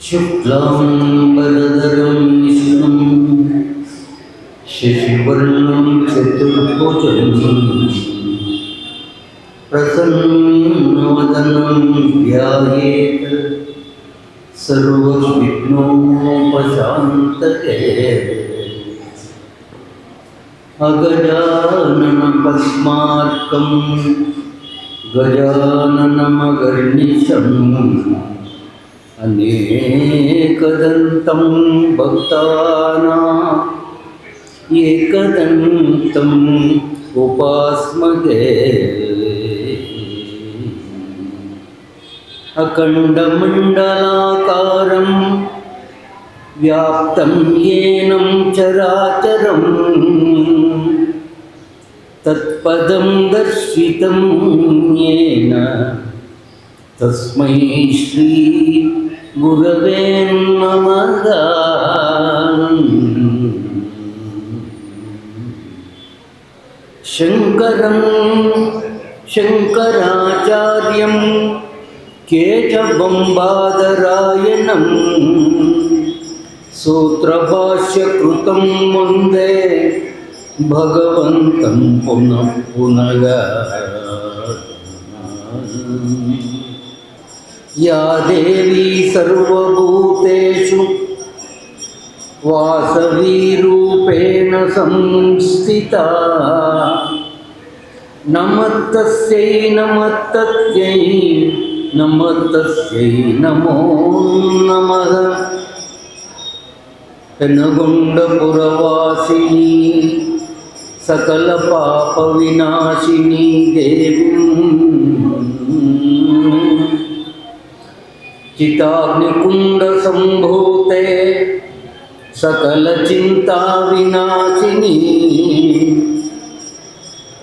शुक्लाम्बरधरं विष्णुं शशिवर्णं चतुर्भुजं प्रसन्नवदनं ध्यायेत् सर्वविघ्नोपशान्तये। अगजाननपद्मार्कं गजाननमगर्निशम् अनेकदन्तं भक्तानां एकदन्तम् उपास्महे। अखण्डमण्डलाकारं व्याप्तं येनं चराचरं तत्पदं दर्शितं येन तस्मै श्री गुरवे नमः। शङ्करं शङ्कराचार्यं केशवं सूत्रभाष्यकृतं वन्दे भगवन्तं पुनः पुनः। या देवी सर्वभूतेषु वासवीरूपेण संस्थिता नमस्तस्यै नमस्तस्यै नमस्तस्यै नमो नमः। पेनगुण्डपुरवासिनी सकलपापविनाशिनी देवी चिताग्निकुण्डसम्भूते सकलचिन्ताविनाशिनी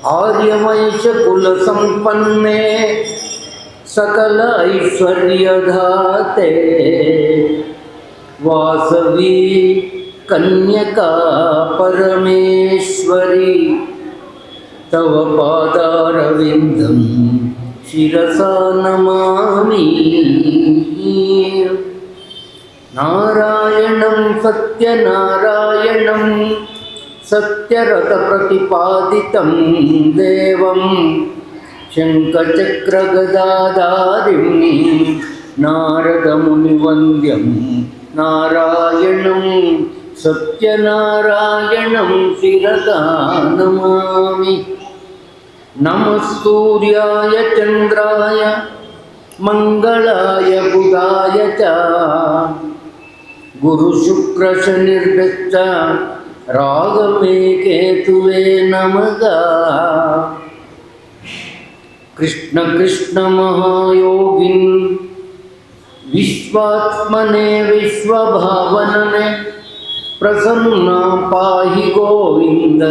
आर्यवैश्यकुलसम्पन्ने सकल ऐश्वर्यधाते वासवी कन्यका परमेश्वरी तव पादारविन्दं शिरसा नमामि। नारायणं सत्यनारायणं सत्यरथप्रतिपादितं देवं शङ्खचक्रगदाधारिं नारदमुनिवन्द्यं नारायणं सत्यनारायणं शिरसा नमामि। नमः सूर्याय चन्द्राय मंगलाय बुधाय च गुरुशुक्रशनिर्भिश्च रागमे केतुवे नमः। कृष्ण कृष्ण महायोगिन् विश्वात्मने विश्वभावनने प्रसन्ना पाहि गोविन्द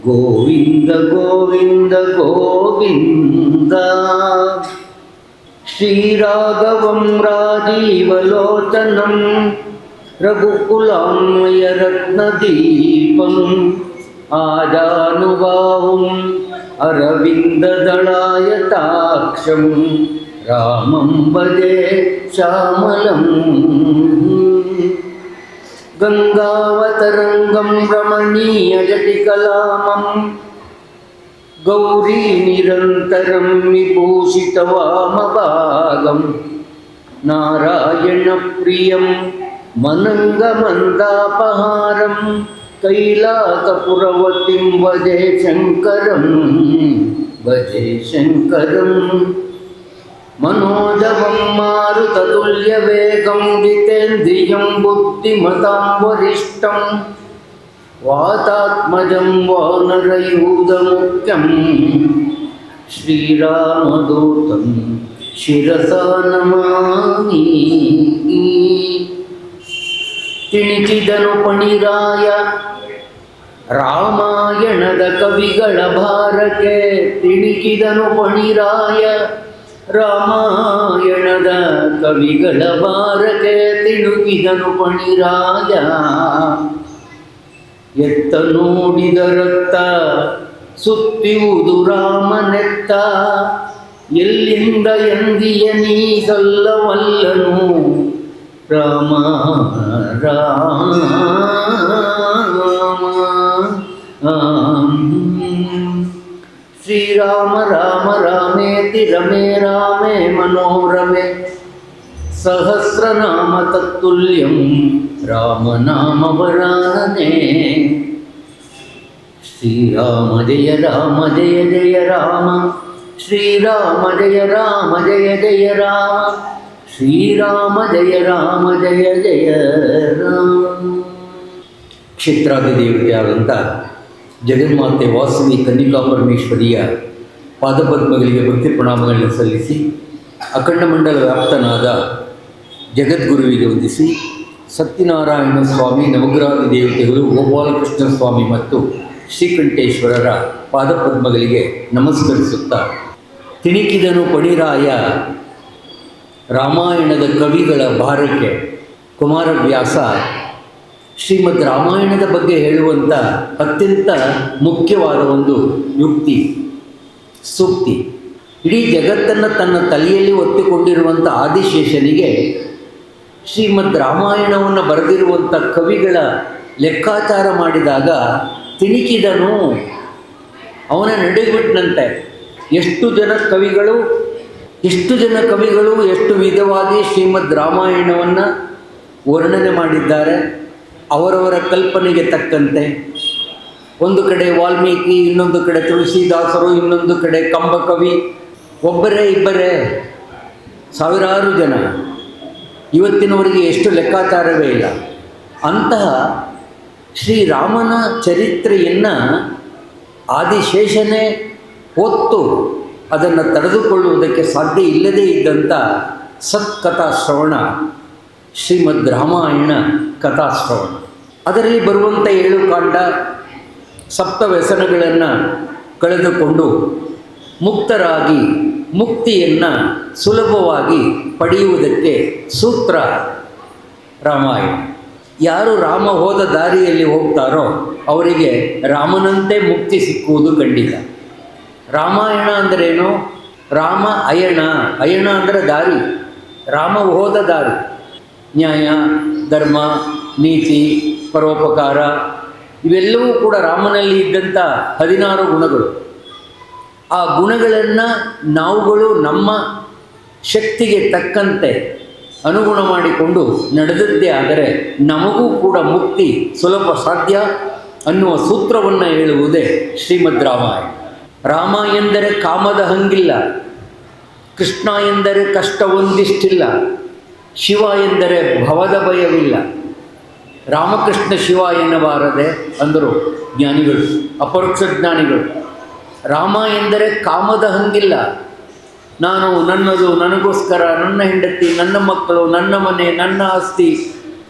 गोविन्द गोविन्द गोविन्द। श्रीराघवं राजीवलोचनं रघुकुलान्वयरत्नदीपम् आजानुबाहुम् अरविन्ददलायताक्षं रामं भजे श्यामलम्। गंगावतरंगं रमणीयजटिकलामं गौरी निरन्तरं विभूषितवामभागं नारायणप्रियं मनङ्गमन्दापहारं कैलासपुरवतीं भजे शङ्करं मनोजवं मारुततुल्यवेगं जितेन्द्रियं बुद्धिमतां वरिष्ठं वातात्मजं वानरयूथमुख्यं श्रीरामदूतं शिरसा नमामि। तिणिकिदनु पणिराय रामायणದ ಕವಿಗಳ ಭಾರಕ್ಕೆ ತಿಣಿಕಿದನು ಪಣಿರಾಯ ರಾಮಾಯಣದ ಕವಿಗಳ ಭಾರಕ್ಕೆ ತಿಣುಕಿದನು ಪಣಿರಾಯ ಎತ್ತ ನೋಡಿದರತ್ತ ಸುತ್ತಿಯುವುದು ರಾಮನೆತ್ತ ಎಲ್ಲಿಂದ ಎಂದಿಯ ನೀ ಸಲ್ಲವಲ್ಲನು ರಾಮ ರಾಮ ಶ್ರೀರಾಮ ರಾಮ ರಾಮೇತಿ ರಮೇ ರಾಮೇ ಮನೋರಮೆ ಸಹಸ್ರನಾಮ ತತ್ತುಲ್ಯಂ ರಾಮನಾಮ ವರಾನನೆ. ಶ್ರೀರಾಮ ಜಯ ರಾಮ ಜಯ ಜಯ ರಾಮ, ಶ್ರೀರಾಮ ಜಯ ರಾಮ ಜಯ ಜಯ ರಾಮ, ಶ್ರೀರಾಮ ಜಯ ರಾಮ ಜಯ ಜಯ ರಾಮ. ಕ್ಷೇತ್ರಾದಿ ದೇವತೆಯಾದಂಥ ಜಗನ್ಮಾತೆ ವಾಸವಿ ಕನ್ನಿಕಾ ಪರಮೇಶ್ವರಿಯ ಪಾದಪದ್ಮಗಳಿಗೆ ಭಕ್ತಿ ಪ್ರಣಾಮಗಳನ್ನು ಸಲ್ಲಿಸಿ, ಅಖಂಡ ಮಂಡಲ ವ್ಯಾಪ್ತನಾದ ಜಗದ್ಗುರುವಿಗೆ ವಂದಿಸಿ, ಸತ್ಯನಾರಾಯಣ ಸ್ವಾಮಿ, ನವಗ್ರಹಾದಿ ದೇವತೆಗಳು, ಗೋಪಾಲಕೃಷ್ಣ ಸ್ವಾಮಿ ಮತ್ತು ಶ್ರೀಕಂಠೇಶ್ವರರ ಪಾದಪದ್ಮಗಳಿಗೆ ನಮಸ್ಕರಿಸುತ್ತಾ, ತಿಣಿಕಿದನು ಪಣಿರಾಯ ರಾಮಾಯಣದ ಕವಿಗಳ ಭಾರಕ್ಕೆ ಕುಮಾರವ್ಯಾಸ ಶ್ರೀಮದ್ ರಾಮಾಯಣದ ಬಗ್ಗೆ ಹೇಳುವಂಥ ಅತ್ಯಂತ ಮುಖ್ಯವಾದ ಒಂದು ಯುಕ್ತಿ, ಸೂಕ್ತಿ. ಇಡೀ ಜಗತ್ತನ್ನು ತನ್ನ ತಲೆಯಲ್ಲಿ ಒತ್ತಿಕೊಂಡಿರುವಂಥ ಆದಿಶೇಷನಿಗೆ ಶ್ರೀಮದ್ ರಾಮಾಯಣವನ್ನು ಬರೆದಿರುವಂಥ ಕವಿಗಳ ಲೆಕ್ಕಾಚಾರ ಮಾಡಿದಾಗ ತಿಣಿಕಿದನು, ಅವನ ನಡೆಬಿಟ್ಟನಂತೆ. ಎಷ್ಟು ಜನ ಕವಿಗಳು ಎಷ್ಟು ವಿಧವಾಗಿ ಶ್ರೀಮದ್ ರಾಮಾಯಣವನ್ನು ವರ್ಣನೆ ಮಾಡಿದ್ದಾರೆ. ಅವರವರ ಕಲ್ಪನೆಗೆ ತಕ್ಕಂತೆ ಒಂದು ಕಡೆ ವಾಲ್ಮೀಕಿ, ಇನ್ನೊಂದು ಕಡೆ ತುಳಸಿದಾಸರು, ಇನ್ನೊಂದು ಕಡೆ ಕಂಬಕವಿ, ಒಬ್ಬರೇ ಇಬ್ಬರೇ ಸಾವಿರಾರು ಜನ. ಇವತ್ತಿನವರಿಗೆ ಎಷ್ಟು ಲೆಕ್ಕಾಚಾರವೇ ಇಲ್ಲ. ಅಂತಹ ಶ್ರೀರಾಮನ ಚರಿತ್ರೆಯನ್ನು ಆದಿಶೇಷನೇ ಹೊತ್ತು ಅದನ್ನು ತಡೆದುಕೊಳ್ಳುವುದಕ್ಕೆ ಸಾಧ್ಯ ಇಲ್ಲದೇ ಇದ್ದಂಥ ಸತ್ಕಥಾಶ್ರವಣ ಶ್ರೀಮದ್ ರಾಮಾಯಣ ಕಥಾಶ್ರವಣ. ಅದರಲ್ಲಿ ಬರುವಂಥ 7 ಕಾಂಡ, ಸಪ್ತ ವ್ಯಸನಗಳನ್ನು ಕಳೆದುಕೊಂಡು ಮುಕ್ತರಾಗಿ ಮುಕ್ತಿಯನ್ನು ಸುಲಭವಾಗಿ ಪಡೆಯುವುದಕ್ಕೆ ಸೂತ್ರ ರಾಮಾಯಣ. ಯಾರು ರಾಮ ಹೋದ ದಾರಿಯಲ್ಲಿ ಹೋಗ್ತಾರೋ ಅವರಿಗೆ ರಾಮನಂತೆ ಮುಕ್ತಿ ಸಿಕ್ಕುವುದು ಖಂಡಿತ. ರಾಮಾಯಣ ಅಂದರೇನು? ರಾಮ ಅಯಣ, ಅಯಣ ಅಂದರೆ ದಾರಿ, ರಾಮ ಹೋದ ದಾರಿ. ನ್ಯಾಯ, ಧರ್ಮ, ನೀತಿ, ಪರೋಪಕಾರ ಇವೆಲ್ಲವೂ ಕೂಡ ರಾಮನಲ್ಲಿ ಇದ್ದಂಥ 16 ಗುಣಗಳು. ಆ ಗುಣಗಳನ್ನು ನಾವುಗಳು ನಮ್ಮ ಶಕ್ತಿಗೆ ತಕ್ಕಂತೆ ಅನುಗುಣ ಮಾಡಿಕೊಂಡು ನಡೆದದ್ದೇ ಆದರೆ ನಮಗೂ ಕೂಡ ಮುಕ್ತಿ ಸುಲಭ ಸಾಧ್ಯ ಅನ್ನುವ ಸೂತ್ರವನ್ನು ಹೇಳುವುದೇ ಶ್ರೀಮದ್ ರಾಮಾಯಣ. ರಾಮ ಎಂದರೆ ಕಾಮದ ಹಂಗಿಲ್ಲ, ಕೃಷ್ಣ ಎಂದರೆ ಕಷ್ಟ ಒಂದಿಷ್ಟಿಲ್ಲ, ಶಿವ ಎಂದರೆ ಭವದ ಭಯವಿಲ್ಲ. ರಾಮಕೃಷ್ಣ ಶಿವ ಎನ್ನಬಾರದೆ ಅಂದರು ಜ್ಞಾನಿಗಳು, ಅಪರೋಕ್ಷ ಜ್ಞಾನಿಗಳು. ರಾಮ ಎಂದರೆ ಕಾಮದ ಹಂಗಿಲ್ಲ, ನಾನು ನನ್ನದು, ನನಗೋಸ್ಕರ, ನನ್ನ ಹೆಂಡತಿ, ನನ್ನ ಮಕ್ಕಳು, ನನ್ನ ಮನೆ, ನನ್ನ ಆಸ್ತಿ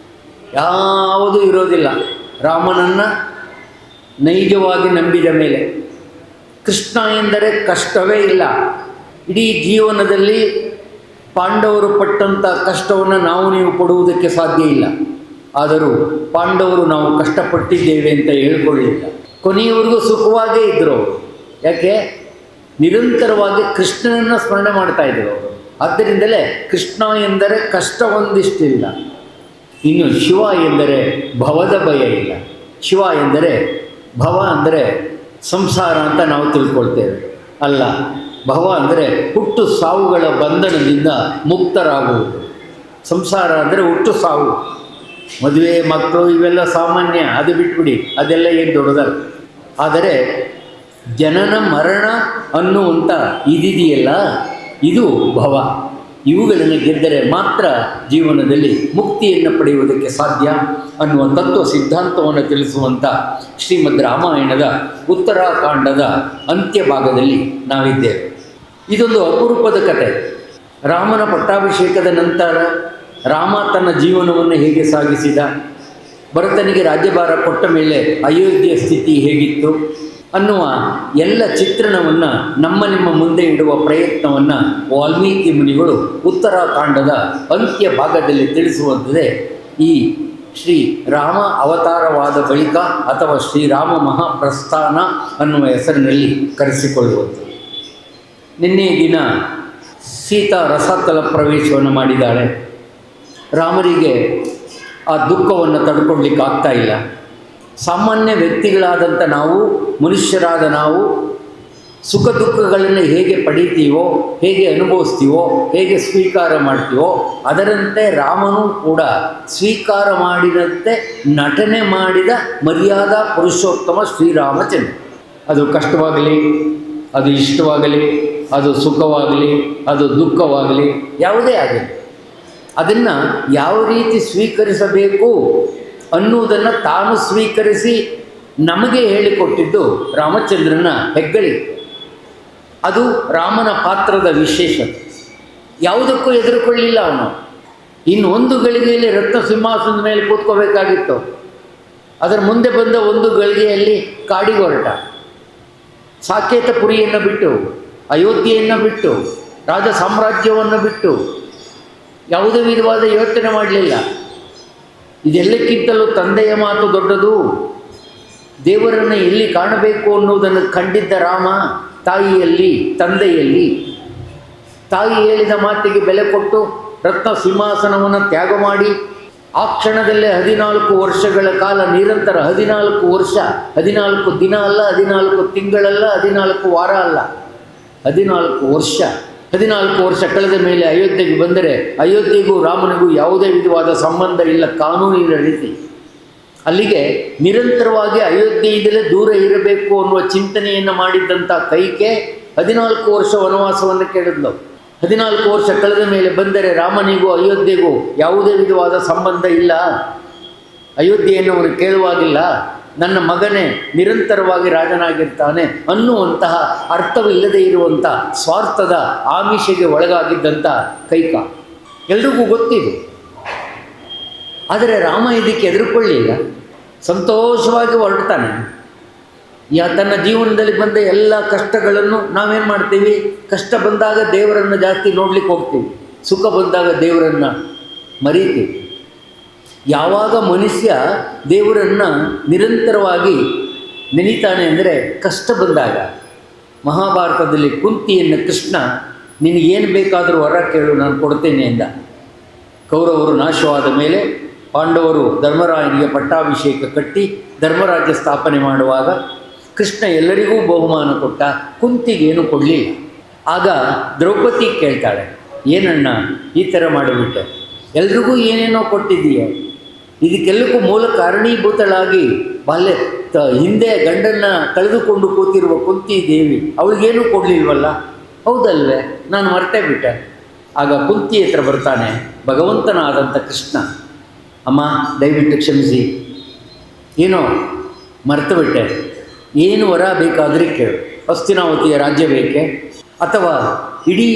ಯಾವುದೂ ಇರೋದಿಲ್ಲ ರಾಮನನ್ನು ನೈಜವಾಗಿ ನಂಬಿದ ಮೇಲೆ. ಕೃಷ್ಣ ಎಂದರೆ ಕಷ್ಟವೇ ಇಲ್ಲ. ಇಡೀ ಜೀವನದಲ್ಲಿ ಪಾಂಡವರು ಪಟ್ಟಂಥ ಕಷ್ಟವನ್ನು ನಾವು ನೀವು ಪಡುವುದಕ್ಕೆ ಸಾಧ್ಯ ಇಲ್ಲ. ಆದರೂ ಪಾಂಡವರು ನಾವು ಕಷ್ಟಪಟ್ಟಿದ್ದೇವೆ ಅಂತ ಹೇಳ್ಕೊಳ್ಳಿಲ್ಲ. ಕೊನೆಯವರೆಗೂ ಸುಖವಾಗೇ ಇದ್ದರು. ಯಾಕೆ? ನಿರಂತರವಾಗಿ ಕೃಷ್ಣನನ್ನು ಸ್ಮರಣೆ ಮಾಡ್ತಾಯಿದ್ರು ಅವರು. ಆದ್ದರಿಂದಲೇ ಕೃಷ್ಣ ಎಂದರೆ ಕಷ್ಟ ಒಂದಿಷ್ಟಿಲ್ಲ. ಇನ್ನು ಶಿವ ಎಂದರೆ ಭವದ ಭಯ ಇಲ್ಲ. ಶಿವ ಎಂದರೆ ಭವ ಅಂದರೆ ಸಂಸಾರ ಅಂತ ನಾವು ತಿಳ್ಕೊಳ್ತೇವೆ. ಅಲ್ಲ, ಭವ ಅಂದರೆ ಹುಟ್ಟು ಸಾವುಗಳ ಬಂಧನದಿಂದ ಮುಕ್ತರಾಗುವುದು. ಸಂಸಾರ ಅಂದರೆ ಹುಟ್ಟು ಸಾವು, ಮದುವೆ, ಮಕ್ಕಳು ಇವೆಲ್ಲ ಸಾಮಾನ್ಯ, ಅದು ಬಿಟ್ಬಿಡಿ, ಅದೆಲ್ಲ ಏನು ದೊಡ್ಡದಲ್ಲ. ಆದರೆ ಜನನ ಮರಣ ಅನ್ನುವಂಥ ಇದಿದೆಯಲ್ಲ, ಇದು ಭವ. ಇವುಗಳನ್ನು ಗೆದ್ದರೆ ಮಾತ್ರ ಜೀವನದಲ್ಲಿ ಮುಕ್ತಿಯನ್ನು ಪಡೆಯುವುದಕ್ಕೆ ಸಾಧ್ಯ ಅನ್ನುವ ತತ್ವ ಸಿದ್ಧಾಂತವನ್ನು ತಿಳಿಸುವಂಥ ಶ್ರೀಮದ್ ರಾಮಾಯಣದ ಉತ್ತರಾಖಂಡದ ಅಂತ್ಯಭಾಗದಲ್ಲಿ ನಾವಿದ್ದೇವೆ. ಇದೊಂದು ಅಪರೂಪದ ಕಥೆ. ರಾಮನ ಪಟ್ಟಾಭಿಷೇಕದ ನಂತರ ರಾಮ ತನ್ನ ಜೀವನವನ್ನು ಹೇಗೆ ಸಾಗಿಸಿದ, ಭರತನಿಗೆ ರಾಜ್ಯಭಾರ ಕೊಟ್ಟ ಮೇಲೆ ಅಯೋಧ್ಯೆಯ ಸ್ಥಿತಿ ಹೇಗಿತ್ತು ಅನ್ನುವ ಎಲ್ಲ ಚಿತ್ರಣವನ್ನು ನಿಮ್ಮ ಮುಂದೆ ಇಡುವ ಪ್ರಯತ್ನವನ್ನು ವಾಲ್ಮೀಕಿ ಮುನಿಗಳು ಉತ್ತರಾಖಂಡದ ಅಂತ್ಯ ಭಾಗದಲ್ಲಿ ತಿಳಿಸುವಂಥದ್ದೇ ಈ ಶ್ರೀ ರಾಮ ಅವತಾರವಾದ ಬಳಿಕ ಅಥವಾ ಶ್ರೀರಾಮ ಮಹಾಪ್ರಸ್ಥಾನ ಅನ್ನುವ ಹೆಸರಿನಲ್ಲಿ ಕರೆಸಿಕೊಳ್ಳುವಂಥದ್ದು. ನಿನ್ನೆ ದಿನ ಸೀತಾ ರಸಾತಲ ಪ್ರವೇಶವನ್ನು ಮಾಡಿದ್ದಾಳೆ. ರಾಮರಿಗೆ ಆ ದುಃಖವನ್ನು ತಡ್ಕೊಳ್ಲಿಕ್ಕೆ ಆಗ್ತಾ ಇಲ್ಲ. ಸಾಮಾನ್ಯ ವ್ಯಕ್ತಿಗಳಾದಂಥ ನಾವು, ಮನುಷ್ಯರಾದ ನಾವು ಸುಖ ದುಃಖಗಳನ್ನು ಹೇಗೆ ಪಡೀತೀವೋ, ಹೇಗೆ ಅನುಭವಿಸ್ತೀವೋ, ಹೇಗೆ ಸ್ವೀಕಾರ ಮಾಡ್ತೀವೋ ಅದರಂತೆ ರಾಮನು ಕೂಡ ಸ್ವೀಕಾರ ಮಾಡಿದಂತೆ ನಟನೆ ಮಾಡಿದ ಮರ್ಯಾದಾ ಪುರುಷೋತ್ತಮ ಶ್ರೀರಾಮಚಂದ್ರ. ಅದು ಕಷ್ಟವಾಗಲಿ, ಅದು ಇಷ್ಟವಾಗಲಿ, ಅದು ಸುಖವಾಗಲಿ, ಅದು ದುಃಖವಾಗಲಿ, ಯಾವುದೇ ಆಗಲಿ ಅದನ್ನು ಯಾವ ರೀತಿ ಸ್ವೀಕರಿಸಬೇಕು ಅನ್ನುವುದನ್ನು ತಾನು ಸ್ವೀಕರಿಸಿ ನಮಗೆ ಹೇಳಿಕೊಟ್ಟಿದ್ದು ರಾಮಚಂದ್ರನ ಹೆಗ್ಗಳಿ. ಅದು ರಾಮನ ಪಾತ್ರದ ವಿಶೇಷತೆ. ಯಾವುದಕ್ಕೂ ಹೆದರಿಕೊಳ್ಳಿಲ್ಲ ಅವನು. ಇನ್ನು ಒಂದು ಗಳಿಗೆಯಲ್ಲಿ ರತ್ನ ಸಿಂಹಾಸನದ ಮೇಲೆ ಕೂತ್ಕೋಬೇಕಾಗಿತ್ತು. ಅದರ ಮುಂದೆ ಬಂದ ಒಂದು ಗಳಿಗೆಯಲ್ಲಿ ಕಾಡಿಗೆ ಹೊರಟ. ಸಾಕೇತಪುರಿಯನ್ನು ಬಿಟ್ಟು, ಅಯೋಧ್ಯೆಯನ್ನು ಬಿಟ್ಟು, ರಾಜ ಸಾಮ್ರಾಜ್ಯವನ್ನು ಬಿಟ್ಟು ಯಾವುದೇ ವಿಧವಾದ ಯೋಚನೆ ಮಾಡಲಿಲ್ಲ. ಇದೆಲ್ಲಕ್ಕಿಂತಲೂ ತಂದೆಯ ಮಾತು ದೊಡ್ಡದು. ದೇವರನ್ನು ಎಲ್ಲಿ ಕಾಣಬೇಕು ಅನ್ನುವುದನ್ನು ಕಂಡಿದ್ದ ರಾಮ ತಾಯಿಯಲ್ಲಿ, ತಂದೆಯಲ್ಲಿ. ತಾಯಿ ಹೇಳಿದ ಮಾತಿಗೆ ಬೆಲೆ ಕೊಟ್ಟು ರತ್ನ ಸಿಂಹಾಸನವನ್ನು ತ್ಯಾಗ ಮಾಡಿ ಆ ಕ್ಷಣದಲ್ಲೇ 14 ವರ್ಷಗಳ ಕಾಲ ನಿರಂತರ 14 ವರ್ಷ, 14 ದಿನ ಅಲ್ಲ, 14 ತಿಂಗಳಲ್ಲ, 14 ವಾರ ಅಲ್ಲ, 14 ವರ್ಷ ಕಳೆದ ಮೇಲೆ ಅಯೋಧ್ಯೆಗೆ ಬಂದರೆ ಅಯೋಧ್ಯೆಗೂ ರಾಮನಿಗೂ ಯಾವುದೇ ವಿಧವಾದ ಸಂಬಂಧ ಇಲ್ಲ, ಕಾನೂನಿನ ರೀತಿ. ಅಲ್ಲಿಗೆ ನಿರಂತರವಾಗಿ ಅಯೋಧ್ಯೆಯಿಂದಲೇ ದೂರ ಇರಬೇಕು ಅನ್ನುವ ಚಿಂತನೆಯನ್ನು ಮಾಡಿದ್ದಂಥ ಕೈಕೆ 14 ವರ್ಷ ವನವಾಸವನ್ನು ಕೇಳಿದ್ಲು. 14 ವರ್ಷ ಕಳೆದ ಮೇಲೆ ಬಂದರೆ ರಾಮನಿಗೂ ಅಯೋಧ್ಯೆಗೂ ಯಾವುದೇ ವಿಧವಾದ ಸಂಬಂಧ ಇಲ್ಲ, ಅಯೋಧ್ಯೆಯನ್ನು ಅವನು ಕೇಳುವಾಗಿಲ್ಲ, ನನ್ನ ಮಗನೇ ನಿರಂತರವಾಗಿ ರಾಜನಾಗಿರ್ತಾನೆ ಅನ್ನುವಂತಹ ಅರ್ಥವಿಲ್ಲದೆ ಇರುವಂಥ ಸ್ವಾರ್ಥದ ಆಮಿಷೆಗೆ ಒಳಗಾಗಿದ್ದಂಥ ಕೈಕ ಎಲ್ರಿಗೂ ಗೊತ್ತಿದೆ. ಆದರೆ ರಾಮ ಇದಕ್ಕೆ ಹೆದರಿಕೊಳ್ಳಿಲ್ಲ, ಸಂತೋಷವಾಗಿ ಹೊರಡ್ತಾನೆ. ತನ್ನ ಜೀವನದಲ್ಲಿ ಬಂದ ಎಲ್ಲ ಕಷ್ಟಗಳನ್ನು ನಾವೇನು ಮಾಡ್ತೀವಿ? ಕಷ್ಟ ಬಂದಾಗ ದೇವರನ್ನು ಜಾಸ್ತಿ ನೋಡ್ಲಿಕ್ಕೆ ಹೋಗ್ತೀವಿ, ಸುಖ ಬಂದಾಗ ದೇವರನ್ನು ಮರೀತೀವಿ. ಯಾವಾಗ ಮನುಷ್ಯ ದೇವರನ್ನು ನಿರಂತರವಾಗಿ ನೆನೀತಾನೆ ಅಂದರೆ ಕಷ್ಟ ಬಂದಾಗ. ಮಹಾಭಾರತದಲ್ಲಿ ಕುಂತಿಯನ್ನು ಕೃಷ್ಣ ನಿನಗೇನು ಬೇಕಾದರೂ ವರ ಕೇಳು, ನಾನು ಕೊಡ್ತೇನೆ ಎಂದ. ಕೌರವರು ನಾಶವಾದ ಮೇಲೆ ಪಾಂಡವರು ಧರ್ಮರಾಯನಿಗೆ ಪಟ್ಟಾಭಿಷೇಕ ಕಟ್ಟಿ ಧರ್ಮರಾಜ್ಯ ಸ್ಥಾಪನೆ ಮಾಡುವಾಗ ಕೃಷ್ಣ ಎಲ್ಲರಿಗೂ ಬಹುಮಾನ ಕೊಟ್ಟ, ಕುಂತಿಗೇನು ಕೊಡಲಿಲ್ಲ. ಆಗ ದ್ರೌಪದಿ ಕೇಳ್ತಾಳೆ, ಏನಣ್ಣ ಈ ಥರ ಮಾಡಿಬಿಟ್ಟೆ, ಎಲ್ರಿಗೂ ಏನೇನೋ ಕೊಟ್ಟಿದ್ದೀಯ, ಇದಕ್ಕೆಲ್ಲಕ್ಕೂ ಮೂಲ ಕಾರಣೀಭೂತಳಾಗಿ ಹಿಂದೆ ಗಂಡನ್ನು ಕಳೆದುಕೊಂಡು ಕೂತಿರುವ ಕುಂತಿ ದೇವಿ ಅವಳಿಗೇನೂ ಕೊಡಲಿಲ್ವಲ್ಲ, ಹೌದಲ್ವೇ, ನಾನು ಮರ್ತೇ ಬಿಟ್ಟೆ. ಆಗ ಕುಂತಿ ಹತ್ರ ಬರ್ತಾನೆ ಭಗವಂತನಾದಂಥ ಕೃಷ್ಣ, ಅಮ್ಮ ದಯವಿಟ್ಟು ಕ್ಷಮಿಸಿ, ಏನೋ ಮರ್ತು ಬಿಟ್ಟೆ, ಏನು ವರ ಬೇಕಾದರೆ ಕೇಳು, ಹಸ್ತಿನಾವತಿಯ ರಾಜ್ಯ ಬೇಕೆ, ಅಥವಾ ಇಡೀ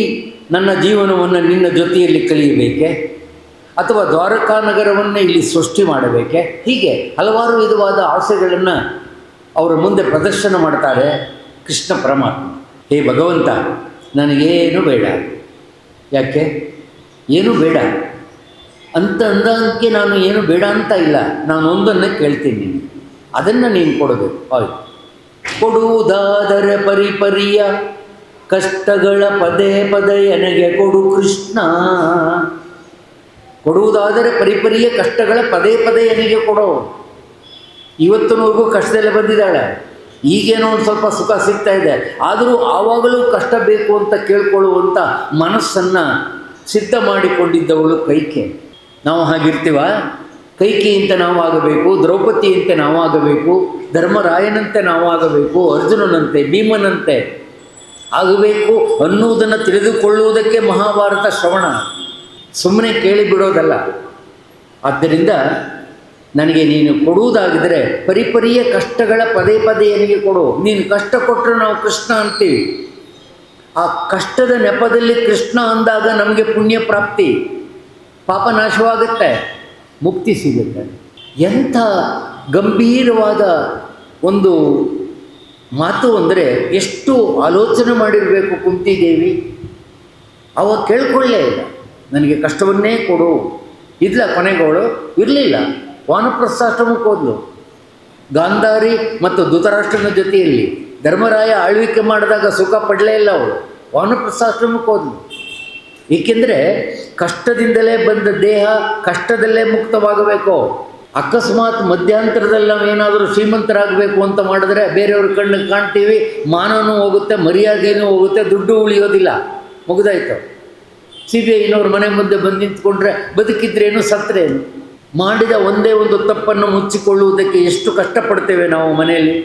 ನನ್ನ ಜೀವನವನ್ನು ನಿನ್ನ ಜೊತೆಯಲ್ಲಿ ಕಳೆಯಬೇಕೆ, ಅಥವಾ ದ್ವಾರಕಾ ನಗರವನ್ನೇ ಇಲ್ಲಿ ಸೃಷ್ಟಿ ಮಾಡಬೇಕೆ, ಹೀಗೆ ಹಲವಾರು ವಿಧವಾದ ಆಸೆಗಳನ್ನು ಅವರ ಮುಂದೆ ಪ್ರದರ್ಶನ ಮಾಡ್ತಾರೆ ಕೃಷ್ಣ ಪರಮಾತ್ಮ. ಹೇ ಭಗವಂತ, ನನಗೇನು ಬೇಡ, ಯಾಕೆ ಏನೂ ಬೇಡ ಅಂತ ಅಂದಕ್ಕೆ ನಾನು ಏನು ಬೇಡ ಅಂತ ಇಲ್ಲ, ನಾನು ಒಂದನ್ನು ಕೇಳ್ತೀನಿ, ಅದನ್ನು ನೀನು ಕೊಡಬೇಕು. ಆಯ್ತು, ಕೊಡುವುದಾದರೆ ಪರಿಪರಿಯ ಕಷ್ಟಗಳ ಪದೇ ಪದೇ ನನಗೆ ಕೊಡು ಕೃಷ್ಣ. ಕೊಡುವುದಾದರೆ ಪರಿಪರಿಯ ಕಷ್ಟಗಳ ಪದೇ ಪದೇ ನನಗೆ ಕೊಡು. ಇವತ್ತಿನವರೆಗೂ ಕಷ್ಟದಲ್ಲೇ ಬಂದಿದ್ದಾಳೆ, ಈಗೇನೋ ಒಂದು ಸ್ವಲ್ಪ ಸುಖ ಸಿಗ್ತಾ ಇದೆ, ಆದರೂ ಆವಾಗಲೂ ಕಷ್ಟ ಬೇಕು ಅಂತ ಕೇಳ್ಕೊಳ್ಳುವಂಥ ಮನಸ್ಸನ್ನು ಸಿದ್ಧ ಮಾಡಿಕೊಂಡಿದ್ದವಳು ಕೈಕೆ. ನಾವು ಹಾಗಿರ್ತೀವ? ಕೈಕೆಯಂತೆ ನಾವು ಆಗಬೇಕು, ದ್ರೌಪದಿಯಂತೆ ನಾವು ಆಗಬೇಕು, ಧರ್ಮರಾಯನಂತೆ ನಾವು ಆಗಬೇಕು, ಅರ್ಜುನನಂತೆ ಭೀಮನಂತೆ ಆಗಬೇಕು ಅನ್ನುವುದನ್ನು ತಿಳಿದುಕೊಳ್ಳುವುದಕ್ಕೆ ಮಹಾಭಾರತ ಶ್ರವಣ, ಸುಮ್ಮನೆ ಕೇಳಿಬಿಡೋದಲ್ಲ. ಆದ್ದರಿಂದ ನನಗೆ ನೀನು ಕೊಡುವುದಾಗಿದ್ದರೆ ಪರಿಪರಿಯ ಕಷ್ಟಗಳ ಪದೇ ಪದೇ ನನಗೆ ಕೊಡು. ನೀನು ಕಷ್ಟ ಕೊಟ್ಟರೆ ನಾವು ಕೃಷ್ಣ ಅಂತೀವಿ, ಆ ಕಷ್ಟದ ನೆಪದಲ್ಲಿ ಕೃಷ್ಣ ಅಂದಾಗ ನಮಗೆ ಪುಣ್ಯ ಪ್ರಾಪ್ತಿ, ಪಾಪ ನಾಶವಾಗುತ್ತೆ, ಮುಕ್ತಿ ಸಿಗುತ್ತೆ. ಎಂಥ ಗಂಭೀರವಾದ ಒಂದು ಮಾತು ಅಂದರೆ ಎಷ್ಟು ಆಲೋಚನೆ ಮಾಡಿರಬೇಕು ಕುಂತಿದೇವಿ. ಅವ ಕೇಳ್ಕೊಳ್ಳೇ ಇಲ್ಲ, ನನಗೆ ಕಷ್ಟವನ್ನೇ ಕೊಡು. ಇದ್ಲ ಕೊನೆಗೋಳು ಇರಲಿಲ್ಲ, ವಾನಪ್ರಸ್ಥಾಶ್ರಮಕ್ಕೆ ಹೋದ್ಲು. ಗಾಂಧಾರಿ ಮತ್ತು ಧೃತರಾಷ್ಟ್ರನ ಜೊತೆಯಲ್ಲಿ ಧರ್ಮರಾಯ ಆಳ್ವಿಕೆ ಮಾಡಿದಾಗ ಸುಖ ಪಡಲೇ ಇಲ್ಲ ಅವಳು, ವಾನಪ್ರಸ್ಥಾಶ್ರಮಕ್ಕೆ ಹೋದ್ಲು. ಏಕೆಂದರೆ ಕಷ್ಟದಿಂದಲೇ ಬಂದ ದೇಹ ಕಷ್ಟದಲ್ಲೇ ಮುಕ್ತವಾಗಬೇಕು. ಅಕಸ್ಮಾತ್ ಮಧ್ಯಂತರದಲ್ಲಿ ನಾವು ಏನಾದರೂ ಶ್ರೀಮಂತರಾಗಬೇಕು ಅಂತ ಮಾಡಿದ್ರೆ ಬೇರೆಯವ್ರ ಕಣ್ಣಿಗೆ ಕಾಣ್ತೀವಿ, ಮಾನವೂ ಹೋಗುತ್ತೆ, ಮರ್ಯಾದೆಯೂ ಹೋಗುತ್ತೆ, ದುಡ್ಡು ಉಳಿಯೋದಿಲ್ಲ, ಮುಗಿದಾಯ್ತು. CBIನವ್ರ ಮನೆ ಮುಂದೆ ಬಂದು ನಿಂತ್ಕೊಂಡ್ರೆ ಬದುಕಿದ್ರೇನು ಸತ್ರೇನು? ಮಾಡಿದ ಒಂದೇ ಒಂದು ತಪ್ಪನ್ನು ಮುಚ್ಚಿಕೊಳ್ಳುವುದಕ್ಕೆ ಎಷ್ಟು ಕಷ್ಟಪಡ್ತೇವೆ ನಾವು ಮನೆಯಲ್ಲಿ.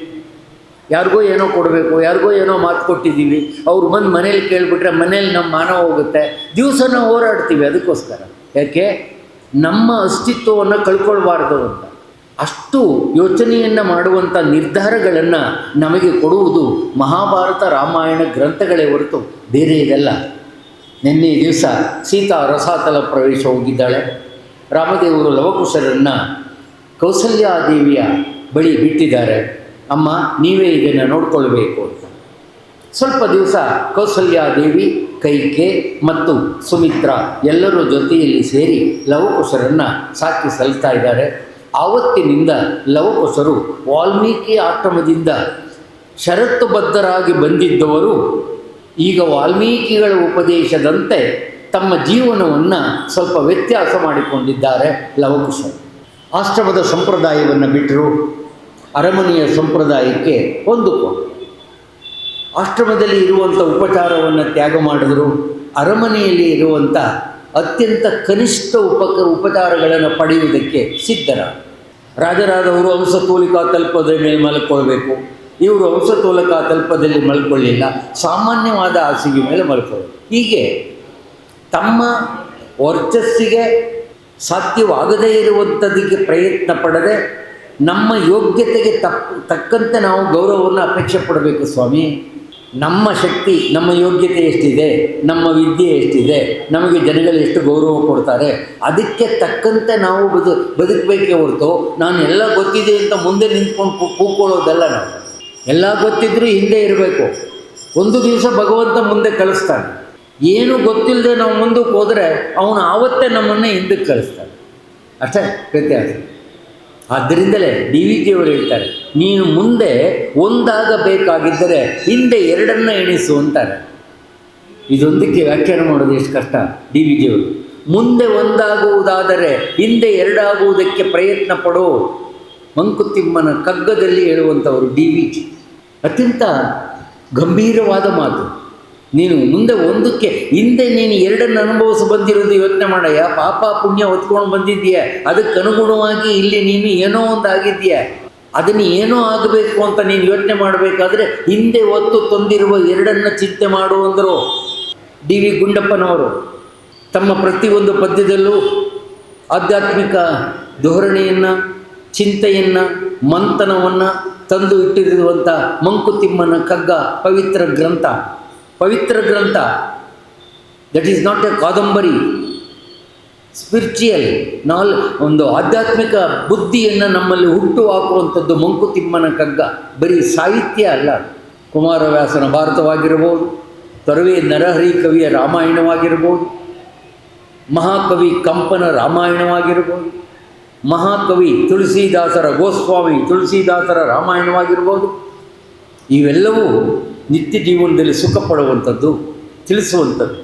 ಯಾರಿಗೋ ಏನೋ ಕೊಡಬೇಕು, ಯಾರಿಗೋ ಏನೋ ಮಾತು ಕೊಟ್ಟಿದ್ದೀವಿ, ಅವ್ರು ಬಂದು ಮನೇಲಿ ಕೇಳಿಬಿಟ್ರೆ ಮನೇಲಿ ನಮ್ಮ ಮಾನ ಹೋಗುತ್ತೆ. ದಿವಸ ನಾವು ಹೋರಾಡ್ತೀವಿ ಅದಕ್ಕೋಸ್ಕರ. ಯಾಕೆ? ನಮ್ಮ ಅಸ್ತಿತ್ವವನ್ನು ಕಳ್ಕೊಳ್ಬಾರ್ದು ಅಂತ. ಅಷ್ಟು ಯೋಚನೆಯನ್ನು ಮಾಡುವಂಥ ನಿರ್ಧಾರಗಳನ್ನು ನಮಗೆ ಕೊಡುವುದು ಮಹಾಭಾರತ ರಾಮಾಯಣ ಗ್ರಂಥಗಳೇ ಹೊರತು ಬೇರೆ ಇದೆಲ್ಲ. ನಿನ್ನೆ ದಿವಸ ಸೀತಾ ರಸಾತಲ ಪ್ರವೇಶ ಹೋಗಿದ್ದಾಳೆ. ರಾಮದೇವರು ಲವಕುಶರನ್ನು ಕೌಸಲ್ಯಾದೇವಿಯ ಬಳಿ ಬಿಟ್ಟಿದ್ದಾರೆ. ಅಮ್ಮ, ನೀವೇ ಇದನ್ನು ನೋಡ್ಕೊಳ್ಬೇಕು ಅಂತ. ಸ್ವಲ್ಪ ದಿವಸ ಕೌಸಲ್ಯಾದೇವಿ, ಕೈಕೆ ಮತ್ತು ಸುಮಿತ್ರ ಎಲ್ಲರೂ ಜೊತೆಯಲ್ಲಿ ಸೇರಿ ಲವಕುಶರನ್ನು ಸಾಕಿ ಸಲ್ತಾ ಇದ್ದಾರೆ. ಆವತ್ತಿನಿಂದ ಲವಕುಶರು ವಾಲ್ಮೀಕಿ ಆಶ್ರಮದಿಂದ ಷರತ್ತುಬದ್ಧರಾಗಿ ಬಂದಿದ್ದವರು ಈಗ ವಾಲ್ಮೀಕಿಗಳ ಉಪದೇಶದಂತೆ ತಮ್ಮ ಜೀವನವನ್ನು ಸ್ವಲ್ಪ ವ್ಯತ್ಯಾಸ ಮಾಡಿಕೊಂಡಿದ್ದಾರೆ ಲವಕುಶರು. ಆಶ್ರಮದ ಸಂಪ್ರದಾಯವನ್ನು ಬಿಟ್ಟರು, ಅರಮನೆಯ ಸಂಪ್ರದಾಯಕ್ಕೆ ಹೊಂದಿಕೊಂಡು ಆಶ್ರಮದಲ್ಲಿ ಇರುವಂಥ ಉಪಚಾರವನ್ನು ತ್ಯಾಗ ಮಾಡಿದರು. ಅರಮನೆಯಲ್ಲಿ ಇರುವಂಥ ಅತ್ಯಂತ ಕನಿಷ್ಠ ಉಪಚಾರಗಳನ್ನು ಪಡೆಯುವುದಕ್ಕೆ ಸಿದ್ಧರ. ರಾಜರಾದವರು ಹಂಸತೂಲಿಕಾ ತಲ್ಪದ ಮೇಲೆ ಮಲ್ಕೊಳ್ಬೇಕು, ಇವರು ಹಂಸತೂಲಿಕಾ ತಲ್ಪದಲ್ಲಿ ಮಲ್ಕೊಳ್ಳಿಲ್ಲ, ಸಾಮಾನ್ಯವಾದ ಹಾಸಿಗೆ ಮೇಲೆ ಮಲ್ಕೊಳ್ಳೋದು. ಹೀಗೆ ತಮ್ಮ ವರ್ಚಸ್ಸಿಗೆ ಸಾಧ್ಯವಾಗದೇ ಇರುವಂಥದ್ದಕ್ಕೆ ಪ್ರಯತ್ನ ಪಡದೆ ನಮ್ಮ ಯೋಗ್ಯತೆಗೆ ತಕ್ಕಂತೆ ನಾವು ಗೌರವವನ್ನು ಅಪೇಕ್ಷೆ ಪಡಬೇಕು. ಸ್ವಾಮಿ, ನಮ್ಮ ಶಕ್ತಿ, ನಮ್ಮ ಯೋಗ್ಯತೆ ಎಷ್ಟಿದೆ, ನಮ್ಮ ವಿದ್ಯೆ ಎಷ್ಟಿದೆ, ನಮಗೆ ಜನಗಳು ಎಷ್ಟು ಗೌರವ ಕೊಡ್ತಾರೆ, ಅದಕ್ಕೆ ತಕ್ಕಂತೆ ನಾವು ಬದುಕಬೇಕೇ ಹೊರತು ನಾನು ಎಲ್ಲ ಗೊತ್ತಿದೆ ಅಂತ ಮುಂದೆ ನಿಂತ್ಕೊಂಡು ಕೂತ್ಕೊಳ್ಳೋದಲ್ಲ. ನಾವು ಎಲ್ಲ ಗೊತ್ತಿದ್ರೂ ಹಿಂದೆ ಇರಬೇಕು. ಒಂದು ದಿವಸ ಭಗವಂತ ಮುಂದೆ ಕಳಿಸ್ತಾನೆ. ಏನು ಗೊತ್ತಿಲ್ಲದೆ ನಾವು ಮುಂದಕ್ಕೆ ಹೋದರೆ ಅವನು ಆವತ್ತೇ ನಮ್ಮನ್ನೇ ಹಿಂದಕ್ಕೆ ಕಳಿಸ್ತಾನೆ. ಅಷ್ಟೇ ವ್ಯತ್ಯಾಸ. ಆದ್ದರಿಂದಲೇ DVG ಅವರು ಹೇಳ್ತಾರೆ, ನೀನು ಮುಂದೆ ಒಂದಾಗಬೇಕಾಗಿದ್ದರೆ ಹಿಂದೆ ಎರಡನ್ನು ಎಣಿಸು ಅಂತಾರೆ. ಇದೊಂದಕ್ಕೆ ವ್ಯಾಖ್ಯಾನ ಮಾಡೋದು ಎಷ್ಟು ಕಷ್ಟ. DVG ಅವರು ಮುಂದೆ ಒಂದಾಗುವುದಾದರೆ ಹಿಂದೆ ಎರಡಾಗುವುದಕ್ಕೆ ಪ್ರಯತ್ನ ಪಡೋ. ಮಂಕುತಿಮ್ಮನ ಕಗ್ಗದಲ್ಲಿ ಹೇಳುವಂಥವರು DVG. ಅತ್ಯಂತ ಗಂಭೀರವಾದ ಮಾತು. ನೀನು ಮುಂದೆ ಒಂದಕ್ಕೆ ಹಿಂದೆ ನೀನು ಎರಡನ್ನು ಅನುಭವಿಸಿ ಬಂದಿರೋದು ಯೋಚನೆ ಮಾಡಯ್ಯ. ಪಾಪ ಪುಣ್ಯ ಹೊತ್ಕೊಂಡು ಬಂದಿದ್ದೀಯ, ಅದಕ್ಕೆ ಅನುಗುಣವಾಗಿ ಇಲ್ಲಿ ನೀನು ಏನೋ ಒಂದು ಆಗಿದ್ದೀಯ. ಅದನ್ನು ಏನೋ ಆಗಬೇಕು ಅಂತ ನೀನು ಯೋಚನೆ ಮಾಡಬೇಕಾದ್ರೆ ಹಿಂದೆ ಹೊತ್ತು ತಂದಿರುವ ಎರಡನ್ನು ಚಿಂತೆ ಮಾಡು ಅಂದರು DV ಗುಂಡಪ್ಪನವರು. ತಮ್ಮ ಪ್ರತಿಯೊಂದು ಪದ್ಯದಲ್ಲೂ ಆಧ್ಯಾತ್ಮಿಕ ಧೋರಣೆಯನ್ನು, ಚಿಂತೆಯನ್ನು, ಮಂಥನವನ್ನು ತಂದು ಇಟ್ಟಿರುವಂಥ ಮಂಕುತಿಮ್ಮನ ಕಗ್ಗ ಪವಿತ್ರ ಗ್ರಂಥ. ಪವಿತ್ರ ಗ್ರಂಥ. ದಟ್ ಈಸ್ ನಾಟ್ ಎ ಕಾದಂಬರಿ. ಸ್ಪಿರಿಚುಯಲ್ ಒಂದು ಆಧ್ಯಾತ್ಮಿಕ ಬುದ್ಧಿಯನ್ನು ನಮ್ಮಲ್ಲಿ ಹುಟ್ಟು ಹಾಕುವಂಥದ್ದು ಮಂಕುತಿಮ್ಮನ ಕಗ್ಗ. ಬರೀ ಸಾಹಿತ್ಯ ಅಲ್ಲ. ಕುಮಾರವ್ಯಾಸನ ಭಾರತವಾಗಿರ್ಬೋದು, ತೊರವೆ ನರಹರಿ ಕವಿಯ ರಾಮಾಯಣವಾಗಿರ್ಬೋದು, ಮಹಾಕವಿ ಕಂಪನ ರಾಮಾಯಣವಾಗಿರ್ಬೋದು, ಮಹಾಕವಿ ತುಳಸಿದಾಸರ ಗೋಸ್ವಾಮಿ ತುಳಸಿದಾಸರ ರಾಮಾಯಣವಾಗಿರ್ಬೋದು. ಇವೆಲ್ಲವೂ ನಿತ್ಯ ಜೀವನದಲ್ಲಿ ಸುಖ ಪಡುವಂಥದ್ದು, ತಿಳಿಸುವಂಥದ್ದು.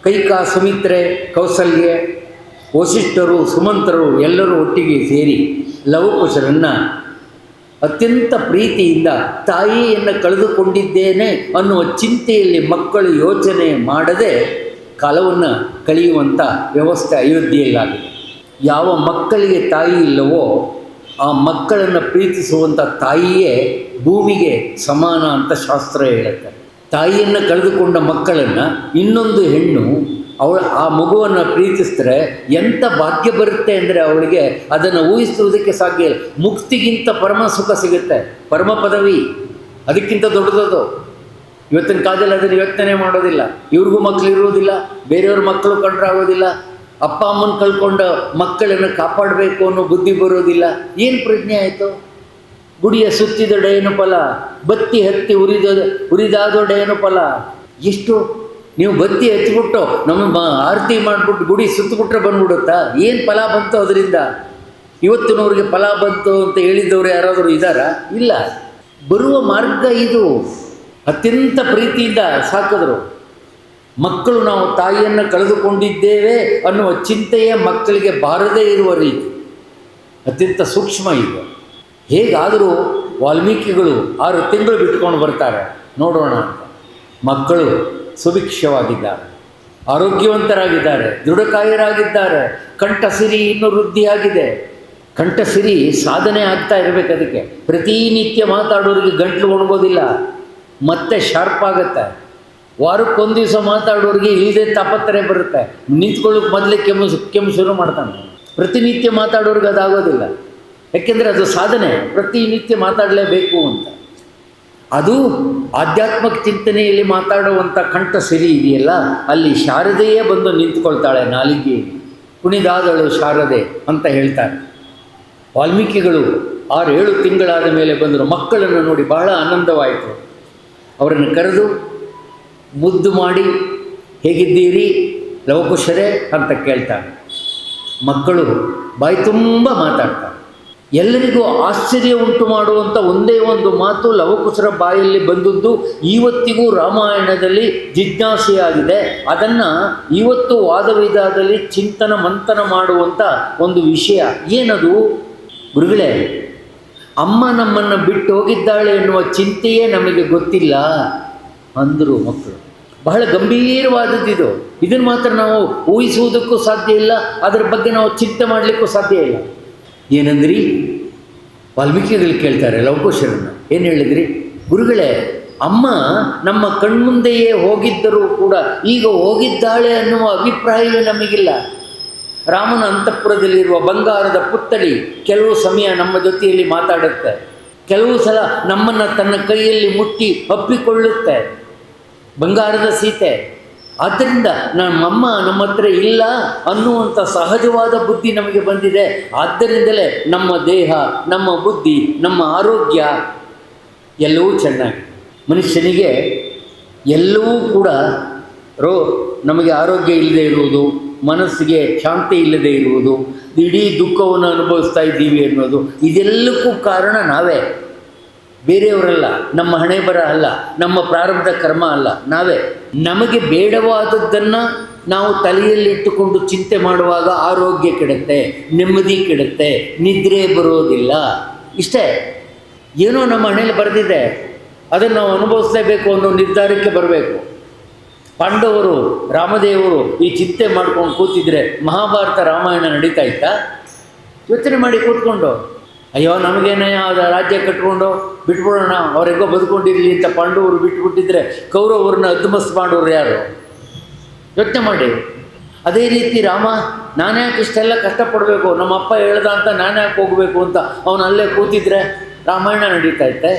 ಕೈಕಾ, ಸುಮಿತ್ರೆ, ಕೌಸಲ್ಯೆ, ವಸಿಷ್ಠರು, ಸುಮಂತರು ಎಲ್ಲರೂ ಒಟ್ಟಿಗೆ ಸೇರಿ ಲವಕುಶರನ್ನು ಅತ್ಯಂತ ಪ್ರೀತಿಯಿಂದ ತಾಯಿಯನ್ನು ಕಳೆದುಕೊಂಡಿದ್ದೇನೆ ಅನ್ನುವ ಚಿಂತೆಯಲ್ಲಿ ಮಕ್ಕಳು ಯೋಚನೆ ಮಾಡದೆ ಕಾಲವನ್ನು ಕಳೆಯುವಂಥ ವ್ಯವಸ್ಥೆ ಅಯೋಧ್ಯೆಯಲ್ಲಾಗಿದೆ. ಯಾವ ಮಕ್ಕಳಿಗೆ ತಾಯಿ ಇಲ್ಲವೋ ಆ ಮಕ್ಕಳನ್ನು ಪ್ರೀತಿಸುವಂಥ ತಾಯಿಯೇ ಭೂಮಿಗೆ ಸಮಾನ ಅಂತ ಶಾಸ್ತ್ರ ಹೇಳುತ್ತೆ. ತಾಯಿಯನ್ನು ಕಳೆದುಕೊಂಡ ಮಕ್ಕಳನ್ನು ಇನ್ನೊಂದು ಹೆಣ್ಣು ಆ ಮಗುವನ್ನು ಪ್ರೀತಿಸಿದ್ರೆ ಎಂಥ ಭಾಗ್ಯ ಬರುತ್ತೆ ಅಂದರೆ ಅವಳಿಗೆ ಅದನ್ನು ಊಹಿಸುವುದಕ್ಕೆ ಸಾಧ್ಯ ಇಲ್ಲ. ಮುಕ್ತಿಗಿಂತ ಪರಮ ಸುಖ ಸಿಗುತ್ತೆ, ಪರಮ ಪದವಿ, ಅದಕ್ಕಿಂತ ದೊಡ್ಡದದು. ಇವತ್ತಿನ ಕಾಲದಲ್ಲಿ ಅದನ್ನು ಯೋಚನೆ ಮಾಡೋದಿಲ್ಲ. ಇವ್ರಿಗೂ ಮಕ್ಕಳು ಇರುವುದಿಲ್ಲ, ಬೇರೆಯವ್ರ ಮಕ್ಕಳು ಕಂಡ್ರಾಗೋದಿಲ್ಲ. ಅಪ್ಪ ಅಮ್ಮನ ಕಳ್ಕೊಂಡ ಮಕ್ಕಳನ್ನು ಕಾಪಾಡಬೇಕು ಅನ್ನೋ ಬುದ್ಧಿ ಬರೋದಿಲ್ಲ. ಏನು ಪ್ರಜ್ಞೆ ಆಯಿತು? ಗುಡಿಯ ಸುತ್ತಿದೊಡೆಯನು ಫಲ, ಬತ್ತಿ ಹತ್ತಿ ಉರಿದಾದೊಡೆಯನು ಫಲ. ಎಷ್ಟು ನೀವು ಬತ್ತಿ ಹಚ್ಚಿಬಿಟ್ಟು ನಮ್ಮ ಆರತಿ ಮಾಡಿಬಿಟ್ಟು ಗುಡಿ ಸುತ್ತಬಿಟ್ರೆ ಬಂದ್ಬಿಡುತ್ತಾ? ಏನು ಫಲ ಬಂತು ಅದರಿಂದ? ಇವತ್ತಿನವ್ರಿಗೆ ಫಲ ಬಂತು ಅಂತ ಹೇಳಿದವರು ಯಾರಾದರೂ ಇದ್ದಾರಾ? ಇಲ್ಲ. ಬರುವ ಮಾರ್ಗ ಇದು. ಅತ್ಯಂತ ಪ್ರೀತಿಯಿಂದ ಸಾಕಿದ್ರು. ಮಕ್ಕಳು ನಾವು ತಾಯಿಯನ್ನು ಕಳೆದುಕೊಂಡಿದ್ದೇವೆ ಅನ್ನುವ ಚಿಂತೆಯೇ ಮಕ್ಕಳಿಗೆ ಬಾರದೇ ಇರುವ ರೀತಿ ಅತ್ಯಂತ ಸೂಕ್ಷ್ಮ ಇದು. ಹೇಗಾದರೂ ವಾಲ್ಮೀಕಿಗಳು 6 ತಿಂಗಳು ಬಿಟ್ಕೊಂಡು ಬರ್ತಾರೆ ನೋಡೋಣ ಅಂತ. ಮಕ್ಕಳು ಸುಭಿಕ್ಷವಾಗಿದ್ದಾರೆ, ಆರೋಗ್ಯವಂತರಾಗಿದ್ದಾರೆ, ದೃಢಕಾಯರಾಗಿದ್ದಾರೆ. ಕಂಠಸಿರಿ ಇನ್ನೂ ವೃದ್ಧಿಯಾಗಿದೆ. ಕಂಠಸಿರಿ ಸಾಧನೆ ಆಗ್ತಾ ಇರಬೇಕು. ಅದಕ್ಕೆ ಪ್ರತಿನಿತ್ಯ ಮಾತಾಡೋರಿಗೆ ಗಂಟ್ಲು ಒಣಗೋದಿಲ್ಲ, ಮತ್ತೆ ಶಾರ್ಪ್ ಆಗುತ್ತೆ. ವಾರಕ್ಕೊಂದು ದಿವಸ ಮಾತಾಡೋರಿಗೆ ಇಲ್ಲದೆ ತಾಪತ್ರೆ ಬರುತ್ತೆ. ನಿಂತ್ಕೊಳ್ಳೋಕೆ ಮೊದಲೇ ಕೆಮ್ಮು ಶುರು ಮಾಡ್ತಾನೆ. ಪ್ರತಿನಿತ್ಯ ಮಾತಾಡೋರಿಗೆ ಅದಾಗೋದಿಲ್ಲ, ಯಾಕೆಂದರೆ ಅದು ಸಾಧನೆ. ಪ್ರತಿನಿತ್ಯ ಮಾತಾಡಲೇಬೇಕು ಅಂತ. ಅದು ಆಧ್ಯಾತ್ಮಿಕ ಚಿಂತನೆಯಲ್ಲಿ ಮಾತಾಡುವಂಥ ಕಂಠಸಿರಿ ಇದೆಯಲ್ಲ, ಅಲ್ಲಿ ಶಾರದೆಯೇ ಬಂದು ನಿಂತ್ಕೊಳ್ತಾಳೆ ನಾಲಿಗೆಯಲ್ಲಿ. ಕುಣಿದಾದಳು ಶಾರದೆ ಅಂತ ಹೇಳ್ತಾರೆ. ವಾಲ್ಮೀಕಿಗಳು 6-7 ತಿಂಗಳಾದ ಮೇಲೆ ಬಂದರು. ಮಕ್ಕಳನ್ನು ನೋಡಿ ಬಹಳ ಆನಂದವಾಯಿತು. ಅವರನ್ನು ಕರೆದು ಮುದ್ದು ಮಾಡಿ, ಹೇಗಿದ್ದೀರಿ ಲವಕುಶರೇ ಅಂತ ಕೇಳ್ತಾರೆ. ಮಕ್ಕಳು ಬಾಯಿ ತುಂಬ ಮಾತಾಡ್ತಾರೆ. ಎಲ್ಲರಿಗೂ ಆಶ್ಚರ್ಯ ಉಂಟು ಮಾಡುವಂಥ ಒಂದೇ ಒಂದು ಮಾತು ಲವಕುಶರ ಬಾಯಲ್ಲಿ ಬಂದದ್ದು ಇವತ್ತಿಗೂ ರಾಮಾಯಣದಲ್ಲಿ ಜಿಜ್ಞಾಸೆಯಾಗಿದೆ. ಅದನ್ನು ಇವತ್ತು ವಾದವಿದಾದಲ್ಲಿ ಚಿಂತನ ಮಂಥನ ಮಾಡುವಂಥ ಒಂದು ವಿಷಯ. ಏನದು? ಗುರುಗಳೇ, ಅಮ್ಮ ನಮ್ಮನ್ನು ಬಿಟ್ಟು ಹೋಗಿದ್ದಾಳೆ ಎನ್ನುವ ಚಿಂತೆಯೇ ನಮಗೆ ಗೊತ್ತಿಲ್ಲ ಅಂದರು ಮಕ್ಕಳು. ಬಹಳ ಗಂಭೀರವಾದದ್ದಿದು. ಇದನ್ನು ಮಾತ್ರ ನಾವು ಊಹಿಸುವುದಕ್ಕೂ ಸಾಧ್ಯ ಇಲ್ಲ, ಅದರ ಬಗ್ಗೆ ನಾವು ಚಿಂತೆ ಮಾಡಲಿಕ್ಕೂ ಸಾಧ್ಯ ಇಲ್ಲ. ಏನಂದ್ರಿ? ವಾಲ್ಮೀಕಿಗಳು ಕೇಳ್ತಾರೆ ಲವಕುಶರನ್ನು. ಏನು ಹೇಳಿದ್ರಿ? ಗುರುಗಳೇ, ಅಮ್ಮ ನಮ್ಮ ಕಣ್ಮುಂದೆಯೇ ಹೋಗಿದ್ದರೂ ಕೂಡ ಈಗ ಹೋಗಿದ್ದಾಳೆ ಅನ್ನುವ ಅಭಿಪ್ರಾಯವೇ ನಮಗಿಲ್ಲ. ರಾಮನ ಅಂತಃಪುರದಲ್ಲಿರುವ ಬಂಗಾರದ ಪುತ್ಥಳಿ ಕೆಲವು ಸಮಯ ನಮ್ಮ ಜೊತೆಯಲ್ಲಿ ಮಾತಾಡುತ್ತೆ, ಕೆಲವು ಸಲ ನಮ್ಮನ್ನು ತನ್ನ ಕೈಯಲ್ಲಿ ಮುಟ್ಟಿ ಅಪ್ಪಿಕೊಳ್ಳುತ್ತೆ. ಬಂಗಾರದ ಸೀತೆ. ಆದ್ದರಿಂದ ನಮ್ಮಮ್ಮ ನಮ್ಮ ಹತ್ರ ಇಲ್ಲ ಅನ್ನುವಂಥ ಸಹಜವಾದ ಬುದ್ಧಿ ನಮಗೆ ಬಂದಿದೆ. ಆದ್ದರಿಂದಲೇ ನಮ್ಮ ದೇಹ, ನಮ್ಮ ಬುದ್ಧಿ, ನಮ್ಮ ಆರೋಗ್ಯ ಎಲ್ಲವೂ ಚೆನ್ನಾಗಿ. ಮನುಷ್ಯನಿಗೆ ಎಲ್ಲವೂ ಕೂಡ ನಮಗೆ ಆರೋಗ್ಯ ಇಲ್ಲದೆ ಇರುವುದು, ಮನಸ್ಸಿಗೆ ಶಾಂತಿ ಇಲ್ಲದೆ ಇರುವುದು, ಇಡೀ ದುಃಖವನ್ನು ಅನುಭವಿಸ್ತಾ ಇದ್ದೀವಿ ಅನ್ನೋದು, ಇದೆಲ್ಲಕ್ಕೂ ಕಾರಣ ನಾವೇ, ಬೇರೆಯವರಲ್ಲ. ನಮ್ಮ ಹಣೆ ಬರ ಅಲ್ಲ, ನಮ್ಮ ಪ್ರಾರಬ್ಧ ಕರ್ಮ ಅಲ್ಲ, ನಾವೇ. ನಮಗೆ ಬೇಡವಾದದ್ದನ್ನು ನಾವು ತಲೆಯಲ್ಲಿಟ್ಟುಕೊಂಡು ಚಿಂತೆ ಮಾಡುವಾಗ ಆರೋಗ್ಯ ಕೆಡುತ್ತೆ, ನೆಮ್ಮದಿ ಕೆಡುತ್ತೆ, ನಿದ್ರೆ ಬರೋದಿಲ್ಲ. ಇಷ್ಟೇ. ಏನೋ ನಮ್ಮ ಹಣೆಯಲ್ಲಿ ಬರೆದಿದೆ, ಅದನ್ನು ನಾವು ಅನುಭವಿಸಲೇಬೇಕು ಅನ್ನೋ ನಿರ್ಧಾರಕ್ಕೆ ಬರಬೇಕು. ಪಾಂಡವರು, ರಾಮದೇವರು ಈ ಚಿಂತೆ ಮಾಡ್ಕೊಂಡು ಕೂತಿದ್ರೆ ಮಹಾಭಾರತ ರಾಮಾಯಣ ನಡೀತಾ ಇತ್ತಾ? ಯೋಚನೆ ಮಾಡಿ ಕೂತ್ಕೊಂಡು, ಅಯ್ಯೋ ನಮಗೇನಯ್ಯ ರಾಜ್ಯ ಕಟ್ಕೊಂಡು ಬಿಟ್ಬಿಡೋಣ, ಅವರೆಗೋ ಬದುಕೊಂಡಿರಲಿ ಅಂತ ಪಾಂಡವರು ಬಿಟ್ಟುಬಿಟ್ಟಿದ್ರೆ ಕೌರವರನ್ನ ಅದ್ಮಸ್ ಮಾಡೋರು ಯಾರು? ಯೋಚನೆ ಮಾಡಿ. ಅದೇ ರೀತಿ ರಾಮ, ನಾನ್ಯಾಕೆ ಇಷ್ಟೆಲ್ಲ ಕಷ್ಟಪಡಬೇಕು, ನಮ್ಮ ಅಪ್ಪ ಹೇಳ್ದ ಅಂತ ನಾನ್ಯಾಕೆ ಹೋಗಬೇಕು ಅಂತ ಅವನು ಅಲ್ಲೇ ಕೂತಿದ್ರೆ ರಾಮಾಯಣ ನಡೀತಾ ಇತ್ತೆ.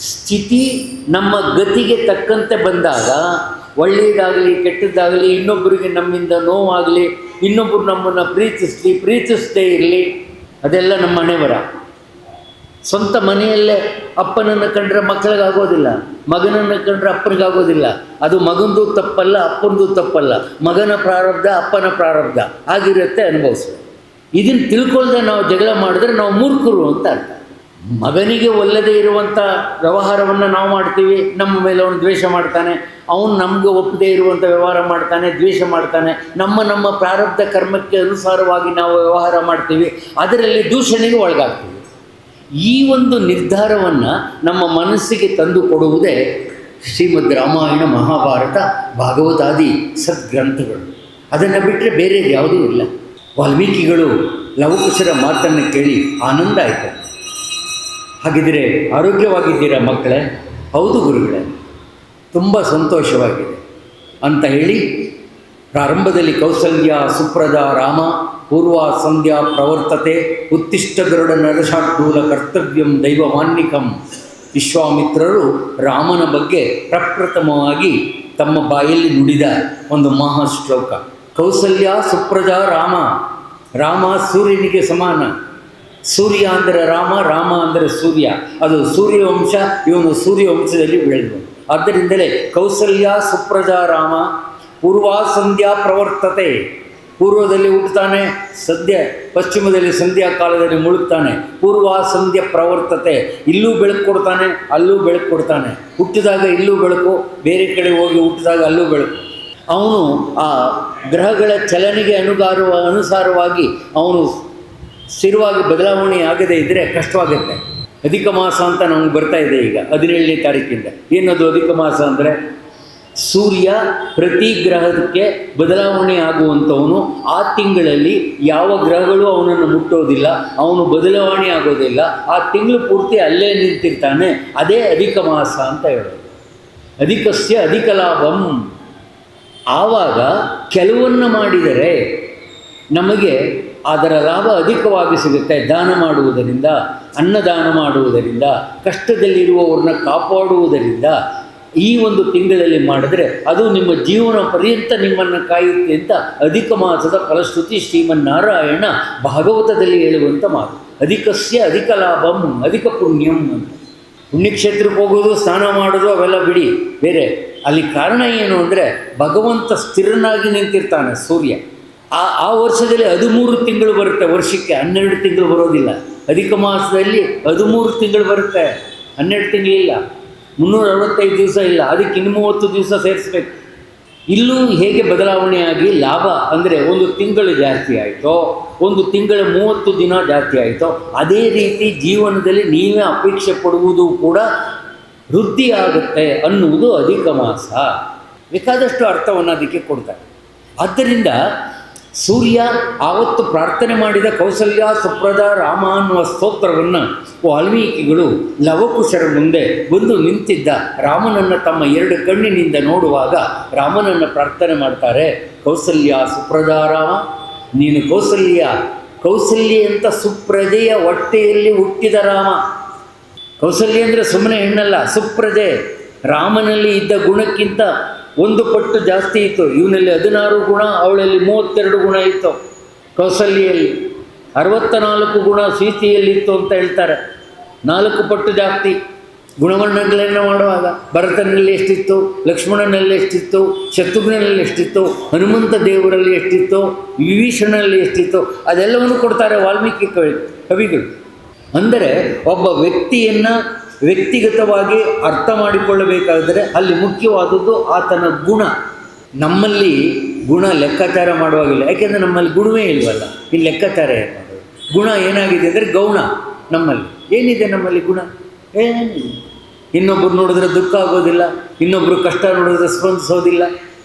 ಸ್ಥಿತಿ ನಮ್ಮ ಗತಿಗೆ ತಕ್ಕಂತೆ ಬಂದಾಗ, ಒಳ್ಳೆಯದಾಗಲಿ ಕೆಟ್ಟದ್ದಾಗಲಿ, ಇನ್ನೊಬ್ಬರಿಗೆ ನಮ್ಮಿಂದ ನೋವಾಗಲಿ, ಇನ್ನೊಬ್ಬರು ನಮ್ಮನ್ನು ಪ್ರೀತಿಸದೇ ಇರಲಿ, ಅದೆಲ್ಲ ನಮ್ಮ ಹಣೆ ಬರ. ಸ್ವಂತ ಮನೆಯಲ್ಲೇ ಅಪ್ಪನನ್ನು ಕಂಡ್ರೆ ಮಕ್ಕಳಿಗಾಗೋದಿಲ್ಲ, ಮಗನನ್ನು ಕಂಡ್ರೆ ಅಪ್ಪನಿಗಾಗೋದಿಲ್ಲ. ಅದು ಮಗನದು ತಪ್ಪಲ್ಲ, ಅಪ್ಪನದು ತಪ್ಪಲ್ಲ, ಮಗನ ಪ್ರಾರಬ್ಧ ಅಪ್ಪನ ಪ್ರಾರಬ್ಧ ಆಗಿರುತ್ತೆ, ಅನುಭವಿಸ್ಬೇಕು. ಇದನ್ನು ತಿಳ್ಕೊಳ್ದೆ ನಾವು ಜಗಳ ಮಾಡಿದ್ರೆ ನಾವು ಮೂರ್ಖರು ಅಂತ ಅರ್ಥ. ಮಗನಿಗೆ ಒಲ್ಲದೇ ಇರುವಂಥ ವ್ಯವಹಾರವನ್ನು ನಾವು ಮಾಡ್ತೀವಿ, ನಮ್ಮ ಮೇಲೆ ಅವನು ದ್ವೇಷ ಮಾಡ್ತಾನೆ. ಅವನು ನಮಗೆ ಒಪ್ಪದೇ ಇರುವಂಥ ವ್ಯವಹಾರ ಮಾಡ್ತಾನೆ, ದ್ವೇಷ ಮಾಡ್ತಾನೆ. ನಮ್ಮ ಪ್ರಾರಬ್ಧ ಕರ್ಮಕ್ಕೆ ಅನುಸಾರವಾಗಿ ನಾವು ವ್ಯವಹಾರ ಮಾಡ್ತೀವಿ, ಅದರಲ್ಲಿ ದೂಷಣೆಗೆ ಒಳಗಾಗ್ತೀವಿ. ಈ ಒಂದು ನಿರ್ಧಾರವನ್ನು ನಮ್ಮ ಮನಸ್ಸಿಗೆ ತಂದು ಕೊಡುವುದೇ ಶ್ರೀಮದ್ ರಾಮಾಯಣ, ಮಹಾಭಾರತ, ಭಾಗವತಾದಿ ಸದ್ಗ್ರಂಥಗಳು. ಅದನ್ನು ಬಿಟ್ಟರೆ ಬೇರೆ ಯಾವುದೂ ಇಲ್ಲ. ವಾಲ್ಮೀಕಿಗಳು ಲವಕುಶರ ಮಾತನ್ನು ಕೇಳಿ ಆನಂದ ಆಯಿತು. ಹಾಗಿದ್ದರೆ ಆರೋಗ್ಯವಾಗಿದ್ದೀರಾ ಮಕ್ಕಳೇ? ಹೌದು ಗುರುಗಳೇ, ತುಂಬ ಸಂತೋಷವಾಗಿದೆ ಅಂತ ಹೇಳಿ ಪ್ರಾರಂಭದಲ್ಲಿ ಕೌಸಲ್ಯ ಸುಪ್ರದ ರಾಮ ಪೂರ್ವ ಸಂಧ್ಯಾ ಪ್ರವರ್ತತೆ ಉತ್ತಿಷ್ಟ ಗರುಡ ನರಶಾರ್ದೂಲ ಕರ್ತವ್ಯಂ ದೈವಮಾನ್ನಿಕಂ. ವಿಶ್ವಾಮಿತ್ರರು ರಾಮನ ಬಗ್ಗೆ ಪ್ರಪ್ರಥಮವಾಗಿ ತಮ್ಮ ಬಾಯಲ್ಲಿ ನುಡಿದ ಒಂದು ಮಹಾಶ್ಲೋಕ. ಕೌಸಲ್ಯ ಸುಪ್ರಜಾ ರಾಮ. ರಾಮ ಸೂರ್ಯನಿಗೆ ಸಮಾನ. ಸೂರ್ಯ ಅಂದರೆ ರಾಮ, ರಾಮ ಅಂದರೆ ಸೂರ್ಯ. ಅದು ಸೂರ್ಯವಂಶ, ಇವನು ಸೂರ್ಯವಂಶದಲ್ಲಿ ಬೆಳೆದನು. ಆದ್ದರಿಂದಲೇ ಕೌಸಲ್ಯ ಸುಪ್ರಜಾ ರಾಮ ಪೂರ್ವ ಸಂಧ್ಯಾ ಪ್ರವರ್ತತೆ. ಪೂರ್ವದಲ್ಲಿ ಹುಟ್ಟುತ್ತಾನೆ, ಪಶ್ಚಿಮದಲ್ಲಿ ಸಂಧ್ಯಾ ಕಾಲದಲ್ಲಿ ಮುಳುಗ್ತಾನೆ. ಪೂರ್ವ ಸಂಧ್ಯಾ ಪ್ರವರ್ತತೆ. ಇಲ್ಲೂ ಬೆಳಕು ಕೊಡ್ತಾನೆ, ಅಲ್ಲೂ ಬೆಳಕು ಕೊಡ್ತಾನೆ. ಹುಟ್ಟಿದಾಗ ಇಲ್ಲೂ ಬೆಳಕು, ಬೇರೆ ಕಡೆ ಹೋಗಿ ಹುಟ್ಟಿದಾಗ ಅಲ್ಲೂ ಬೆಳಕು. ಅವನು ಆ ಗ್ರಹಗಳ ಚಲನೆಗೆ ಅನುಸಾರವಾಗಿ ಅವನು ಸ್ಥಿರವಾಗಿ ಬದಲಾವಣೆ ಆಗದೇ ಇದ್ದರೆ ಕಷ್ಟವಾಗುತ್ತೆ. ಅಧಿಕ ಮಾಸ ಅಂತ ನಮಗೆ ಬರ್ತಾ ಇದೆ ಈಗ 17ನೇ ತಾರೀಕಿಂದ. ಏನದು ಅಧಿಕ ಮಾಸ ಅಂದರೆ ಸೂರ್ಯ ಪ್ರತಿ ಗ್ರಹಕ್ಕೆ ಬದಲಾವಣೆ ಆಗುವಂಥವನು. ಆ ತಿಂಗಳಲ್ಲಿ ಯಾವ ಗ್ರಹಗಳು ಅವನನ್ನು ಮುಟ್ಟೋದಿಲ್ಲ, ಅವನು ಬದಲಾವಣೆ ಆಗೋದಿಲ್ಲ. ಆ ತಿಂಗಳು ಪೂರ್ತಿ ಅಲ್ಲೇ ನಿಂತಿರ್ತಾನೆ. ಅದೇ ಅಧಿಕ ಮಾಸ ಅಂತ ಹೇಳೋದು. ಅಧಿಕಸ್ಯ ಅಧಿಕ ಲಾಭಂ. ಆವಾಗ ಕೆಲವನ್ನು ಮಾಡಿದರೆ ನಮಗೆ ಅದರ ಲಾಭ ಅಧಿಕವಾಗಿ ಸಿಗುತ್ತೆ. ದಾನ ಮಾಡುವುದರಿಂದ, ಅನ್ನದಾನ ಮಾಡುವುದರಿಂದ, ಕಷ್ಟದಲ್ಲಿರುವವ್ರನ್ನ ಕಾಪಾಡುವುದರಿಂದ ಈ ಒಂದು ತಿಂಗಳಲ್ಲಿ ಮಾಡಿದ್ರೆ ಅದು ನಿಮ್ಮ ಜೀವನ ಪರ್ಯಂತ ನಿಮ್ಮನ್ನು ಕಾಯುತ್ತೆ ಅಂತ ಅಧಿಕ ಮಾಸದ ಫಲಶ್ರುತಿ ಶ್ರೀಮನ್ನಾರಾಯಣ ಭಾಗವತದಲ್ಲಿ ಹೇಳುವಂಥ ಮಾತು. ಅಧಿಕಸ್ಯ ಅಧಿಕ ಲಾಭಂ ಅಧಿಕ ಪುಣ್ಯಂ ಅಂತ. ಪುಣ್ಯಕ್ಷೇತ್ರಕ್ಕೆ ಹೋಗೋದು, ಸ್ನಾನ ಮಾಡೋದು ಅವೆಲ್ಲ ಬಿಡಿ, ಬೇರೆ. ಅಲ್ಲಿ ಕಾರಣ ಏನು ಅಂದರೆ ಭಗವಂತ ಸ್ಥಿರನಾಗಿ ನಿಂತಿರ್ತಾನೆ ಸೂರ್ಯ. ಆ ವರ್ಷದಲ್ಲಿ 13 ತಿಂಗಳು ಬರುತ್ತೆ, ವರ್ಷಕ್ಕೆ 12 ತಿಂಗಳು ಬರೋದಿಲ್ಲ. ಅಧಿಕ ಮಾಸದಲ್ಲಿ 13 ತಿಂಗಳು ಬರುತ್ತೆ, 12 ತಿಂಗಳಿಲ್ಲ. 365 ದಿವಸ ಇಲ್ಲ, ಅದಕ್ಕೆ ಇನ್ನು 30 ದಿವಸ ಸೇರಿಸ್ಬೇಕು. ಇಲ್ಲೂ ಹೇಗೆ ಬದಲಾವಣೆಯಾಗಿ ಲಾಭ ಅಂದರೆ ಒಂದು ತಿಂಗಳು ಜಾಸ್ತಿ ಆಯಿತೋ, ಒಂದು ತಿಂಗಳ 30 ದಿನ ಜಾಸ್ತಿ ಆಯಿತೋ, ಅದೇ ರೀತಿ ಜೀವನದಲ್ಲಿ ನೀವೇ ಅಪೇಕ್ಷೆ ಪಡುವುದು ಕೂಡ ವೃದ್ಧಿ ಆಗುತ್ತೆ ಅನ್ನುವುದು ಅಧಿಕ ಮಾಸ. ಬೇಕಾದಷ್ಟು ಅರ್ಥವನ್ನು ಅದಕ್ಕೆ ಕೊಡ್ತಾರೆ. ಆದ್ದರಿಂದ ಸೂರ್ಯ ಆವತ್ತು ಪ್ರಾರ್ಥನೆ ಮಾಡಿದ ಕೌಸಲ್ಯ ಸುಪ್ರದ ರಾಮ ಅನ್ನುವ ಸ್ತೋತ್ರವನ್ನು ವಾಲ್ಮೀಕಿಗಳು ಲವಕುಶರ ಮುಂದೆ ಬಂದು ನಿಂತಿದ್ದ ರಾಮನನ್ನು ತಮ್ಮ 2 ಕಣ್ಣಿನಿಂದ ನೋಡುವಾಗ ರಾಮನನ್ನು ಪ್ರಾರ್ಥನೆ ಮಾಡ್ತಾರೆ. ಕೌಸಲ್ಯ ಸುಪ್ರದ ರಾಮ, ನೀನು ಕೌಸಲ್ಯ ಅಂತ ಸುಪ್ರಜೆಯ ಹೊಟ್ಟೆಯಲ್ಲಿ ಹುಟ್ಟಿದ ರಾಮ. ಕೌಸಲ್ಯ ಅಂದರೆ ಸುಮ್ಮನೆ ಹೆಣ್ಣಲ್ಲ, ಸುಪ್ರಜೆ. ರಾಮನಲ್ಲಿ ಇದ್ದ ಗುಣಕ್ಕಿಂತ 1 ಪಟ್ಟು ಜಾಸ್ತಿ ಇತ್ತು. ಇವನಲ್ಲಿ 16 ಗುಣ, ಅವಳಲ್ಲಿ 32 ಗುಣ ಇತ್ತು. ಕೌಸಲ್ಯಲ್ಲಿ 64 ಗುಣ ಸೀತೆಯಲ್ಲಿತ್ತು ಅಂತ ಹೇಳ್ತಾರೆ. 4 ಪಟ್ಟು ಜಾಸ್ತಿ ಗುಣವರ್ಣಗಳನ್ನು ಮಾಡುವಾಗ ಭರತನಲ್ಲಿ ಎಷ್ಟಿತ್ತು, ಲಕ್ಷ್ಮಣನಲ್ಲಿ ಎಷ್ಟಿತ್ತು, ಶತ್ರುಘ್ನಲ್ಲಿ ಎಷ್ಟಿತ್ತು, ಹನುಮಂತ ದೇವರಲ್ಲಿ ಎಷ್ಟಿತ್ತು, ವಿಭೀಷಣನಲ್ಲಿ ಎಷ್ಟಿತ್ತು, ಅದೆಲ್ಲವನ್ನು ಕೊಡ್ತಾರೆ ವಾಲ್ಮೀಕಿ ಕವಿಗಳು. ಅಂದರೆ ಒಬ್ಬ ವ್ಯಕ್ತಿಯನ್ನು ವ್ಯಕ್ತಿಗತವಾಗಿ ಅರ್ಥ ಮಾಡಿಕೊಳ್ಳಬೇಕಾದರೆ ಅಲ್ಲಿ ಮುಖ್ಯವಾದದ್ದು ಆತನ ಗುಣ. ನಮ್ಮಲ್ಲಿ ಗುಣ ಲೆಕ್ಕಾಚಾರ ಮಾಡುವಾಗಿಲ್ಲ, ಯಾಕೆಂದರೆ ನಮ್ಮಲ್ಲಿ ಗುಣವೇ ಇಲ್ವಲ್ಲ. ಇಲ್ಲಿ ಲೆಕ್ಕಾಚಾರ ಏನು ಮಾಡೋದು? ಗುಣ ಏನಾಗಿದೆ ಅಂದರೆ ಗೌಣ. ನಮ್ಮಲ್ಲಿ ಏನಿದೆ? ನಮ್ಮಲ್ಲಿ ಗುಣ ಏನಿಲ್ಲ. ಇನ್ನೊಬ್ಬರು ನೋಡಿದ್ರೆ ದುಃಖ ಆಗೋದಿಲ್ಲ, ಇನ್ನೊಬ್ಬರು ಕಷ್ಟ ನೋಡಿದ್ರೆ ಸ್ಪಂದಿಸೋದಿಲ್ಲ,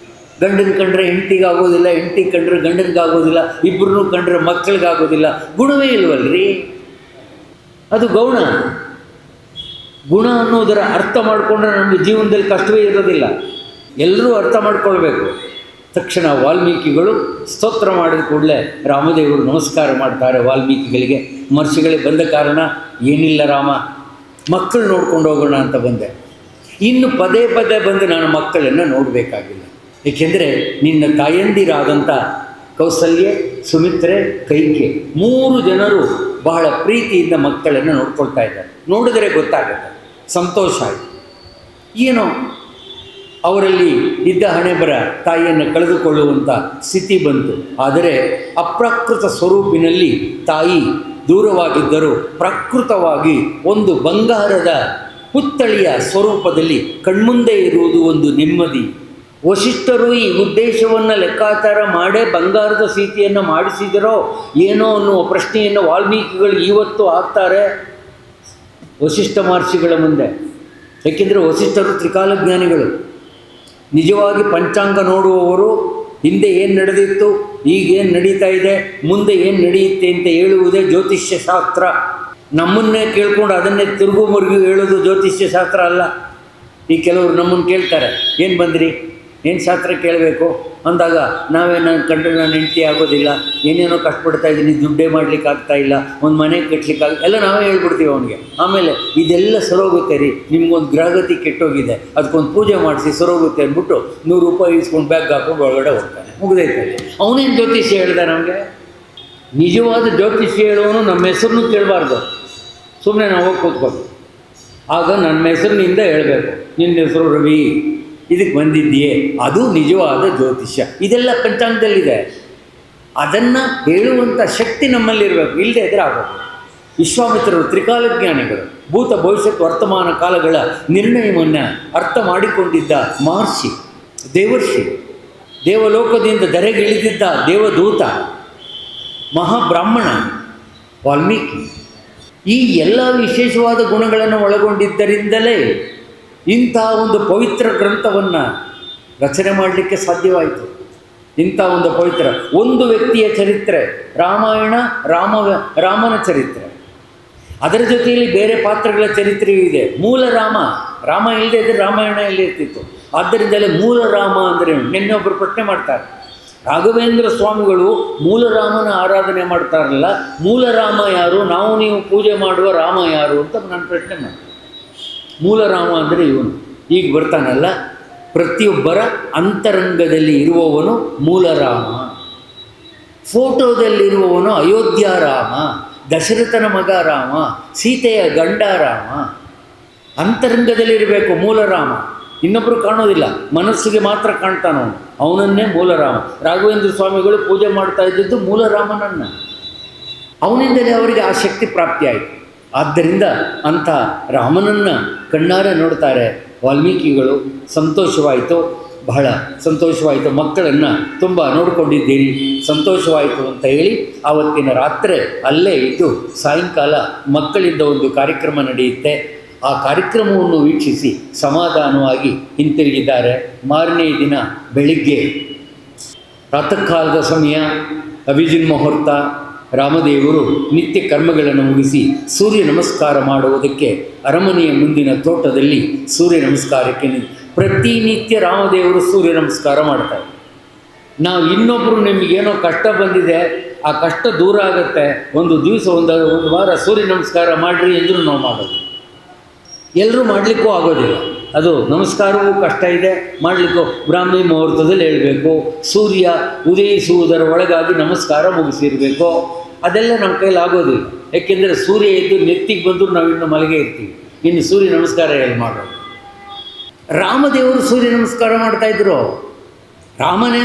ಗಂಡನ ಕಂಡ್ರೆ ಹೆಂಡತಿಗಾಗೋದಿಲ್ಲ, ಹೆಂಡತಿ ಕಂಡ್ರೆ ಗಂಡನಿಗಾಗೋದಿಲ್ಲ, ಇಬ್ಬರನ್ನೂ ಕಂಡ್ರೆ ಮಕ್ಕಳಿಗಾಗೋದಿಲ್ಲ. ಗುಣವೇ ಇಲ್ವಲ್ರಿ, ಅದು ಗೌಣ. ಗುಣ ಅನ್ನೋದರ ಅರ್ಥ ಮಾಡಿಕೊಂಡ್ರೆ ನಮಗೆ ಜೀವನದಲ್ಲಿ ಕಷ್ಟವೇ ಇರೋದಿಲ್ಲ. ಎಲ್ಲರೂ ಅರ್ಥ ಮಾಡ್ಕೊಳ್ಬೇಕು. ತಕ್ಷಣ ವಾಲ್ಮೀಕಿಗಳು ಸ್ತೋತ್ರ ಮಾಡಿದ ಕೂಡಲೇ ರಾಮದೇವರು ನಮಸ್ಕಾರ ಮಾಡ್ತಾರೆ ವಾಲ್ಮೀಕಿಗಳಿಗೆ. ಮಹರ್ಷಿಗಳಿಗೆ ಬಂದ ಕಾರಣ ಏನಿಲ್ಲ ರಾಮ, ಮಕ್ಕಳು ನೋಡ್ಕೊಂಡು ಹೋಗೋಣ ಅಂತ ಬಂದೆ. ಇನ್ನು ಪದೇ ಪದೇ ಬಂದು ನಾನು ಮಕ್ಕಳನ್ನು ನೋಡಬೇಕಾಗಿಲ್ಲ. ಏಕೆಂದರೆ ನಿನ್ನ ತಾಯಂದಿರಾದಂಥ ಕೌಸಲ್ಯೆ, ಸುಮಿತ್ರೆ, ಕೈಕೆ 3 ಜನರು ಬಹಳ ಪ್ರೀತಿಯಿಂದ ಮಕ್ಕಳನ್ನು ನೋಡ್ಕೊಳ್ತಾ ಇದ್ದಾರೆ. ನೋಡಿದರೆ ಗೊತ್ತಾಗುತ್ತೆ, ಸಂತೋಷ ಆಯಿತು. ಏನೋ ಅವರಲ್ಲಿ ಇದ್ದ ಹಣೆಬರ ತಾಯಿಯನ್ನು ಕಳೆದುಕೊಳ್ಳುವಂಥ ಸ್ಥಿತಿ ಬಂತು. ಆದರೆ ಅಪ್ರಾಕೃತ ಸ್ವರೂಪಿನಲ್ಲಿ ತಾಯಿ ದೂರವಾಗಿದ್ದರೂ ಪ್ರಕೃತವಾಗಿ ಒಂದು ಬಂಗಾರದ ಪುತ್ಥಳಿಯ ಸ್ವರೂಪದಲ್ಲಿ ಕಣ್ಮುಂದೆ ಇರುವುದು ಒಂದು ನೆಮ್ಮದಿ. ವಸಿಷ್ಠರು ಈ ಉದ್ದೇಶವನ್ನು ಲೆಕ್ಕಾಚಾರ ಮಾಡೇ ಬಂಗಾರದ ಸೀತೆಯನ್ನು ಮಾಡಿಸಿದರೋ ಏನೋ ಅನ್ನುವ ಪ್ರಶ್ನೆಯನ್ನು ವಾಲ್ಮೀಕಿಗಳು ಇವತ್ತು ಹಾಕ್ತಾರೆ ವಸಿಷ್ಠ ಮಹರ್ಷಿಗಳ ಮುಂದೆ. ಏಕೆಂದರೆ ವಸಿಷ್ಠರು ತ್ರಿಕಾಲಜ್ಞಾನಿಗಳು, ನಿಜವಾಗಿ ಪಂಚಾಂಗ ನೋಡುವವರು. ಹಿಂದೆ ಏನು ನಡೆದಿತ್ತು, ಈಗೇನು ನಡೀತಾ ಇದೆ, ಮುಂದೆ ಏನು ನಡೆಯುತ್ತೆ ಅಂತ ಹೇಳುವುದೇ ಜ್ಯೋತಿಷ್ಯ ಶಾಸ್ತ್ರ. ನಮ್ಮನ್ನೇ ಕೇಳ್ಕೊಂಡು ಅದನ್ನೇ ತಿರುಗು ಮುರುಗಿ ಹೇಳೋದು ಜ್ಯೋತಿಷ್ಯ ಶಾಸ್ತ್ರ ಅಲ್ಲ. ಈ ಕೆಲವರು ನಮ್ಮನ್ನು ಕೇಳ್ತಾರೆ, ಏನು ಬಂದ್ರಿ, ಏನು ಶಾಸ್ತ್ರ ಕೇಳಬೇಕು ಅಂದಾಗ ನಾನು ಕಂಡ್ರೆ ನಾನು ಹೆಂಡತಿ ಆಗೋದಿಲ್ಲ, ಏನೇನೋ ಕಷ್ಟಪಡ್ತಾ ಇದ್ದೀನಿ, ದುಡ್ಡೇ ಮಾಡಲಿಕ್ಕೆ ಆಗ್ತಾಯಿಲ್ಲ, ಒಂದು ಮನೆ ಕಟ್ಟಲಿಕ್ಕಾಗ ಎಲ್ಲ ನಾವೇ ಹೇಳ್ಬಿಡ್ತೀವಿ ಅವನಿಗೆ. ಆಮೇಲೆ ಇದೆಲ್ಲ ಸರೋಗುತ್ತೆ ರೀ, ನಿಮ್ಗೊಂದು ಗ್ರಹಗತಿ ಕೆಟ್ಟೋಗಿದೆ, ಅದಕ್ಕೊಂದು ಪೂಜೆ ಮಾಡಿಸಿ ಸರೋಗುತ್ತೆ ಅಂದ್ಬಿಟ್ಟು 100 ರೂಪಾಯಿ ಇಸ್ಕೊಂಡು ಬ್ಯಾಗ್ ಹಾಕೊಂಡು ಒಳಗಡೆ ಹೋಗ್ತಾನೆ. ಮುಗಿದೈತೆ. ಅವನೇನು ಜ್ಯೋತಿಷ್ಯ ಹೇಳ್ದ ನಮಗೆ? ನಿಜವಾದ ಜ್ಯೋತಿಷ್ಯ ಹೇಳೋನು ನಮ್ಮ ಹೆಸರನ್ನು ಕೇಳಬಾರ್ದು, ಸುಮ್ಮನೆ ನಾವು ಹೋಗಿ ಕೂತ್ಕೊಂಡು. ಆಗ ನನ್ನ ಹೆಸರಿನಿಂದ ಹೇಳಬೇಕು, ನಿನ್ನ ಹೆಸರು ರವಿ, ಇದಕ್ಕೆ ಬಂದಿದ್ದೀಯೇ, ಅದು ನಿಜವಾದ ಜ್ಯೋತಿಷ್ಯ. ಇದೆಲ್ಲ ಪಂಚಾಂಗದಲ್ಲಿದೆ. ಅದನ್ನು ಹೇಳುವಂಥ ಶಕ್ತಿ ನಮ್ಮಲ್ಲಿರಬೇಕು, ಇಲ್ಲದೆ ಇದ್ರೆ ಆಗೋದು. ವಿಶ್ವಾಮಿತ್ರರು ತ್ರಿಕಾಲಜ್ಞಾನಿಗಳು, ಭೂತ ಭವಿಷ್ಯತ್ ವರ್ತಮಾನ ಕಾಲಗಳ ನಿರ್ಣಯವನ್ನು ಅರ್ಥ ಮಾಡಿಕೊಂಡಿದ್ದ ಮಹರ್ಷಿ, ದೇವರ್ಷಿ. ದೇವಲೋಕದಿಂದ ಧರೆಗೆ ಇಳಿದಿದ್ದ ದೇವದೂತ, ಮಹಾಬ್ರಾಹ್ಮಣ ವಾಲ್ಮೀಕಿ. ಈ ಎಲ್ಲ ವಿಶೇಷವಾದ ಗುಣಗಳನ್ನು ಒಳಗೊಂಡಿದ್ದರಿಂದಲೇ ಇಂಥ ಒಂದು ಪವಿತ್ರ ಗ್ರಂಥವನ್ನು ರಚನೆ ಮಾಡಲಿಕ್ಕೆ ಸಾಧ್ಯವಾಯಿತು. ಇಂಥ ಒಂದು ಪವಿತ್ರ ಒಂದು ವ್ಯಕ್ತಿಯ ಚರಿತ್ರೆ ರಾಮಾಯಣ, ರಾಮನ ಚರಿತ್ರೆ, ಅದರ ಜೊತೆಯಲ್ಲಿ ಬೇರೆ ಪಾತ್ರಗಳ ಚರಿತ್ರೆಯೂ ಇದೆ. ಮೂಲ ರಾಮ ಇಲ್ಲದೆ ಇದ್ದರೆ ರಾಮಾಯಣ ಎಲ್ಲಿ ಇರ್ತಿತ್ತು. ಆದ್ದರಿಂದಲೇ ಮೂಲ ರಾಮ ಅಂದರೆ, ನಿನ್ನೆ ಒಬ್ಬರು ಪ್ರಶ್ನೆ ಮಾಡ್ತಾರೆ, ರಾಘವೇಂದ್ರ ಸ್ವಾಮಿಗಳು ಮೂಲ ರಾಮನ ಆರಾಧನೆ ಮಾಡ್ತಾರಲ್ಲ, ಮೂಲ ರಾಮ ಯಾರು, ನಾವು ನೀವು ಪೂಜೆ ಮಾಡುವ ರಾಮ ಯಾರು ಅಂತ ನಾನು ಪ್ರಶ್ನೆ ಮಾಡಿ. ಮೂಲ ರಾಮ ಅಂದರೆ ಇವನು ಈಗ ಬರ್ತಾನಲ್ಲ, ಪ್ರತಿಯೊಬ್ಬರ ಅಂತರಂಗದಲ್ಲಿ ಇರುವವನು ಮೂಲ ರಾಮ. ಫೋಟೋದಲ್ಲಿರುವವನು ಅಯೋಧ್ಯ ರಾಮ, ದಶರಥನ ಮಗ ರಾಮ, ಸೀತೆಯ ಗಂಡ ರಾಮ. ಅಂತರಂಗದಲ್ಲಿರಬೇಕು ಮೂಲ ರಾಮ. ಇನ್ನೊಬ್ಬರು ಕಾಣೋದಿಲ್ಲ, ಮನಸ್ಸಿಗೆ ಮಾತ್ರ ಕಾಣ್ತಾನವನು, ಅವನನ್ನೇ ಮೂಲ ರಾಮ. ರಾಘವೇಂದ್ರ ಸ್ವಾಮಿಗಳು ಪೂಜೆ ಮಾಡ್ತಾ ಇದ್ದದ್ದು ಮೂಲ ರಾಮನನ್ನು, ಅವನಿಂದಲೇ ಅವರಿಗೆ ಆ ಶಕ್ತಿ ಪ್ರಾಪ್ತಿಯಾಯಿತು. ಆದ್ದರಿಂದ ಅಂಥ ರಾಮನನ್ನು ಕಣ್ಣಾರೆ ನೋಡ್ತಾರೆ ವಾಲ್ಮೀಕಿಗಳು. ಸಂತೋಷವಾಯಿತು, ಬಹಳ ಸಂತೋಷವಾಯಿತು. ಮಕ್ಕಳನ್ನು ತುಂಬ ನೋಡಿಕೊಂಡಿದ್ದೀರಿ, ಸಂತೋಷವಾಯಿತು ಅಂತ ಹೇಳಿ ಆವತ್ತಿನ ರಾತ್ರಿ ಅಲ್ಲೇ ಇದ್ದು ಸಾಯಂಕಾಲ ಮಕ್ಕಳಿಂದ ಒಂದು ಕಾರ್ಯಕ್ರಮ ನಡೆಯುತ್ತೆ. ಆ ಕಾರ್ಯಕ್ರಮವನ್ನು ವೀಕ್ಷಿಸಿ ಸಮಾಧಾನವಾಗಿ ಹಿಂತಿರುಗಿದ್ದಾರೆ. ಮಾರನೇ ದಿನ ಬೆಳಿಗ್ಗೆ ಪ್ರಾತಃ ಕಾಲದ ಸಮಯ, ಅಭಿಜಿನ್ ಮುಹೂರ್ತ, ರಾಮದೇವರು ನಿತ್ಯ ಕರ್ಮಗಳನ್ನು ಮುಗಿಸಿ ಸೂರ್ಯ ನಮಸ್ಕಾರ ಮಾಡುವುದಕ್ಕೆ ಅರಮನೆಯ ಮುಂದಿನ ತೋಟದಲ್ಲಿ ಸೂರ್ಯ ನಮಸ್ಕಾರಕ್ಕೆ ಪ್ರತಿನಿತ್ಯ ರಾಮದೇವರು ಸೂರ್ಯ ನಮಸ್ಕಾರ ಮಾಡ್ತಾರೆ. ನಾವು ಇನ್ನೊಬ್ಬರು ನಿಮಗೇನೋ ಕಷ್ಟ ಬಂದಿದೆ, ಆ ಕಷ್ಟ ದೂರ ಆಗುತ್ತೆ, ಒಂದು ದಿವಸ ಒಂದು ವಾರ ಸೂರ್ಯ ನಮಸ್ಕಾರ ಮಾಡಿರಿ ಎಂದರೂ ನಾವು ಮಾಡೋದು. ಎಲ್ಲರೂ ಮಾಡಲಿಕ್ಕೂ ಆಗೋದಿಲ್ಲ, ಅದು ನಮಸ್ಕಾರವೂ ಕಷ್ಟ ಇದೆ, ಮಾಡಲಿಕ್ಕೂ ಬ್ರಾಹ್ಮಿ ಮುಹೂರ್ತದಲ್ಲಿ ಹೇಳಬೇಕು, ಸೂರ್ಯ ಉದಯಿಸುವುದರ ಒಳಗಾಗಿ ನಮಸ್ಕಾರ ಮುಗಿಸಿರಬೇಕು. ಅದೆಲ್ಲ ನಮ್ಮ ಕೈಲಿ ಆಗೋದಿಲ್ಲ. ಏಕೆಂದರೆ ಸೂರ್ಯ ಎದ್ದು ನೆತ್ತಿಗೆ ಬಂದರೂ ನಾವು ಇನ್ನು ಮಲಗೆ ಇರ್ತೀವಿ, ಇನ್ನು ಸೂರ್ಯ ನಮಸ್ಕಾರ ಎಲ್ಲಿ ಮಾಡೋದು? ರಾಮದೇವರು ಸೂರ್ಯ ನಮಸ್ಕಾರ ಮಾಡ್ತಾಯಿದ್ರು. ರಾಮನೇ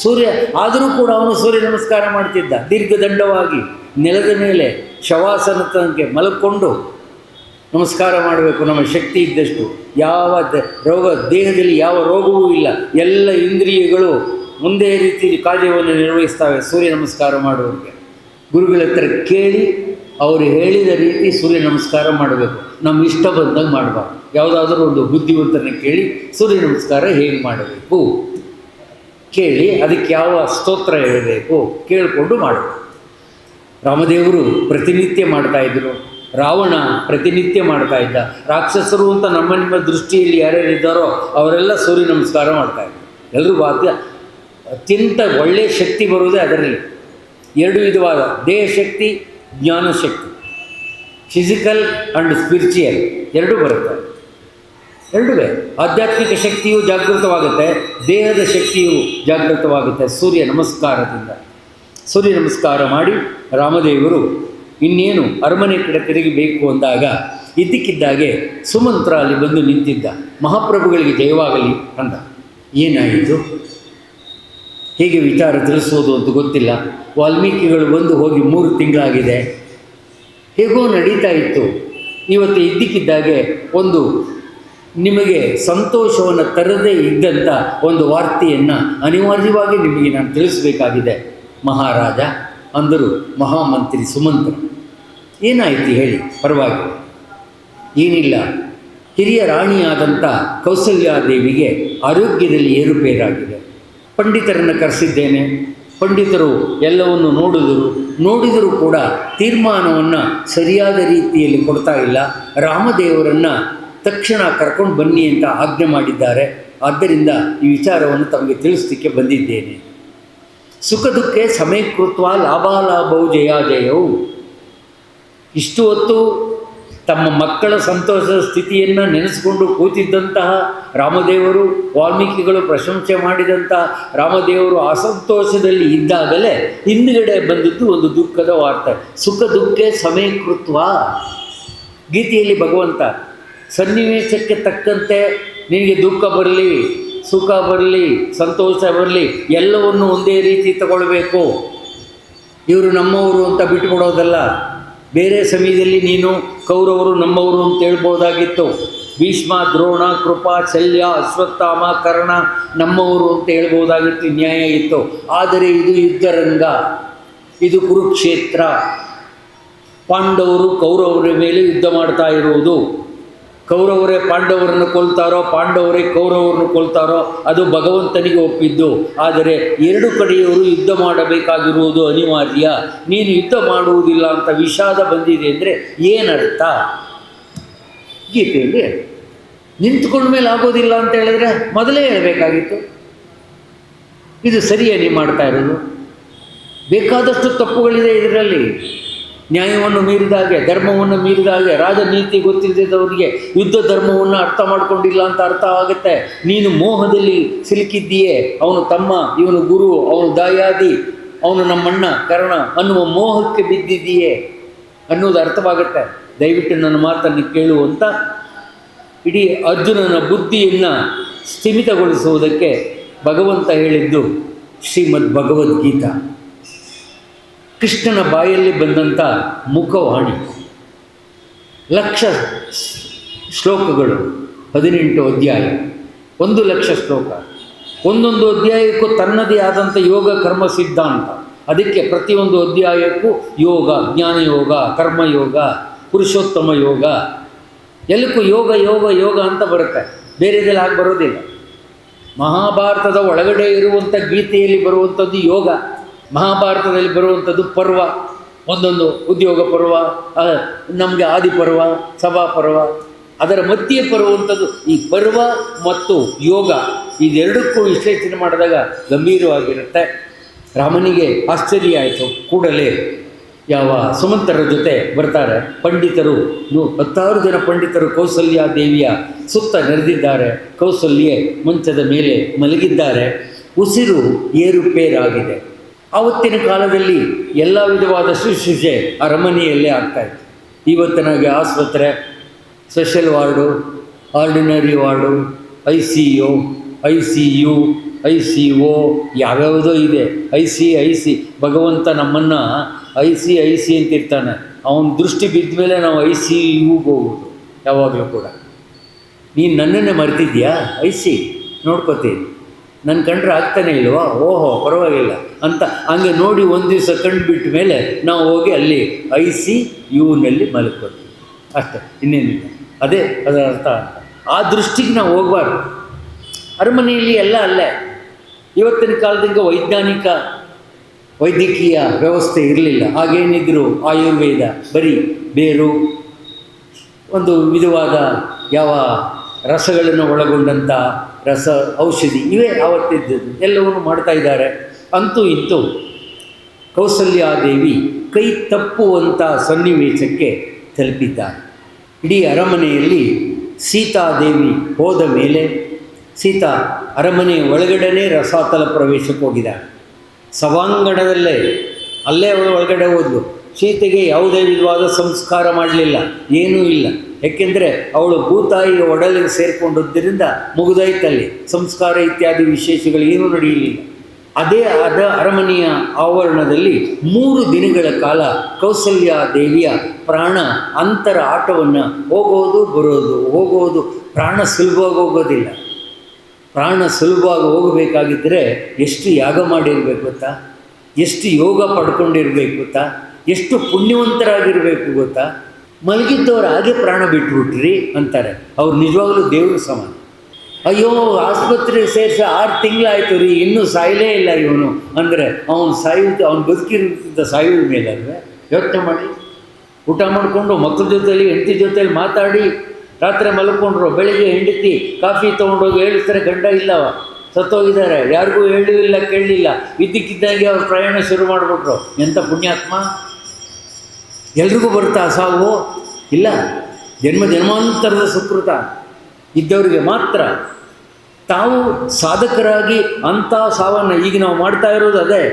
ಸೂರ್ಯ ಆದರೂ ಕೂಡ ಅವನು ಸೂರ್ಯ ನಮಸ್ಕಾರ ಮಾಡ್ತಿದ್ದ. ದೀರ್ಘದಂಡವಾಗಿ ನೆಲದ ಮೇಲೆ ಶವಾಸನ ತನಕ ಮಲಕ್ಕೊಂಡು ನಮಸ್ಕಾರ ಮಾಡಬೇಕು. ನಮ್ಮ ಶಕ್ತಿ ಇದ್ದಷ್ಟು ಯಾವ ದೇಹದಲ್ಲಿ ಯಾವ ರೋಗವೂ ಇಲ್ಲ, ಎಲ್ಲ ಇಂದ್ರಿಯಗಳು ಒಂದೇ ರೀತಿ ಕಾರ್ಯವನ್ನು ನಿರ್ವಹಿಸ್ತವೆ ಸೂರ್ಯ ನಮಸ್ಕಾರ ಮಾಡುವವರಿಗೆ. ಗುರುಗಳ ಹತ್ರ ಕೇಳಿ ಅವರು ಹೇಳಿದ ರೀತಿ ಸೂರ್ಯ ನಮಸ್ಕಾರ ಮಾಡಬೇಕು. ನಮ್ಮ ಇಷ್ಟ ಬಂದಂಗೆ ಮಾಡಬಾರ್ದು. ಯಾವುದಾದ್ರೂ ಒಂದು ಬುದ್ಧಿವಂತರನ್ನ ಕೇಳಿ ಸೂರ್ಯ ನಮಸ್ಕಾರ ಹೇಗೆ ಮಾಡಬೇಕು ಕೇಳಿ, ಅದಕ್ಕೆ ಯಾವ ಸ್ತೋತ್ರ ಹೇಳಬೇಕು ಕೇಳಿಕೊಂಡು ಮಾಡಬೇಕು. ರಾಮದೇವರು ಪ್ರತಿನಿತ್ಯ ಮಾಡ್ತಾಯಿದ್ರು, ರಾವಣ ಪ್ರತಿನಿತ್ಯ ಮಾಡ್ತಾ ಇದ್ದ. ರಾಕ್ಷಸರು ಅಂತ ನಿಮ್ಮ ದೃಷ್ಟಿಯಲ್ಲಿ ಯಾರ್ಯಾರಿದ್ದಾರೋ ಅವರೆಲ್ಲ ಸೂರ್ಯ ನಮಸ್ಕಾರ ಮಾಡ್ತಾಯಿದ್ರು. ಎಲ್ಲರಿಗೂ ಅತ್ಯಂತ ಒಳ್ಳೆಯ ಶಕ್ತಿ ಬರುವುದೇ ಅದರಲ್ಲಿ. ಎರಡು ವಿಧವಾದ ದೇಹ ಶಕ್ತಿ, ಜ್ಞಾನಶಕ್ತಿ, ಫಿಸಿಕಲ್ ಆ್ಯಂಡ್ ಸ್ಪಿರಿಚುಯಲ್ ಎರಡೂ ಬರುತ್ತೆ. ಎರಡೂ ಆಧ್ಯಾತ್ಮಿಕ ಶಕ್ತಿಯು ಜಾಗೃತವಾಗುತ್ತೆ, ದೇಹದ ಶಕ್ತಿಯು ಜಾಗೃತವಾಗುತ್ತೆ ಸೂರ್ಯ ನಮಸ್ಕಾರದಿಂದ. ಸೂರ್ಯ ನಮಸ್ಕಾರ ಮಾಡಿ ರಾಮದೇವರು ಇನ್ನೇನು ಅರಮನೆ ಕಡೆ ತಿರುಗಬೇಕು ಅಂದಾಗ ಇದ್ದಕ್ಕಿದ್ದಾಗೆ ಸುಮಂತ್ರ ಅಲ್ಲಿ ಬಂದು ನಿಂತಿದ್ದ. ಮಹಾಪ್ರಭುಗಳಿಗೆ ಜಯವಾಗಲಿ ಅಂದ. ಏನಾಯಿತು, ಹೇಗೆ ವಿಚಾರ ತಿಳಿಸೋದು ಅಂತ ಗೊತ್ತಿಲ್ಲ. ವಾಲ್ಮೀಕಿಗಳು ಬಂದು ಹೋಗಿ 3 ತಿಂಗಳಾಗಿದೆ, ಹೇಗೋ ನಡೀತಾ ಇತ್ತು. ಇವತ್ತು ಇದ್ದಕ್ಕಿದ್ದಾಗೆ ಒಂದು ನಿಮಗೆ ಸಂತೋಷವನ್ನು ತರದೇ ಇದ್ದಂಥ ಒಂದು ವಾರ್ತೆಯನ್ನು ಅನಿವಾರ್ಯವಾಗಿ ನಿಮಗೆ ನಾನು ತಿಳಿಸಬೇಕಾಗಿದೆ ಮಹಾರಾಜ ಅಂದರು ಮಹಾಮಂತ್ರಿ ಸುಮಂತ್ರ. ಏನಾಯಿತು ಹೇಳಿ, ಪರವಾಗಿಲ್ಲ. ಏನಿಲ್ಲ, ಹಿರಿಯ ರಾಣಿಯಾದಂಥ ಕೌಸಲ್ಯಾದೇವಿಗೆ ಆರೋಗ್ಯದಲ್ಲಿ ಏರುಪೇರಾಗಿದೆ. ಪಂಡಿತರನ್ನು ಕರೆಸಿದ್ದೇನೆ, ಪಂಡಿತರು ಎಲ್ಲವನ್ನು ನೋಡಿದರೂ ಕೂಡ ತೀರ್ಮಾನವನ್ನು ಸರಿಯಾದ ರೀತಿಯಲ್ಲಿ ಕೊಡ್ತಾ ಇಲ್ಲ. ರಾಮದೇವರನ್ನು ತಕ್ಷಣ ಕರ್ಕೊಂಡು ಬನ್ನಿ ಅಂತ ಆಜ್ಞೆ ಮಾಡಿದ್ದಾರೆ. ಆದ್ದರಿಂದ ಈ ವಿಚಾರವನ್ನು ತಮಗೆ ತಿಳಿಸಲಿಕ್ಕೆ ಬಂದಿದ್ದೇನೆ. ಸುಖ ದುಃಖೆ ಸಮೀಕೃತ್ವ ಲಾಭಾಲಾಭವು ಜಯಾಜಯವು. ಇಷ್ಟು ಹೊತ್ತು ತಮ್ಮ ಮಕ್ಕಳ ಸಂತೋಷದ ಸ್ಥಿತಿಯನ್ನು ನೆನೆಸ್ಕೊಂಡು ಕೂತಿದ್ದಂತಹ ರಾಮದೇವರು, ವಾಲ್ಮೀಕಿಗಳು ಪ್ರಶಂಸೆ ಮಾಡಿದಂತಹ ರಾಮದೇವರು ಅಸಂತೋಷದಲ್ಲಿ ಇದ್ದಾಗಲೇ ಹಿಂದುಗಡೆ ಬಂದಿದ್ದು ಒಂದು ದುಃಖದ ವಾರ್ತೆ. ಸುಖ ದುಃಖೆ ಸಮೀಕೃತ್ವ. ಗೀತೆಯಲ್ಲಿ ಭಗವಂತ ಸನ್ನಿವೇಶಕ್ಕೆ ತಕ್ಕಂತೆ ನಿನಗೆ ದುಃಖ ಬರಲಿ, ಸುಖ ಬರಲಿ, ಸಂತೋಷ ಬರಲಿ, ಎಲ್ಲವನ್ನು ಒಂದೇ ರೀತಿ ತಗೊಳ್ಬೇಕು. ಇವರು ನಮ್ಮವರು ಅಂತ ಬಿಟ್ಟುಕೊಡೋದಲ್ಲ. ಬೇರೆ ಸಮಯದಲ್ಲಿ ನೀನು ಕೌರವರು ನಮ್ಮವರು ಅಂತ ಹೇಳ್ಬೋದಾಗಿತ್ತು. ಭೀಷ್ಮ, ದ್ರೋಣ, ಕೃಪಾ, ಶಲ್ಯ, ಅಶ್ವತ್ಥಾಮ, ಕರ್ಣ ನಮ್ಮವರು ಅಂತ ಹೇಳ್ಬೋದಾಗಿತ್ತು, ನ್ಯಾಯ ಇತ್ತು. ಆದರೆ ಇದು ಯುದ್ಧರಂಗ, ಇದು ಕುರುಕ್ಷೇತ್ರ. ಪಾಂಡವರು ಕೌರವರ ಮೇಲೆ ಯುದ್ಧ ಮಾಡ್ತಾ ಇರುವುದು. ಕೌರವರೇ ಪಾಂಡವರನ್ನು ಕೊಲ್ತಾರೋ, ಪಾಂಡವರೇ ಕೌರವರನ್ನು ಕೊಲ್ತಾರೋ ಅದು ಭಗವಂತನಿಗೆ ಒಪ್ಪಿದ್ದು. ಆದರೆ ಎರಡು ಕಡೆಯವರು ಯುದ್ಧ ಮಾಡಬೇಕಾಗಿರುವುದು ಅನಿವಾರ್ಯ. ನೀನು ಯುದ್ಧ ಮಾಡುವುದಿಲ್ಲ ಅಂತ ವಿಷಾದ ಬಂದಿದೆ ಅಂದರೆ ಏನರ್ಥ? ಗೀತೆಯಲ್ಲಿ ನಿಂತ್ಕೊಂಡ ಮೇಲೆ ಆಗೋದಿಲ್ಲ ಅಂತ ಹೇಳಿದ್ರೆ ಮೊದಲೇ ಹೇಳಬೇಕಾಗಿತ್ತು. ಇದು ಸರಿಯೇ ನೀವು ಮಾಡ್ತಾ ಇರೋದು? ಬೇಕಾದಷ್ಟು ತಪ್ಪುಗಳಿದೆ ಇದರಲ್ಲಿ. ನ್ಯಾಯವನ್ನು ಮೀರಿದಾಗೆ, ಧರ್ಮವನ್ನು ಮೀರಿದಾಗೆ, ರಾಜನೀತಿ ಗೊತ್ತಿದ್ದವರಿಗೆ ಯುದ್ಧ ಧರ್ಮವನ್ನು ಅರ್ಥ ಮಾಡ್ಕೊಂಡಿಲ್ಲ ಅಂತ ಅರ್ಥ ಆಗುತ್ತೆ. ನೀನು ಮೋಹದಲ್ಲಿ ಸಿಲುಕಿದ್ದೀಯೇ, ಅವನು ತಮ್ಮ, ಇವನು ಗುರು, ಅವನು ದಾಯಾದಿ, ಅವನು ನಮ್ಮಣ್ಣ ಕರ್ಣ ಅನ್ನುವ ಮೋಹಕ್ಕೆ ಬಿದ್ದಿದ್ದೀಯೇ ಅನ್ನೋದು ಅರ್ಥವಾಗುತ್ತೆ. ದಯವಿಟ್ಟು ನನ್ನ ಮಾತನ್ನು ಕೇಳುವಂತ ಇಡೀ ಅರ್ಜುನನ ಬುದ್ಧಿಯನ್ನು ಸ್ಥಿಮಿತಗೊಳಿಸುವುದಕ್ಕೆ ಭಗವಂತ ಹೇಳಿದ್ದು ಶ್ರೀಮದ್ ಭಗವದ್ಗೀತಾ. ಕೃಷ್ಣನ ಬಾಯಲ್ಲಿ ಬಂದಂಥ ಮುಖವಾಣಿ. 1,00,000 ಶ್ಲೋಕಗಳು, 18 ಅಧ್ಯಾಯ, 1,00,000 ಶ್ಲೋಕ. ಒಂದೊಂದು ಅಧ್ಯಾಯಕ್ಕೂ ತನ್ನದೇ ಆದಂಥ ಯೋಗ ಕರ್ಮ ಸಿದ್ಧಾಂತ. ಅದಕ್ಕೆ ಪ್ರತಿಯೊಂದು ಅಧ್ಯಾಯಕ್ಕೂ ಯೋಗ, ಜ್ಞಾನಯೋಗ, ಕರ್ಮಯೋಗ, ಪುರುಷೋತ್ತಮ ಯೋಗ, ಎಲ್ಲಕ್ಕೂ ಯೋಗ ಯೋಗ ಯೋಗ ಅಂತ ಬರುತ್ತೆ. ಬೇರೆದೆಲ್ಲ ಹಾಗೆ ಬರೋದಿಲ್ಲ. ಮಹಾಭಾರತದ ಒಳಗಡೆ ಇರುವಂಥ ಗೀತೆಯಲ್ಲಿ ಬರುವಂಥದ್ದು ಯೋಗ, ಮಹಾಭಾರತದಲ್ಲಿ ಬರುವಂಥದ್ದು ಪರ್ವ, ಒಂದೊಂದು ಉದ್ಯೋಗ ಪರ್ವ, ನಮಗೆ ಆದಿಪರ್ವ, ಸಭಾಪರ್ವ, ಅದರ ಮಧ್ಯೆ ಬರುವಂಥದ್ದು ಈ ಪರ್ವ ಮತ್ತು ಯೋಗ. ಇದೆರಡಕ್ಕೂ ವಿಶ್ಲೇಷಣೆ ಮಾಡಿದಾಗ ಗಂಭೀರವಾಗಿರುತ್ತೆ. ರಾಮನಿಗೆ ಆಶ್ಚರ್ಯ ಆಯಿತು. ಕೂಡಲೇ ಯಾವ ಸುಮಂತರ ಜೊತೆ ಬರ್ತಾರೆ ಪಂಡಿತರು, 10,000 ಜನ ಪಂಡಿತರು ಕೌಸಲ್ಯ ದೇವಿಯ ಸುತ್ತ ನೆರೆದಿದ್ದಾರೆ. ಕೌಸಲ್ಯೆ ಮಂಚದ ಮೇಲೆ ಮಲಗಿದ್ದಾರೆ. ಉಸಿರು ಏರುಪೇರಾಗಿದೆ. ಆವತ್ತಿನ ಕಾಲದಲ್ಲಿ ಎಲ್ಲ ವಿಧವಾದ ಶುಶ್ರೂಷೆ ಅರಮನೆಯಲ್ಲೇ ಆಗ್ತಾಯಿತ್ತು. ಇವತ್ತಿನಾಗೆ ಆಸ್ಪತ್ರೆ, special ward, ordinary ward, ICU, ICU, ICO ಯಾವ್ಯಾವುದೋ ಇದೆ. ಐ ಸಿ ಭಗವಂತ ನಮ್ಮನ್ನು ಐಸಿ ಅಂತಿರ್ತಾನೆ. ಅವನ ದೃಷ್ಟಿ ಬಿದ್ದ ಮೇಲೆ ನಾವು ICUಗೆ ಹೋಗೋದು ಯಾವಾಗಲೂ ಕೂಡ. ನೀನು ನನ್ನನ್ನೇ ಮರ್ತಿದ್ಯಾ? ನೋಡ್ಕೋತೀನಿ, ನನ್ನ ಕಂಡ್ರೆ ಆಗ್ತಾನೆ ಇಲ್ವಾ? ಓಹೋ ಪರವಾಗಿಲ್ಲ ಅಂತ ಹಂಗೆ ನೋಡಿ ಒಂದು ದಿವಸ ಕಂಡು ಬಿಟ್ಟ ಮೇಲೆ ನಾವು ಹೋಗಿ ಅಲ್ಲಿ ICUನಲ್ಲಿ ಮಲ್ಕೋತೀವಿ ಅಷ್ಟೇ, ಇನ್ನೇನಿಲ್ಲ. ಅದೇ ಅದರ ಅರ್ಥ ಅಂತ. ಆ ದೃಷ್ಟಿಗೆ ನಾವು ಹೋಗಬಾರ್ದು. ಅರಮನೆಯಲ್ಲಿ ಎಲ್ಲ ಅಲ್ಲೇ. ಇವತ್ತಿನ ಕಾಲದಿಂದ ವೈದ್ಯಕೀಯ ವ್ಯವಸ್ಥೆ ಇರಲಿಲ್ಲ. ಹಾಗೇನಿದ್ರು ಆಯುರ್ವೇದ, ಬರೀ ಬೇರು, ಒಂದು ವಿಧವಾದ ಯಾವ ರಸಗಳನ್ನು ಒಳಗೊಂಡಂಥ ಔಷಧಿ, ಇವೇ ಆವತ್ತಿದ್ದದ್ದು. ಎಲ್ಲವನ್ನೂ ಮಾಡ್ತಾ ಇದ್ದಾರೆ. ಅಂತೂ ಇಂತೂ ಕೌಸಲ್ಯಾದೇವಿ ಕೈ ತಪ್ಪುವಂಥ ಸನ್ನಿವೇಶಕ್ಕೆ ತಲುಪಿದ್ದಾರೆ. ಇಡೀ ಅರಮನೆಯಲ್ಲಿ ಸೀತಾದೇವಿ ಹೋದ ಮೇಲೆ ಸೀತಾ ಅರಮನೆ ಒಳಗಡೆನೇ ರಸಾತಲ ಪ್ರವೇಶಕ್ಕೆ ಹೋಗಿದ್ದಾಳೆ. ಸಭಾಂಗಣದಲ್ಲೇ ಅಲ್ಲೇ ಒಳಗಡೆ ಹೋದ್ಲು. ಸೀತೆಗೆ ಯಾವುದೇ ವಿಧವಾದ ಸಂಸ್ಕಾರ ಮಾಡಲಿಲ್ಲ, ಏನೂ ಇಲ್ಲ. ಏಕೆಂದರೆ ಅವಳು ಭೂತಾಯಿಯ ಒಡಲಿಗೆ ಸೇರಿಕೊಂಡಿದ್ದರಿಂದ ಮುಗಿದಾಯ್ತಲ್ಲಿ. ಸಂಸ್ಕಾರ ಇತ್ಯಾದಿ ವಿಶೇಷಗಳು ಏನೂ ನಡೆಯಲಿಲ್ಲ. ಅದೇ ಅರಮನೆಯ ಆವರಣದಲ್ಲಿ 3 ದಿನಗಳ ಕಾಲ ಕೌಸಲ್ಯ ದೇವಿಯ ಪ್ರಾಣ ಅಂತರ ಆಟವನ್ನು ಹೋಗೋದು ಬರೋದು. ಪ್ರಾಣ ಸುಲಭವಾಗಿ ಹೋಗೋದಿಲ್ಲ. ಪ್ರಾಣ ಸುಲಭವಾಗಿ ಹೋಗಬೇಕಾಗಿದ್ದರೆ ಎಷ್ಟು ಯಾಗ ಮಾಡಿರಬೇಕು ಗೊತ್ತಾ? ಎಷ್ಟು ಯೋಗ ಪಡ್ಕೊಂಡಿರಬೇಕು ಗೊತ್ತಾ? ಎಷ್ಟು ಪುಣ್ಯವಂತರಾಗಿರಬೇಕು ಗೊತ್ತಾ? ಮಲಗಿದ್ದವ್ರು ಹಾಗೆ ಪ್ರಾಣ ಬಿಟ್ಬಿಟ್ರಿ ಅಂತಾರೆ. ಅವ್ರು ನಿಜವಾಗ್ಲೂ ದೇವರು ಸಮಾನ. ಅಯ್ಯೋ ಆಸ್ಪತ್ರೆ ಸೇರಿಸಿ 6 ತಿಂಗಳಾಯ್ತು ರೀ, ಇನ್ನೂ ಸಾಯಲೇ ಇಲ್ಲ ಇವನು ಅಂದರೆ ಅವನು ಬದುಕಿರುತ್ತಿದ್ದ ಸಾಯುವ ಮೇಲೆ ಅಲ್ವೇ? ಯೋಚನೆ ಮಾಡಿ. ಊಟ ಮಾಡಿಕೊಂಡು ಮಕ್ಕಳ ಜೊತೆಯಲ್ಲಿ ಹೆಂಡತಿ ಜೊತೆಯಲ್ಲಿ ಮಾತಾಡಿ ರಾತ್ರಿ ಮಲ್ಕೊಂಡ್ರು. ಬೆಳಿಗ್ಗೆ ಹೆಂಡತಿ ಕಾಫಿ ತೊಗೊಂಡೋಗಿ ಹೇಳಿಸ್ತಾರೆ, ಗಂಡ ಇಲ್ಲವ, ಸತ್ತೋಗಿದ್ದಾರೆ, ಯಾರಿಗೂ ಹೇಳಿಲ್ಲ ಕೇಳಲಿಲ್ಲ. ಇದ್ದಕ್ಕಿದ್ದಾಗೆ ಅವ್ರು ಪ್ರಯಾಣ ಶುರು ಮಾಡಿಬಿಟ್ರು. ಎಂಥ ಪುಣ್ಯಾತ್ಮ! ಎಲ್ರಿಗೂ ಬರ್ತಾ ಸಾವು? ಇಲ್ಲ, ಜನ್ಮಾಂತರದ ಸುಕೃತ ಇದ್ದವರಿಗೆ ಮಾತ್ರ. ತಾವು ಸಾಧಕರಾಗಿ ಅಂಥ ಸಾವನ್ನು ಈಗ ನಾವು ಮಾಡ್ತಾ ಇರೋದು ಅದೇ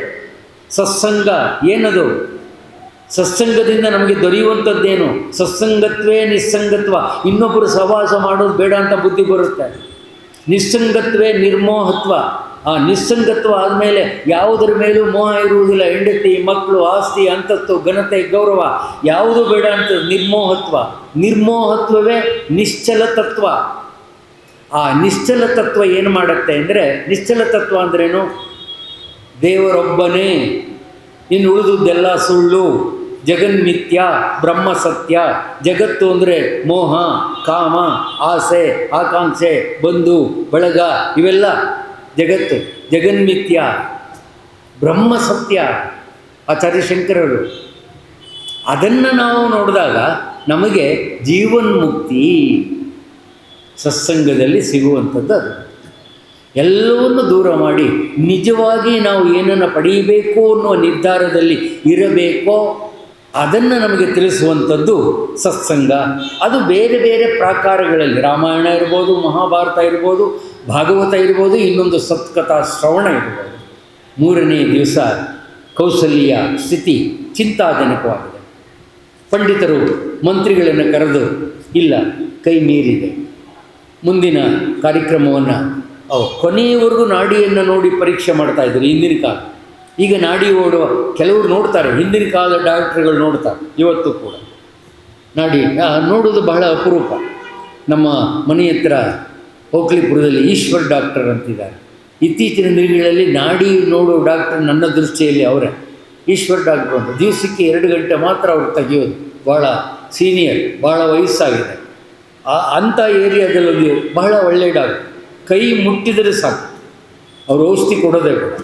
ಸತ್ಸಂಗ. ಏನದು? ಸತ್ಸಂಗದಿಂದ ನಮಗೆ ದೊರೆಯುವಂಥದ್ದೇನು? ಸತ್ಸಂಗತ್ವೇ ನಿಸ್ಸಂಗತ್ವ. ಇನ್ನೊಬ್ಬರು ಸಹವಾಸ ಮಾಡೋದು ಬೇಡ ಅಂತ ಬುದ್ಧಿ ಬರುತ್ತೆ. ನಿಸ್ಸಂಗತ್ವೇ ನಿರ್ಮೋಹತ್ವ. ಆ ನಿಸ್ಸಂಗತ್ವ ಆದಮೇಲೆ ಯಾವುದರ ಮೇಲೂ ಮೋಹ ಇರುವುದಿಲ್ಲ. ಹೆಂಡತಿ, ಮಕ್ಕಳು, ಆಸ್ತಿ, ಅಂತಸ್ತು, ಘನತೆ, ಗೌರವ ಯಾವುದು ಬೇಡ ಅಂತ ನಿರ್ಮೋಹತ್ವ. ನಿರ್ಮೋಹತ್ವವೇ ನಿಶ್ಚಲ ತತ್ವ. ಆ ನಿಶ್ಚಲ ತತ್ವ ಏನು ಮಾಡುತ್ತೆ ಅಂದರೆ, ನಿಶ್ಚಲ ತತ್ವ ಅಂದ್ರೇನು? ದೇವರೊಬ್ಬನೇ, ಇನ್ನು ಉಳಿದುದೆಲ್ಲ ಸುಳ್ಳು, ಜಗನ್ಮಿಥ್ಯ, ಬ್ರಹ್ಮ ಸತ್ಯ. ಜಗತ್ತು ಅಂದರೆ ಮೋಹ, ಕಾಮ, ಆಸೆ, ಆಕಾಂಕ್ಷೆ, ಬಂಧು ಬಳಗ, ಇವೆಲ್ಲ ಜಗತ್ತು. ಜಗನ್ಮಿಥ್ಯ, ಬ್ರಹ್ಮ ಸತ್ಯ ಆಚಾರ್ಯ ಶಂಕರರು. ಅದನ್ನು ನಾವು ನೋಡಿದಾಗ ನಮಗೆ ಜೀವನ್ಮುಕ್ತಿ ಸತ್ಸಂಗದಲ್ಲಿ ಸಿಗುವಂಥದ್ದು. ಅದು ಎಲ್ಲವನ್ನು ದೂರ ಮಾಡಿ ನಿಜವಾಗಿ ನಾವು ಏನನ್ನು ಪಡೆಯಬೇಕು ಅನ್ನುವ ನಿರ್ಧಾರದಲ್ಲಿ ಇರಬೇಕೋ ಅದನ್ನು ನಮಗೆ ತಿಳಿಸುವಂಥದ್ದು ಸತ್ಸಂಗ. ಅದು ಬೇರೆ ಬೇರೆ ಪ್ರಾಕಾರಗಳಲ್ಲಿ, ರಾಮಾಯಣ ಇರ್ಬೋದು, ಮಹಾಭಾರತ ಇರ್ಬೋದು, ಭಾಗವತ ಇರ್ಬೋದು, ಇನ್ನೊಂದು ಸತ್ಕಥಾ ಶ್ರವಣ ಇರ್ಬೋದು. 3ನೇ ದಿವಸ ಕೌಸಲ್ಯ ಸ್ಥಿತಿ ಚಿಂತಾಜನಕವಾಗಿದೆ. ಪಂಡಿತರು ಮಂತ್ರಿಗಳನ್ನು ಕರೆದು, ಇಲ್ಲ ಕೈ ಮೀರಿದೆ, ಮುಂದಿನ ಕಾರ್ಯಕ್ರಮವನ್ನು ಕೊನೆಯವರೆಗೂ ನಾಡಿಯನ್ನು ನೋಡಿ ಪರೀಕ್ಷೆ ಮಾಡ್ತಾಯಿದ್ರು ಹಿಂದಿನ ಕಾಲ. ಈಗ ನಾಡಿ ಓಡುವ ಕೆಲವರು ನೋಡ್ತಾರೆ, ಹಿಂದಿನ ಕಾಲದ ಡಾಕ್ಟ್ರುಗಳು ನೋಡ್ತಾರೆ. ಇವತ್ತು ಕೂಡ ನಾಡಿ ನೋಡೋದು ಬಹಳ ಅಪರೂಪ. ನಮ್ಮ ಮನೆ ಹತ್ರ ಓಕ್ಲಿಪುರದಲ್ಲಿ ಈಶ್ವರ್ ಡಾಕ್ಟರ್ ಅಂತಿದ್ದಾರೆ. ಇತ್ತೀಚಿನ ದಿನಗಳಲ್ಲಿ ನಾಡಿ ನೋಡೋ ಡಾಕ್ಟರ್ ನನ್ನ ದೃಷ್ಟಿಯಲ್ಲಿ ಅವರೇ ಈಶ್ವರ್ ಡಾಕ್ಟ್ರು ಅಂತ. ದಿವಸಕ್ಕೆ 2 ಗಂಟೆ ಮಾತ್ರ ಅವ್ರು ತೆಗೆಯೋದು. ಭಾಳ ಸೀನಿಯರ್, ಭಾಳ ವಯಸ್ಸಾಗಿದೆ. ಅಂಥ ಏರಿಯಾದಲ್ಲಿ ಬಹಳ ಒಳ್ಳೆಯ ಡಾಕ್ಟ್ರು. ಕೈ ಮುಟ್ಟಿದರೆ ಸಾಕು, ಅವರು ಔಷಧಿ ಕೊಡೋದೇ ಬೇಡ.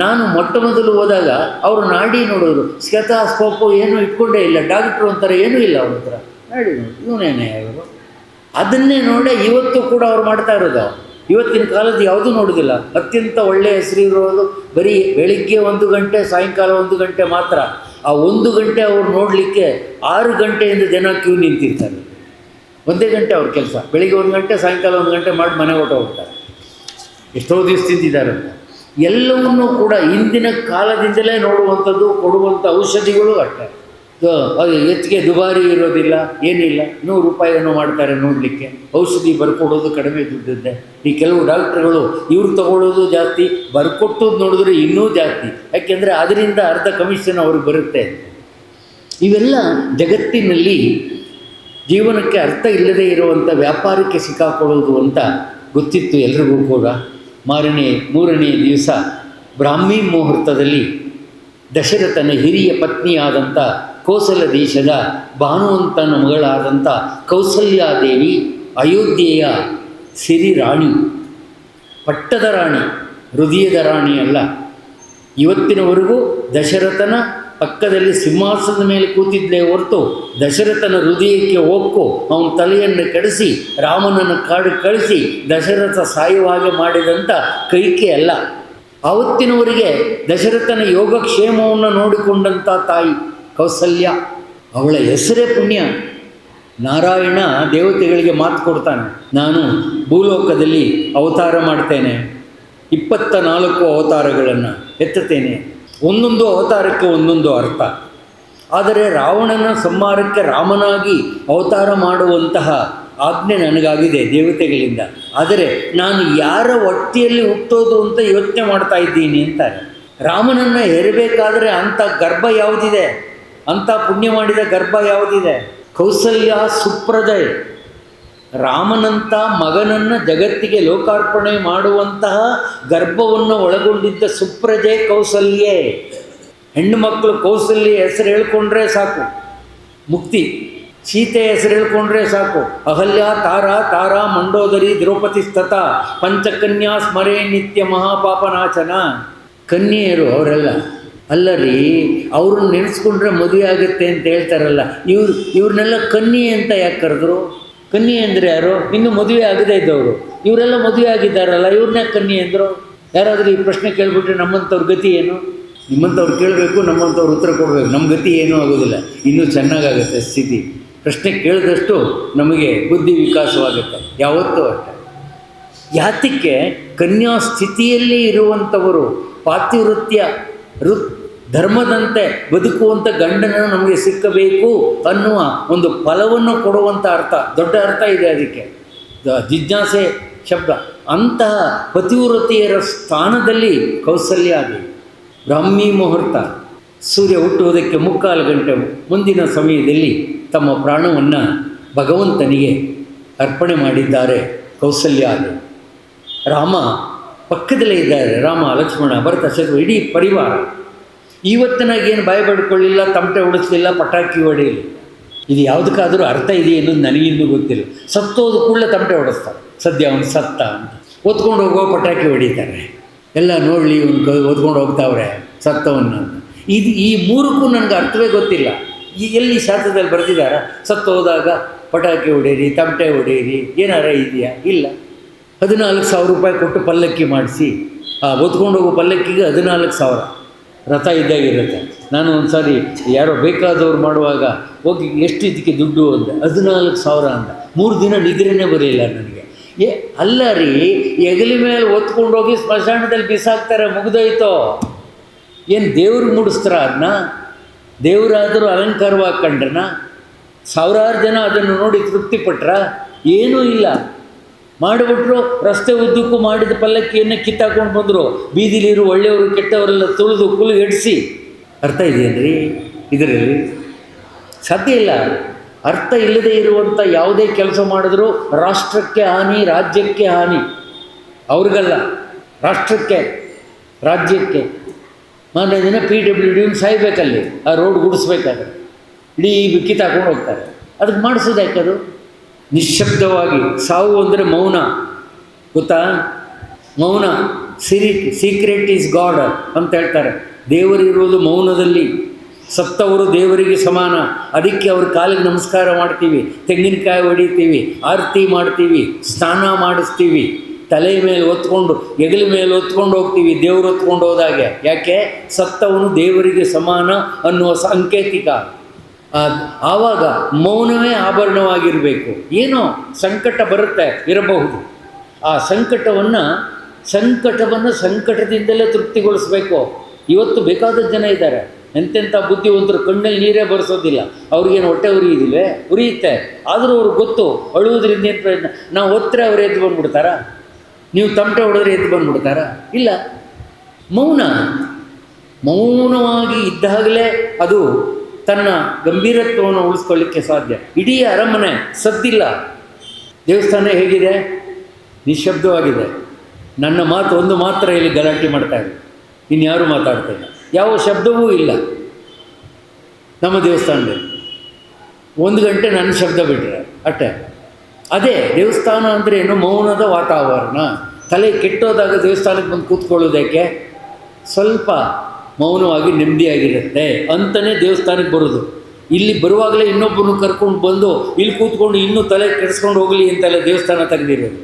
ನಾನು ಮೊಟ್ಟ ಮೊದಲು ಹೋದಾಗ ಅವರು ನಾಡಿ ನೋಡೋರು, ಸ್ಕೆಥಾಸ್ಕೋಪು ಏನೂ ಇಟ್ಕೊಂಡೇ ಇಲ್ಲ. ಡಾಕ್ಟ್ರು ಅಂತಾರೆ ಏನೂ ಇಲ್ಲ ಅವ್ರ ಹತ್ರ. ನಾಡಿ ನೋಡಿ, ಇವನೇನೇ ಅವರು. ಅದನ್ನೇ ನೋಡೇ ಇವತ್ತು ಕೂಡ ಅವ್ರು ಮಾಡ್ತಾ ಇರೋದು. ಇವತ್ತಿನ ಕಾಲದ ಯಾವುದೂ ನೋಡೋದಿಲ್ಲ. ಅತ್ಯಂತ ಒಳ್ಳೆಯ ಹೆಸರು ಇರೋದು ಬರೀ ಬೆಳಿಗ್ಗೆ 1 ಗಂಟೆ, ಸಾಯಂಕಾಲ 1 ಗಂಟೆ ಮಾತ್ರ. ಆ 1 ಗಂಟೆ ಅವ್ರು ನೋಡಲಿಕ್ಕೆ 6 ಗಂಟೆಯಿಂದ ಜನ ಕ್ಯೂ ನಿಂತಿರ್ತಾರೆ. 1 ಗಂಟೆ ಅವ್ರ ಕೆಲಸ. ಬೆಳಿಗ್ಗೆ 1 ಗಂಟೆ, ಸಾಯಂಕಾಲ 1 ಗಂಟೆ ಮಾಡಿ ಮನೆ ಹೋಗ್ತಾರೆ. ಎಷ್ಟೋ ದಿವಸದಿಂದಿದ್ದಾರೆ. ಎಲ್ಲವನ್ನೂ ಕೂಡ ಹಿಂದಿನ ಕಾಲದಿಂದಲೇ ನೋಡುವಂಥದ್ದು. ಕೊಡುವಂಥ ಔಷಧಿಗಳು ಅಷ್ಟೇ, ಅದು ಹೆಚ್ಚಿಗೆ ದುಬಾರಿ ಇರೋದಿಲ್ಲ, ಏನಿಲ್ಲ. 100 ರೂಪಾಯಿಯನ್ನು ಮಾಡ್ತಾರೆ ನೋಡಲಿಕ್ಕೆ. ಔಷಧಿ ಬರ್ಕೊಡೋದು ಕಡಿಮೆ ದುಡ್ಡಿದ್ದೆ. ಈ ಕೆಲವು ಡಾಕ್ಟ್ರುಗಳು ಇವ್ರು ತಗೊಳ್ಳೋದು ಜಾಸ್ತಿ, ಬರ್ಕೊಟ್ಟದ್ದು ನೋಡಿದ್ರೆ ಇನ್ನೂ ಜಾಸ್ತಿ. ಯಾಕೆಂದರೆ ಅದರಿಂದ ಅರ್ಧ ಕಮಿಷನ್ ಅವ್ರಿಗೆ ಬರುತ್ತೆ. ಇವೆಲ್ಲ ಜಗತ್ತಿನಲ್ಲಿ ಜೀವನಕ್ಕೆ ಅರ್ಥ ಇಲ್ಲದೇ ಇರುವಂಥ ವ್ಯಾಪಾರಕ್ಕೆ ಸಿಕ್ಕಾಕೊಳ್ಳೋದು ಅಂತ ಗೊತ್ತಿತ್ತು ಎಲ್ರಿಗೂ ಕೂಡ. 3ನೇ ದಿವಸ ಬ್ರಾಹ್ಮಿ ಮುಹೂರ್ತದಲ್ಲಿ ದಶರಥನ ಹಿರಿಯ ಪತ್ನಿಯಾದಂಥ ಕೋಸಲ ದೇಶದ ಭಾನುವಂತನ ಮಗಳಾದಂಥ ಕೌಸಲ್ಯಾದೇವಿ ಅಯೋಧ್ಯೆಯ ಸಿರಿ ರಾಣಿ, ಪಟ್ಟದ ರಾಣಿ, ಹೃದಯದ ರಾಣಿ ಅಲ್ಲ. ಇವತ್ತಿನವರೆಗೂ ದಶರಥನ ಪಕ್ಕದಲ್ಲಿ ಸಿಂಹಾಸನದ ಮೇಲೆ ಕೂತಿದ್ದೇ ಹೊರತು ದಶರಥನ ಹೃದಯಕ್ಕೆ ಹೊಕ್ಕು ಅವನ ತಲೆಯನ್ನು ಕೆಡಿಸಿ ರಾಮನನ್ನು ಕಾಡು ಕಳಿಸಿ ದಶರಥ ಸಾಯುವಾಗೆ ಮಾಡಿದಂಥ ಕೈಕೆ ಅಲ್ಲ. ಆವತ್ತಿನವರಿಗೆ ದಶರಥನ ಯೋಗಕ್ಷೇಮವನ್ನು ನೋಡಿಕೊಂಡಂಥ ತಾಯಿ ಕೌಸಲ್ಯ. ಅವಳ ಹೆಸರೇ ಪುಣ್ಯ. ನಾರಾಯಣ ದೇವತೆಗಳಿಗೆ ಮಾತು ಕೊಡ್ತಾನೆ, ನಾನು ಭೂಲೋಕದಲ್ಲಿ ಅವತಾರ ಮಾಡ್ತೇನೆ, 24 ಅವತಾರಗಳನ್ನು ಎತ್ತುತ್ತೇನೆ. ಒಂದೊಂದು ಅವತಾರಕ್ಕೆ ಒಂದೊಂದು ಅರ್ಥ. ಆದರೆ ರಾವಣನ ಸಂಹಾರಕ್ಕೆ ರಾಮನಾಗಿ ಅವತಾರ ಮಾಡುವಂತಹ ಆಜ್ಞೆ ನನಗಾಗಿದೆ ದೇವತೆಗಳಿಂದ. ಆದರೆ ನಾನು ಯಾರ ಹೊಟ್ಟೆಯಲ್ಲಿ ಹುಟ್ಟೋದು ಅಂತ ಯೋಚನೆ ಮಾಡ್ತಾ ಇದ್ದೀನಿ ಅಂತಾರೆ. ರಾಮನನ್ನು ಹೆರಬೇಕಾದರೆ ಅಂಥ ಗರ್ಭ ಯಾವುದಿದೆ, ಅಂಥ ಪುಣ್ಯ ಮಾಡಿದ ಗರ್ಭ ಯಾವುದಿದೆ? ಕೌಸಲ್ಯ ಸುಪ್ರಜೆ. ರಾಮನಂಥ ಮಗನನ್ನು ಜಗತ್ತಿಗೆ ಲೋಕಾರ್ಪಣೆ ಮಾಡುವಂತಹ ಗರ್ಭವನ್ನು ಒಳಗೊಂಡಿದ್ದ ಸುಪ್ರಜೆ ಕೌಸಲ್ಯೆ. ಹೆಣ್ಣು ಮಕ್ಕಳು ಕೌಸಲ್ಯ ಹೆಸರು ಹೇಳ್ಕೊಂಡ್ರೆ ಸಾಕು ಮುಕ್ತಿ. ಸೀತೆ ಹೆಸರು ಹೇಳ್ಕೊಂಡ್ರೆ ಸಾಕು. ಅಹಲ್ಯ, ತಾರಾ, ಮಂಡೋದರಿ, ದ್ರೌಪದಿ ಸ್ತತ ಪಂಚಕನ್ಯಾ ಸ್ಮರೇ ನಿತ್ಯ ಮಹಾಪಾಪನಾಶನ. ಕನ್ಯೆಯರು ಅವರೆಲ್ಲ ಅಲ್ಲ ರೀ. ಅವ್ರನ್ನ ನೆನೆಸ್ಕೊಂಡ್ರೆ ಮದುವೆ ಆಗುತ್ತೆ ಅಂತ ಹೇಳ್ತಾರಲ್ಲ, ಇವ್ರನ್ನೆಲ್ಲ ಕನ್ಯೆ ಅಂತ ಯಾಕೆ ಕರೆದ್ರು? ಕನ್ಯೆ ಅಂದರೆ ಯಾರು? ಇನ್ನೂ ಮದುವೆ ಆಗದೇ ಇದ್ದವರು. ಇವರೆಲ್ಲ ಮದುವೆ ಆಗಿದ್ದಾರಲ್ಲ, ಇವ್ರನ್ನೇ ಕನ್ಯೆ ಅಂದರು. ಯಾರಾದರೂ ಈ ಪ್ರಶ್ನೆ ಕೇಳಿಬಿಟ್ರೆ ನಮ್ಮಂಥವ್ರ ಗತಿ ಏನು? ನಿಮ್ಮಂಥವ್ರು ಕೇಳಬೇಕು, ನಮ್ಮಂಥವ್ರು ಉತ್ತರ ಕೊಡಬೇಕು. ನಮ್ಮ ಗತಿ ಏನೂ ಆಗೋದಿಲ್ಲ, ಇನ್ನೂ ಚೆನ್ನಾಗಾಗುತ್ತೆ ಸ್ಥಿತಿ. ಪ್ರಶ್ನೆ ಕೇಳಿದಷ್ಟು ನಮಗೆ ಬುದ್ಧಿ ವಿಕಾಸವಾಗುತ್ತೆ ಯಾವತ್ತೂ ಅಷ್ಟೆ. ಯಾತಕ್ಕೆ? ಕನ್ಯಾ ಸ್ಥಿತಿಯಲ್ಲಿ ಇರುವಂಥವರು ಪಾತಿವೃತ್ಯ ಧರ್ಮದಂತೆ ಬದುಕುವಂಥ ಗಂಡನನ್ನು ನಮಗೆ ಸಿಕ್ಕಬೇಕು ಅನ್ನುವ ಒಂದು ಫಲವನ್ನು ಕೊಡುವಂಥ ಅರ್ಥ, ದೊಡ್ಡ ಅರ್ಥ ಇದೆ ಅದಕ್ಕೆ. ಜಿಜ್ಞಾಸೆ ಶಬ್ದ ಅಂತಹ ಪತಿವ್ರತೆಯರ ಸ್ಥಾನದಲ್ಲಿ ಕೌಸಲ್ಯಾದೇವಿ. ಬ್ರಾಹ್ಮಿ ಮುಹೂರ್ತ, ಸೂರ್ಯ ಹುಟ್ಟುವುದಕ್ಕೆ 3/4 ಗಂಟೆ ಮುಂದಿನ ಸಮಯದಲ್ಲಿ ತಮ್ಮ ಪ್ರಾಣವನ್ನು ಭಗವಂತನಿಗೆ ಅರ್ಪಣೆ ಮಾಡಿದ್ದಾರೆ ಕೌಸಲ್ಯಾದೇವಿ. ರಾಮ ಪಕ್ಕದಲ್ಲೇ ಇದ್ದಾರೆ. ರಾಮ, ಲಕ್ಷ್ಮಣ, ಭರತ, ಶತ್ರು, ಇಡೀ ಪರಿವಾರ. ಇವತ್ತಿನಾಗೇನು ಬಾಯಿ ಬಡ್ಕೊಳ್ಳಿಲ್ಲ, ತಮಟೆ ಹೊಡಿಸಲಿಲ್ಲ, ಪಟಾಕಿ ಹೊಡೆಯಲಿಲ್ಲ. ಇದು ಯಾವುದಕ್ಕಾದರೂ ಅರ್ಥ ಇದೆಯೇ ಅನ್ನೋದು ನನಗಿನ್ನೂ ಗೊತ್ತಿಲ್ಲ. ಸತ್ತೋದ ಕೂಡಲೇ ತಮಟೆ ಹೊಡೆಸ್ತಾರೆ, ಸದ್ಯ ಅವನು ಸತ್ತ ಅಂತ. ಓದ್ಕೊಂಡು ಹೋಗೋ ಪಟಾಕಿ ಹೊಡಿತಾರೆ, ಎಲ್ಲ ನೋಡಲಿ ಇವನು ಓದ್ಕೊಂಡು ಹೋಗ್ತಾವ್ರೆ ಸತ್ತವನ್ನು. ಈ ಮೂರಕ್ಕೂ ನನಗೆ ಅರ್ಥವೇ ಗೊತ್ತಿಲ್ಲ. ಎಲ್ಲಿ ಶಾಸ್ತ್ರದಲ್ಲಿ ಬರೆದಿದ್ದಾರ ಸತ್ತು ಹೋದಾಗ ಪಟಾಕಿ ಹೊಡೆಯಿರಿ, ತಮಟೆ ಹೊಡೆಯಿರಿ, ಏನಾರ ಇದೆಯಾ? ಇಲ್ಲ. 14,000 ರೂಪಾಯಿ ಕೊಟ್ಟು ಪಲ್ಲಕ್ಕಿ ಮಾಡಿಸಿ, ಆ ಓದ್ಕೊಂಡು ಹೋಗೋ ಪಲ್ಲಕ್ಕಿಗೆ 14,000 ರಥ ಇದ್ದಾಗಿರುತ್ತೆ. ನಾನು ಒಂದು ಸಾರಿ ಯಾರೋ ಬೇಕಾದವ್ರು ಮಾಡುವಾಗ ಹೋಗಿ ಎಷ್ಟು ಇದಕ್ಕೆ ದುಡ್ಡು ಅಂದೆ, 14,000 ಅಂದ. 3 ದಿನ ನಿದ್ರೆನೇ ಬರಲಿಲ್ಲ ನನಗೆ. ಅಲ್ಲ ರೀ, ಹೆಗಲಿ ಮೇಲೆ ಹೊತ್ಕೊಂಡೋಗಿ ಸ್ಮಶಾನದಲ್ಲಿ ಬಿಸಾಕ್ತಾರೆ, ಮುಗಿದೋಯ್ತೋ. ಏನು ದೇವ್ರಿಗೆ ಮುಡಿಸ್ತಾರ ಅದನ್ನ? ದೇವರಾದರೂ ಅಲಂಕಾರವಾಗಿ ಕಂಡ್ರನ? 1000 ಜನ ಅದನ್ನು ನೋಡಿ ತೃಪ್ತಿಪಟ್ರ? ಏನೂ ಇಲ್ಲ. ಮಾಡಿಬಿಟ್ರು, ರಸ್ತೆ ಉದ್ದಕ್ಕೂ ಮಾಡಿದ ಪಲ್ಲಕ್ಕಿಯನ್ನು ಕಿತ್ತಾಕೊಂಡು ಬಂದರು. ಬೀದಿಲಿರು ಒಳ್ಳೆಯವರು ಕೆಟ್ಟವರೆಲ್ಲ ತುಳಿದು ಕುಲು ಎಡಿಸಿ. ಅರ್ಥ ಇದೆಯೇನ್ರಿ ಇದರಲ್ಲಿ? ಸಾಧ್ಯ ಇಲ್ಲ. ಅರ್ಥ ಇಲ್ಲದೆ ಇರುವಂಥ ಯಾವುದೇ ಕೆಲಸ ಮಾಡಿದ್ರೂ ರಾಷ್ಟ್ರಕ್ಕೆ ಹಾನಿ, ರಾಜ್ಯಕ್ಕೆ ಹಾನಿ. ಅವ್ರಿಗಲ್ಲ, ರಾಷ್ಟ್ರಕ್ಕೆ, ರಾಜ್ಯಕ್ಕೆ. ಮಾನ್ಯ ದಿನ PWD ಸಾಯ್ಬೇಕಲ್ಲಿ, ಆ ರೋಡ್ ಗುಡಿಸ್ಬೇಕಾದ್ರೆ ಇಡೀ ಕಿತ್ತಾಕೊಂಡು ಹೋಗ್ತಾರೆ. ಅದಕ್ಕೆ ಮಾಡಿಸೋದು ಯಾಕದು? ನಿಶ್ಶಬ್ದವಾಗಿ. ಸಾವು ಅಂದರೆ ಮೌನ, ಗೊತ್ತಾ? ಮೌನ. ಸೀಕ್ರೆಟ್ ಈಸ್ ಗಾಡ್ ಅಂತ ಹೇಳ್ತಾರೆ. ದೇವರಿರೋದು ಮೌನದಲ್ಲಿ. ಸತ್ತವರು ದೇವರಿಗೆ ಸಮಾನ. ಅದಕ್ಕೆ ಅವ್ರ ಕಾಲಿಗೆ ನಮಸ್ಕಾರ ಮಾಡ್ತೀವಿ, ತೆಂಗಿನಕಾಯಿ ಹೊಡಿತೀವಿ, ಆರತಿ ಮಾಡ್ತೀವಿ, ಸ್ನಾನ ಮಾಡಿಸ್ತೀವಿ, ತಲೆ ಮೇಲೆ ಹೊತ್ಕೊಂಡು, ಹೆಗಲ ಮೇಲೆ ಹೊತ್ಕೊಂಡು ಹೋಗ್ತೀವಿ ದೇವರು ಹೊತ್ಕೊಂಡು ಹೋದಾಗೆ. ಯಾಕೆ? ಸತ್ತವನು ದೇವರಿಗೆ ಸಮಾನ ಅನ್ನುವ ಸಾಂಕೇತಿಕ. ಆವಾಗ ಮೌನವೇ ಆಭರಣವಾಗಿರಬೇಕು. ಏನೋ ಸಂಕಟ ಬರುತ್ತೆ, ಇರಬಹುದು. ಆ ಸಂಕಟವನ್ನು ಸಂಕಟದಿಂದಲೇ ತೃಪ್ತಿಗೊಳಿಸಬೇಕು. ಇವತ್ತು ಬೇಕಾದಷ್ಟು ಜನ ಇದ್ದಾರೆ, ಎಂತೆಂಥ ಬುದ್ಧಿವಂತರು, ಕಣ್ಣಲ್ಲಿ ನೀರೇ ಬರೆಸೋದಿಲ್ಲ. ಅವ್ರಿಗೇನು ಹೊಟ್ಟೆ ಉರಿಯಿದಿಲ್ವೇ? ಉರಿಯುತ್ತೆ. ಆದರೂ ಅವ್ರಿಗೆ ಗೊತ್ತು, ಅಳುವುದರಿಂದ ಏನು ಪ್ರಯತ್ನ. ನಾವು ಹೊತ್ತರೆ ಅವ್ರು ಎದ್ದು ಬಂದುಬಿಡ್ತಾರಾ? ನೀವು ತಮಟೆ ಹೊಡೆದ್ರೆ ಎದ್ದು ಬಂದುಬಿಡ್ತಾರಾ? ಇಲ್ಲ. ಮೌನವಾಗಿ ಇದ್ದಾಗಲೇ ಅದು ತನ್ನ ಗಂಭೀರತ್ವವನ್ನು ಉಳಿಸ್ಕೊಳ್ಳಿಕ್ಕೆ ಸಾಧ್ಯ. ಇಡೀ ಅರಮನೆ ಸದ್ದಿಲ್ಲ. ದೇವಸ್ಥಾನ ಹೇಗಿದೆ? ನಿಶ್ಶಬ್ದವಾಗಿದೆ. ನನ್ನ ಮಾತು ಒಂದು ಮಾತ್ರ ಇಲ್ಲಿ ಗಲಾಟೆ ಮಾಡ್ತಾಯಿದೆ, ಇನ್ಯಾರೂ ಮಾತಾಡ್ತಾ ಇಲ್ಲ. ಯಾವ ಶಬ್ದವೂ ಇಲ್ಲ ನಮ್ಮ ದೇವಸ್ಥಾನದಲ್ಲಿ. 1 ಗಂಟೆ ನನ್ನ ಶಬ್ದ ಬಿಟ್ಟರೆ ಅಷ್ಟೇ. ಅದೇ ದೇವಸ್ಥಾನ ಅಂದರೆ ಏನು? ಮೌನದ ವಾತಾವರಣ. ತಲೆ ಕೆಟ್ಟೋದಾಗ ದೇವಸ್ಥಾನಕ್ಕೆ ಬಂದು ಕೂತ್ಕೊಳ್ಳೋದಕ್ಕೆ ಸ್ವಲ್ಪ ಮೌನವಾಗಿ ನೆಮ್ಮದಿಯಾಗಿರುತ್ತೆ ಅಂತಲೇ ದೇವಸ್ಥಾನಕ್ಕೆ ಬರೋದು. ಇಲ್ಲಿ ಬರುವಾಗಲೇ ಇನ್ನೊಬ್ಬನು ಕರ್ಕೊಂಡು ಬಂದು ಇಲ್ಲಿ ಕೂತ್ಕೊಂಡು ಇನ್ನೂ ತಲೆ ಕೆಡಿಸ್ಕೊಂಡು ಹೋಗಲಿ ಅಂತೆಲ್ಲ ದೇವಸ್ಥಾನ ತೆಗೆದಿರೋದು.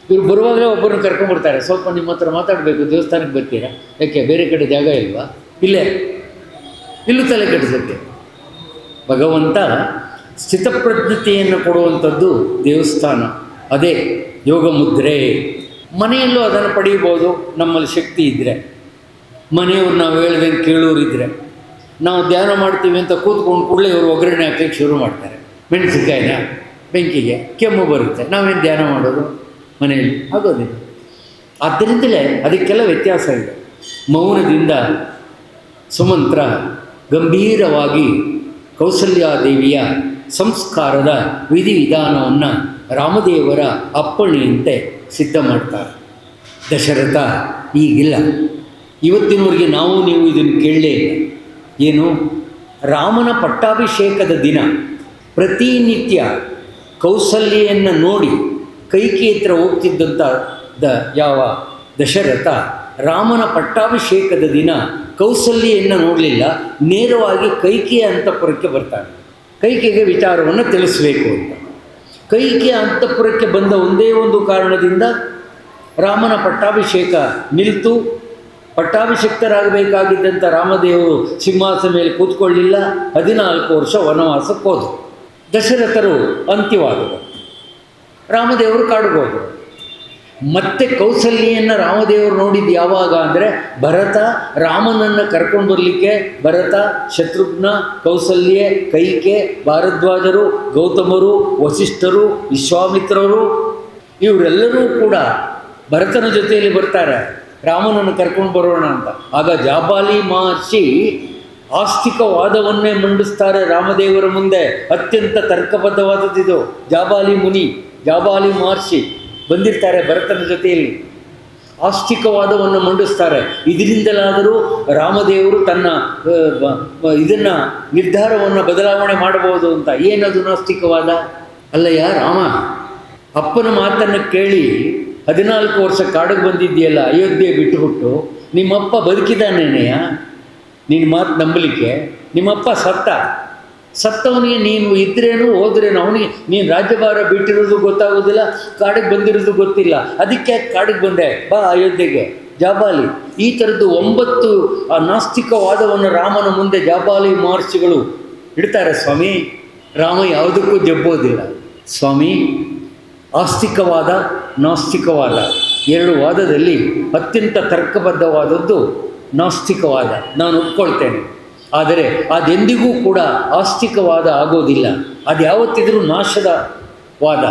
ಇವ್ರು ಬರುವಾಗಲೇ ಒಬ್ಬರನ್ನು ಕರ್ಕೊಂಡ್ಬಿಡ್ತಾರೆ, ಸ್ವಲ್ಪ ನಿಮ್ಮ ಹತ್ರ ಮಾತಾಡಬೇಕು, ದೇವಸ್ಥಾನಕ್ಕೆ ಬರ್ತೀರಾ? ಯಾಕೆ ಬೇರೆ ಕಡೆ ಜಾಗ ಇಲ್ವಾ? ಇಲ್ಲೂ ತಲೆ ಕೆಡಿಸುತ್ತೆ. ಭಗವಂತ ಸ್ಥಿತಪ್ರಜ್ಞತೆಯನ್ನು ಕೊಡುವಂಥದ್ದು ದೇವಸ್ಥಾನ. ಅದೇ ಯೋಗ ಮುದ್ರೆ. ಮನೆಯಲ್ಲೂ ಅದನ್ನು ಪಡೀಬೋದು ನಮ್ಮಲ್ಲಿ ಶಕ್ತಿ ಇದ್ದರೆ. ಮನೆಯವ್ರು ನಾವು ಹೇಳ್ದಂಗೆ ಕೇಳೋರಿದ್ದರೆ, ನಾವು ಧ್ಯಾನ ಮಾಡ್ತೀವಿ ಅಂತ ಕೂತ್ಕೊಂಡು ಕೂಡಲೇ ಇವರು ಒಗ್ಗರಣೆ ಹಾಕಲಿಕ್ಕೆ ಶುರು ಮಾಡ್ತಾರೆ. ಮೆಣಸಿನ್ಕಾಯಿನ ಬೆಂಕಿಗೆ ಕೆಮ್ಮು ಬರುತ್ತೆ, ನಾವೇನು ಧ್ಯಾನ ಮಾಡೋದು? ಮನೆಯಲ್ಲಿ ಆಗೋದಿಲ್ಲ. ಆದ್ದರಿಂದಲೇ ಅದಕ್ಕೆಲ್ಲ ವ್ಯತ್ಯಾಸ ಇದೆ. ಮೌನದಿಂದ ಸುಮಂತ್ರ ಗಂಭೀರವಾಗಿ ಕೌಸಲ್ಯಾದೇವಿಯ ಸಂಸ್ಕಾರದ ವಿಧಿವಿಧಾನವನ್ನು ರಾಮದೇವರ ಅಪ್ಪಣೆಯಂತೆ ಸಿದ್ಧ ಮಾಡ್ತಾರೆ. ದಶರಥ ಈಗಿಲ್ಲ. ಇವತ್ತಿನವರೆಗೆ ನೀವು ಇದನ್ನು ಕೇಳಲೇ ಇಲ್ಲ. ಏನು? ರಾಮನ ಪಟ್ಟಾಭಿಷೇಕದ ದಿನ ಪ್ರತಿನಿತ್ಯ ಕೌಸಲ್ಯನ್ನು ನೋಡಿ ಕೈಕಿ ಹತ್ರ ಹೋಗ್ತಿದ್ದಂಥ ಯಾವ ದಶರಥ ರಾಮನ ಪಟ್ಟಾಭಿಷೇಕದ ದಿನ ಕೌಸಲ್ಯನ್ನು ನೋಡಲಿಲ್ಲ, ನೇರವಾಗಿ ಕೈಕೆಯ ಅಂತಃಪುರಕ್ಕೆ ಬರ್ತಾನೆ. ಕೈಕೆಗೆ ವಿಚಾರವನ್ನು ತಿಳಿಸಬೇಕು ಅಂತ. ಕೈಕೆಯ ಅಂತಃಪುರಕ್ಕೆ ಬಂದ ಒಂದೇ ಒಂದು ಕಾರಣದಿಂದ ರಾಮನ ಪಟ್ಟಾಭಿಷೇಕ ನಿಲ್ತು. ಪಟ್ಟಾಭಿಷಿಕ್ತರಾಗಬೇಕಾಗಿದ್ದಂಥ ರಾಮದೇವರು ಸಿಂಹಾಸನ ಮೇಲೆ ಕೂತ್ಕೊಳ್ಳಿಲ್ಲ. 14 ವರ್ಷ ವನವಾಸಕ್ಕೆ ಹೋದರು. ದಶರಥರು ಅಂತ್ಯವಾದರು. ರಾಮದೇವರು ಕಾಡಿಗೆ ಹೋದರು. ಮತ್ತೆ ಕೌಸಲ್ಯನ್ನು ರಾಮದೇವರು ನೋಡಿದ್ದು ಯಾವಾಗ ಅಂದರೆ, ಭರತ ರಾಮನನ್ನು ಕರ್ಕೊಂಡು ಬರಲಿಕ್ಕೆ ಭರತ, ಶತ್ರುಘ್ನ, ಕೌಸಲ್ಯೆ, ಕೈಕೆ, ಭಾರದ್ವಾಜರು, ಗೌತಮರು, ವಸಿಷ್ಠರು, ವಿಶ್ವಾಮಿತ್ರರು ಇವರೆಲ್ಲರೂ ಕೂಡ ಭರತನ ಜೊತೆಯಲ್ಲಿ ಬರ್ತಾರೆ, ರಾಮನನ್ನು ಕರ್ಕೊಂಡು ಬರೋಣ ಅಂತ. ಆಗ ಜಾಬಾಲಿ ಮಹರ್ಷಿ ಆಸ್ತಿಕವಾದವನ್ನೇ ಮಂಡಿಸ್ತಾರೆ ರಾಮದೇವರ ಮುಂದೆ. ಅತ್ಯಂತ ತರ್ಕಬದ್ಧವಾದದ್ದಿದು. ಜಾಬಾಲಿ ಮುನಿ, ಜಾಬಾಲಿ ಮಹರ್ಷಿ ಬಂದಿರ್ತಾರೆ ಭರತನ ಜೊತೆಯಲ್ಲಿ, ಆಸ್ತಿಕವಾದವನ್ನು ಮಂಡಿಸ್ತಾರೆ. ಇದರಿಂದಲಾದರೂ ರಾಮದೇವರು ತನ್ನ ಇದನ್ನು ನಿರ್ಧಾರವನ್ನು ಬದಲಾವಣೆ ಮಾಡಬಹುದು ಅಂತ. ಏನದು ನಾಸ್ತಿಕವಾದ? ಅಲ್ಲಯ್ಯ ರಾಮ, ಅಪ್ಪನ ಮಾತನ್ನು ಕೇಳಿ 14 ವರ್ಷ ಕಾಡಿಗೆ ಬಂದಿದ್ದೀಯಲ್ಲ, ಅಯೋಧ್ಯೆ ಬಿಟ್ಟುಬಿಟ್ಟು. ನಿಮ್ಮಪ್ಪ ಬದುಕಿದಾನೇನೆಯ ನಿನ್ನ ಮಾತು ನಂಬಲಿಕ್ಕೆ? ನಿಮ್ಮಪ್ಪ ಸತ್ತವನಿಗೆ ನೀನು ಇದ್ರೇನು ಹೋದ್ರೇನು, ಅವನಿಗೆ ನೀನು ರಾಜ್ಯಭಾರ ಬಿಟ್ಟಿರೋದು ಗೊತ್ತಾಗೋದಿಲ್ಲ, ಕಾಡಿಗೆ ಬಂದಿರೋದು ಗೊತ್ತಿಲ್ಲ. ಅದಕ್ಕೆ ಕಾಡಿಗೆ ಬಂದೆ, ಬಾ ಅಯೋಧ್ಯೆಗೆ. ಜಾಬಾಲಿ ಈ ಥರದ್ದು 9 ನಾಸ್ತಿಕವಾದವನ್ನು ರಾಮನ ಮುಂದೆ ಜಾಬಾಲಿ ಮಹರ್ಷಿಗಳು ಇಡ್ತಾರೆ. ಸ್ವಾಮಿ, ರಾಮ ಯಾವುದಕ್ಕೂ ಜಬ್ಬೋದಿಲ್ಲ. ಸ್ವಾಮಿ, ಆಸ್ತಿಕವಾದ ನಾಸ್ತಿಕವಾದ 2 ವಾದದಲ್ಲಿ ಅತ್ಯಂತ ತರ್ಕಬದ್ಧವಾದದ್ದು ನಾಸ್ತಿಕವಾದ. ನಾನು ಒಪ್ಕೊಳ್ತೇನೆ. ಆದರೆ ಅದೆಂದಿಗೂ ಕೂಡ ಆಸ್ತಿಕವಾದ ಆಗೋದಿಲ್ಲ. ಅದು ಯಾವತ್ತಿದ್ರೂ ನಾಶದ ವಾದ.